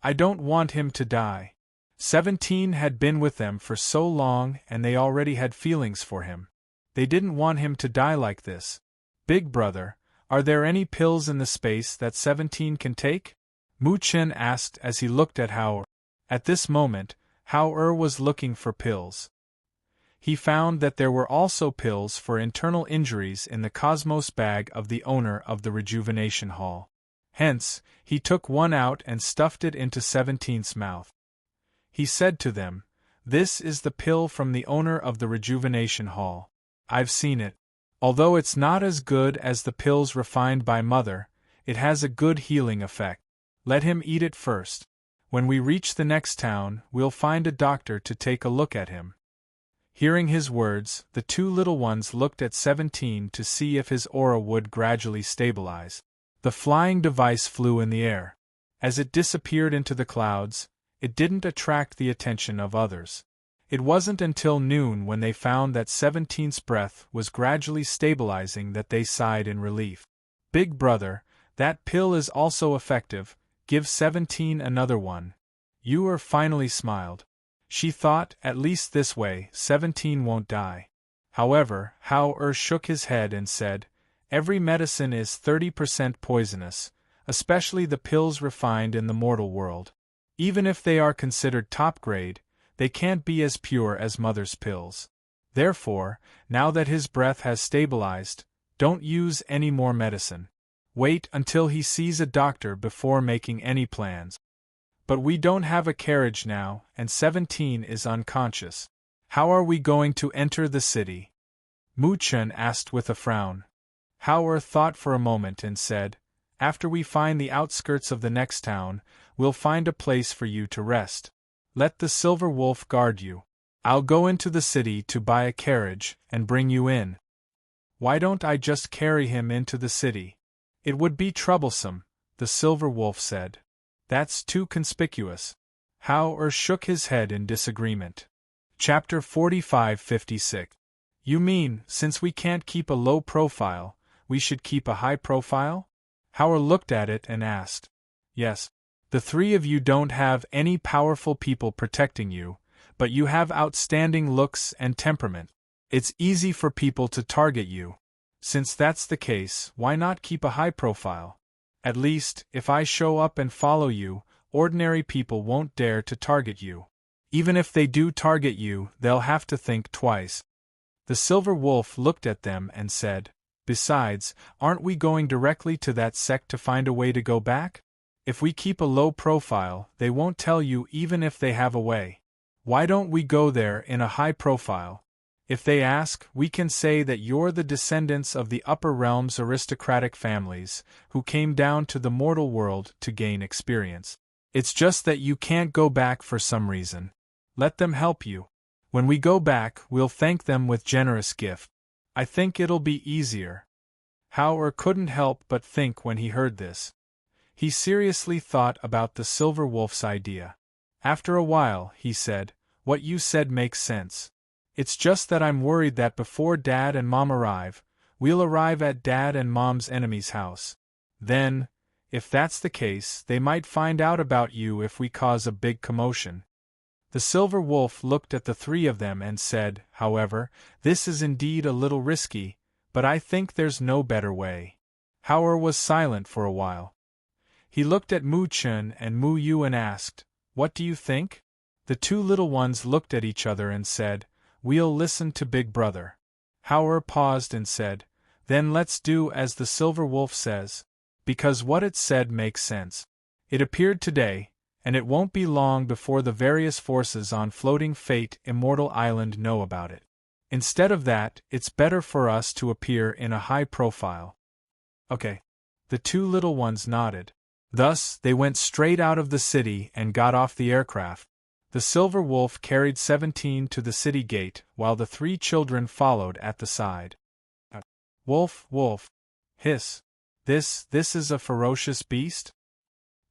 "I don't want him to die." 17 had been with them for so long and they already had feelings for him. They didn't want him to die like this. "Big brother, are there any pills in the space that 17 can take?" Mu Chen asked as he looked at Howard. At this moment, Howard was looking for pills. He found that there were also pills for internal injuries in the cosmos bag of the owner of the rejuvenation hall. Hence, he took one out and stuffed it into 17's mouth. He said to them, "This is the pill from the owner of the rejuvenation hall. I've seen it. Although it's not as good as the pills refined by Mother, it has a good healing effect. Let him eat it first. When we reach the next town, we'll find a doctor to take a look at him." Hearing his words, the 2 little ones looked at 17 to see if his aura would gradually stabilize. The flying device flew in the air. As it disappeared into the clouds, it didn't attract the attention of others. It wasn't until noon when they found that 17's breath was gradually stabilizing that they sighed in relief. "Big brother, that pill is also effective, give 17 another one." Ewer finally smiled. She thought, at least this way, 17 won't die. However, Howard shook his head and said, "Every medicine is 30% poisonous, especially the pills refined in the mortal world. Even if they are considered top grade, they can't be as pure as Mother's pills. Therefore, now that his breath has stabilized, don't use any more medicine. Wait until he sees a doctor before making any plans." "But we don't have a carriage now, and 17 is unconscious. How are we going to enter the city?" Mu Chen asked with a frown. Howard thought for a moment and said, After we find the outskirts of the next town, we'll find a place for you to rest. Let the silver wolf guard you. I'll go into the city to buy a carriage and bring you in. Why don't I just carry him into the city? It would be troublesome, the silver wolf said. That's too conspicuous. Howler shook his head in disagreement. Chapter 45:56. You mean, since we can't keep a low profile, we should keep a high profile? Howler looked at it and asked. Yes. The three of you don't have any powerful people protecting you, but you have outstanding looks and temperament. It's easy for people to target you. Since that's the case, why not keep a high profile? At least, if I show up and follow you, ordinary people won't dare to target you. Even if they do target you, they'll have to think twice. The silver wolf looked at them and said, Besides, aren't we going directly to that sect to find a way to go back? If we keep a low profile, they won't tell you even if they have a way. Why don't we go there in a high profile? If they ask, we can say that you're the descendants of the upper realm's aristocratic families, who came down to the mortal world to gain experience. It's just that you can't go back for some reason. Let them help you. When we go back, we'll thank them with generous gift. I think it'll be easier. Howler couldn't help but think when he heard this. He seriously thought about the silver wolf's idea. After a while, he said, What you said makes sense. It's just that I'm worried that before Dad and Mom arrive, we'll arrive at Dad and Mom's enemy's house. Then, if that's the case, they might find out about you if we cause a big commotion. The silver wolf looked at the three of them and said, However, this is indeed a little risky, but I think there's no better way. Howler was silent for a while. He looked at Mu Chun and Mu Yu and asked, What do you think? The two little ones looked at each other and said, We'll listen to Big Brother. Howler paused and said, Then let's do as the silver wolf says, because what it said makes sense. It appeared today, and it won't be long before the various forces on Floating Fate Immortal Island know about it. Instead of that, it's better for us to appear in a high profile. Okay. The two little ones nodded. Thus, they went straight out of the city and got off the aircraft. The silver wolf carried 17 to the city gate, while the three children followed at the side. Wolf, wolf. Hiss. This is a ferocious beast?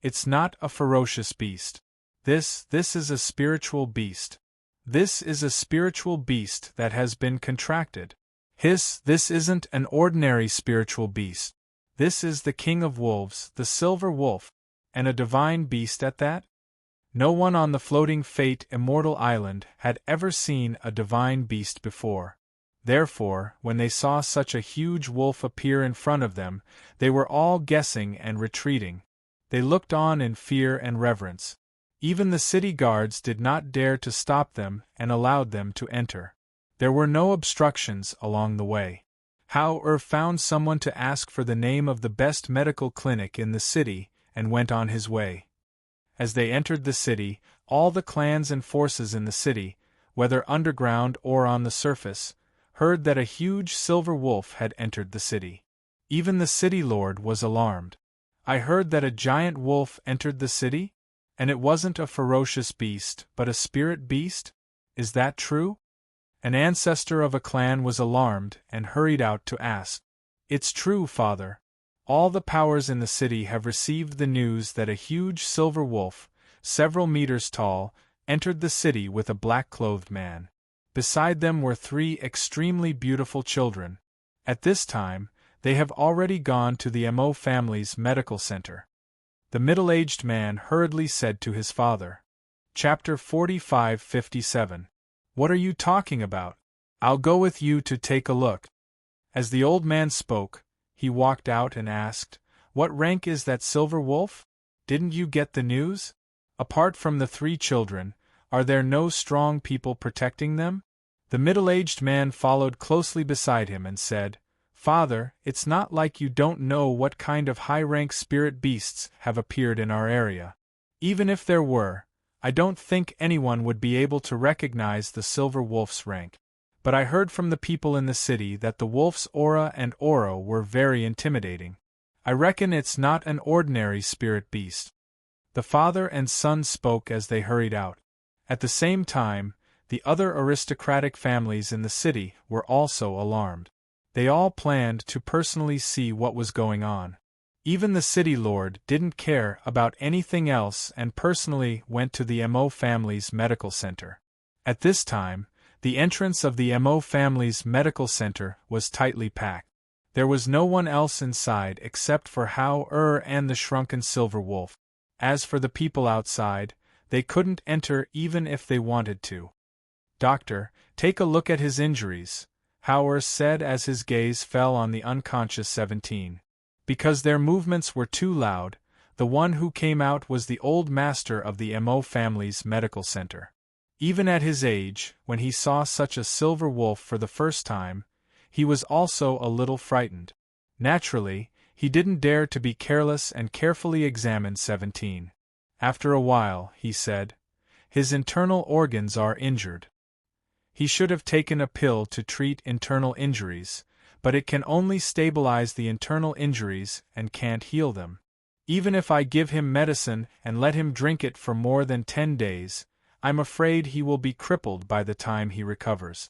It's not a ferocious beast. This is a spiritual beast. This is a spiritual beast that has been contracted. Hiss, this isn't an ordinary spiritual beast. This is the king of wolves, the silver wolf, and a divine beast at that? No one on the Floating Fate Immortal Island had ever seen a divine beast before. Therefore, when they saw such a huge wolf appear in front of them, they were all guessing and retreating. They looked on in fear and reverence. Even the city guards did not dare to stop them and allowed them to enter. There were no obstructions along the way. Howler found someone to ask for the name of the best medical clinic in the city and went on his way. As they entered the city, all the clans and forces in the city, whether underground or on the surface, heard that a huge silver wolf had entered the city. Even the city lord was alarmed. I heard that a giant wolf entered the city? And it wasn't a ferocious beast, but a spirit beast? Is that true? An ancestor of a clan was alarmed and hurried out to ask. It's true, father. All the powers in the city have received the news that a huge silver wolf, several meters tall, entered the city with a black-clothed man. Beside them were three extremely beautiful children. At this time, they have already gone to the Mo family's medical center. The middle-aged man hurriedly said to his father. Chapter 45:57. What are you talking about? I'll go with you to take a look. As the old man spoke, he walked out and asked, What rank is that silver wolf? Didn't you get the news? Apart from the three children, are there no strong people protecting them? The middle-aged man followed closely beside him and said, Father, it's not like you don't know what kind of high-rank spirit beasts have appeared in our area. Even if there were, I don't think anyone would be able to recognize the silver wolf's rank. But I heard from the people in the city that the wolf's aura and aura were very intimidating. I reckon it's not an ordinary spirit beast. The father and son spoke as they hurried out. At the same time, the other aristocratic families in the city were also alarmed. They all planned to personally see what was going on. Even the city lord didn't care about anything else and personally went to the Mo family's medical center. At this time, the entrance of the Mo family's medical center was tightly packed. There was no one else inside except for Hao and the shrunken silver wolf. As for the people outside, they couldn't enter even if they wanted to. "Doctor, take a look at his injuries," Hao said as his gaze fell on the unconscious 17. Because their movements were too loud, the one who came out was the old master of the Mo family's medical center. Even at his age, when he saw such a silver wolf for the first time, he was also a little frightened. Naturally, he didn't dare to be careless and carefully examined 17. After a while, he said, "His internal organs are injured. He should have taken a pill to treat internal injuries, but it can only stabilize the internal injuries and can't heal them. Even if I give him medicine and let him drink it for more than 10 days, I'm afraid he will be crippled by the time he recovers."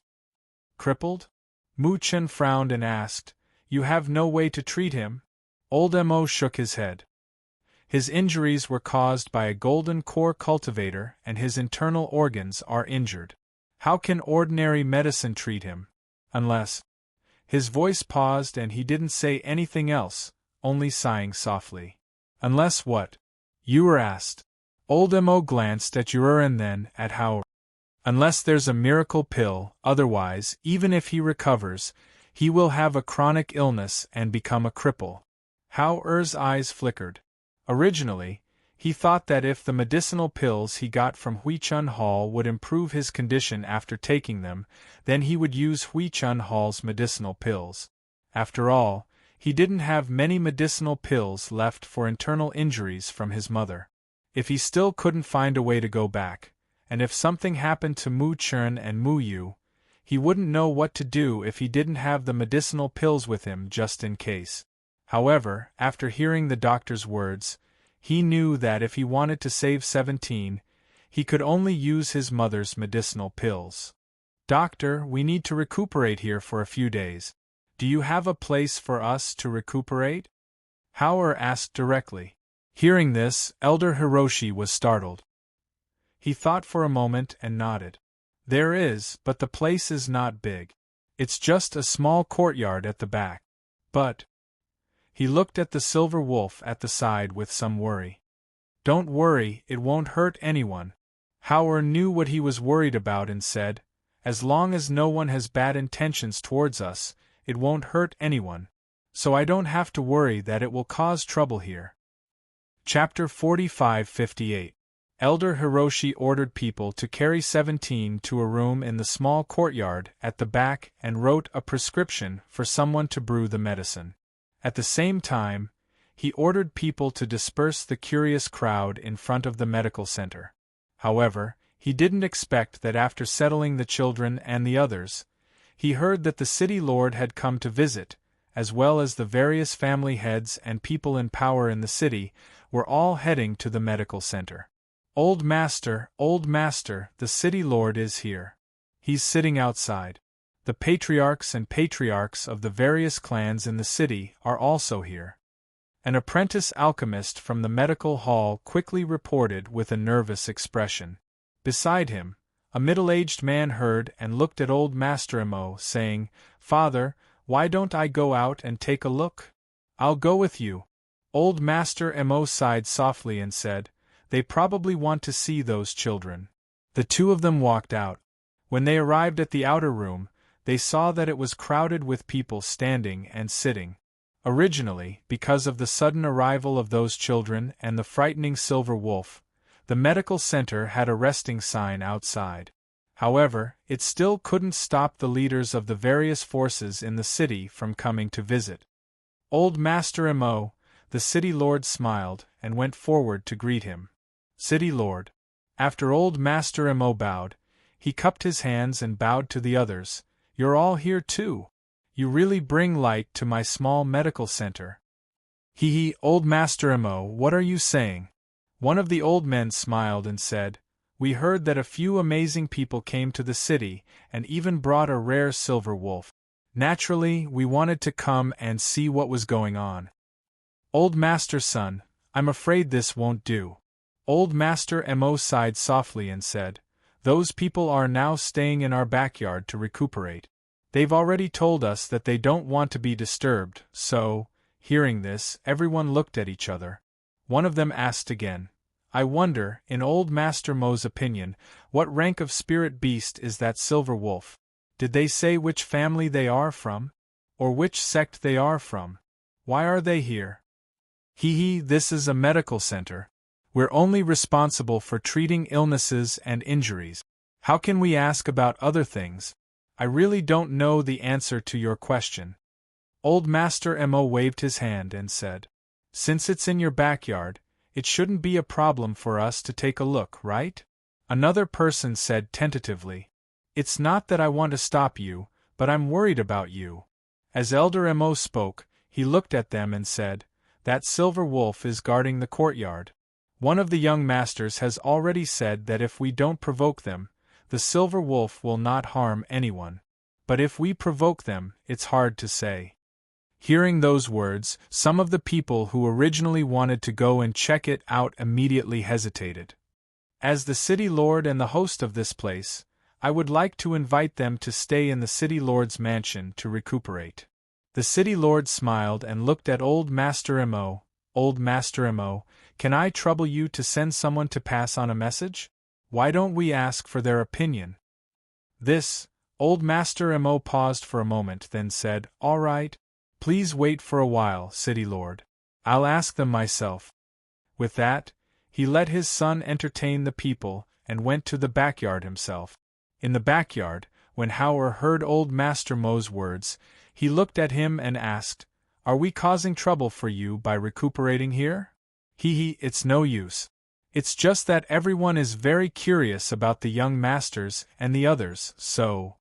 "Crippled?" Mu Chen frowned and asked, "You have no way to treat him?" Old Mo shook his head. "His injuries were caused by a golden core cultivator and his internal organs are injured. How can ordinary medicine treat him? Unless—" His voice paused and he didn't say anything else, only sighing softly. "Unless what?" Yu asked. Old Mo glanced at Yu and then at Hao. "Unless there's a miracle pill, otherwise, even if he recovers, he will have a chronic illness and become a cripple." Hao's eyes flickered. Originally, he thought that if the medicinal pills he got from Huichun Hall would improve his condition after taking them, then he would use Huichun Hall's medicinal pills. After all, he didn't have many medicinal pills left for internal injuries from his mother. If he still couldn't find a way to go back, and if something happened to Mu Chen and Mu Yu, he wouldn't know what to do if he didn't have the medicinal pills with him just in case. However, after hearing the doctor's words, he knew that if he wanted to save 17, he could only use his mother's medicinal pills. "Doctor, we need to recuperate here for a few days. Do you have a place for us to recuperate?" Hao asked directly. Hearing this, Elder Hiroshi was startled. He thought for a moment and nodded. "There is, but the place is not big. It's just a small courtyard at the back. But—" He looked at the silver wolf at the side with some worry. "Don't worry, it won't hurt anyone." Hao knew what he was worried about and said, "As long as no one has bad intentions towards us, it won't hurt anyone. So I don't have to worry that it will cause trouble here." Chapter 45-58. Elder Hiroshi ordered people to carry 17 to a room in the small courtyard at the back and wrote a prescription for someone to brew the medicine. At the same time, he ordered people to disperse the curious crowd in front of the medical center. However, he didn't expect that after settling the children and the others, he heard that the city lord had come to visit, as well as the various family heads and people in power in the city, were all heading to the medical center. Old master, the city lord is here. He's sitting outside. The patriarchs and patriarchs of the various clans in the city are also here." An apprentice alchemist from the medical hall quickly reported with a nervous expression. Beside him, a middle-aged man heard and looked at old Master Mo, saying, "Father, why don't I go out and take a look?" "I'll go with you." Old Master Mo sighed softly and said, "They probably want to see those children." The two of them walked out. When they arrived at the outer room, they saw that it was crowded with people standing and sitting. Originally, because of the sudden arrival of those children and the frightening silver wolf, the medical center had a resting sign outside. However, it still couldn't stop the leaders of the various forces in the city from coming to visit. Old Master Mo, the city lord, smiled and went forward to greet him. "City lord." After old Master Mo bowed, he cupped his hands and bowed to the others. "You're all here too. You really bring light to my small medical center." Hee hee, old Master Mo, what are you saying? One of the old men smiled and said, We heard that a few amazing people came to the city, and even brought a rare silver wolf. Naturally, we wanted to come and see what was going on. Old Master Son, I'm afraid this won't do. Old Master Mo sighed softly and said, Those people are now staying in our backyard to recuperate. They've already told us that they don't want to be disturbed, so, hearing this, everyone looked at each other. One of them asked again, I wonder, in old Master Mo's opinion, what rank of spirit beast is that silver wolf? Did they say which family they are from? Or which sect they are from? Why are they here? Hee hee, this is a medical center. We're only responsible for treating illnesses and injuries. How can we ask about other things? I really don't know the answer to your question. Old Master Mo waved his hand and said, Since it's in your backyard, it shouldn't be a problem for us to take a look, right? Another person said tentatively, It's not that I want to stop you, but I'm worried about you. As Elder Mo spoke, he looked at them and said, That silver wolf is guarding the courtyard. One of the young masters has already said that if we don't provoke them, the silver wolf will not harm anyone. But if we provoke them, it's hard to say. Hearing those words, some of the people who originally wanted to go and check it out immediately hesitated. As the city lord and the host of this place, I would like to invite them to stay in the city lord's mansion to recuperate. The city lord smiled and looked at old Master Mo. Old Master Mo, can I trouble you to send someone to pass on a message? Why don't we ask for their opinion? This, old Master Mo paused for a moment, then said, All right. Please wait for a while, City Lord. I'll ask them myself. With that, he let his son entertain the people and went to the backyard himself. In the backyard, when Howard heard old Master Mo's words, he looked at him and asked, Are we causing trouble for you by recuperating here? Hee hee, it's no use. It's just that everyone is very curious about the young masters and the others, so...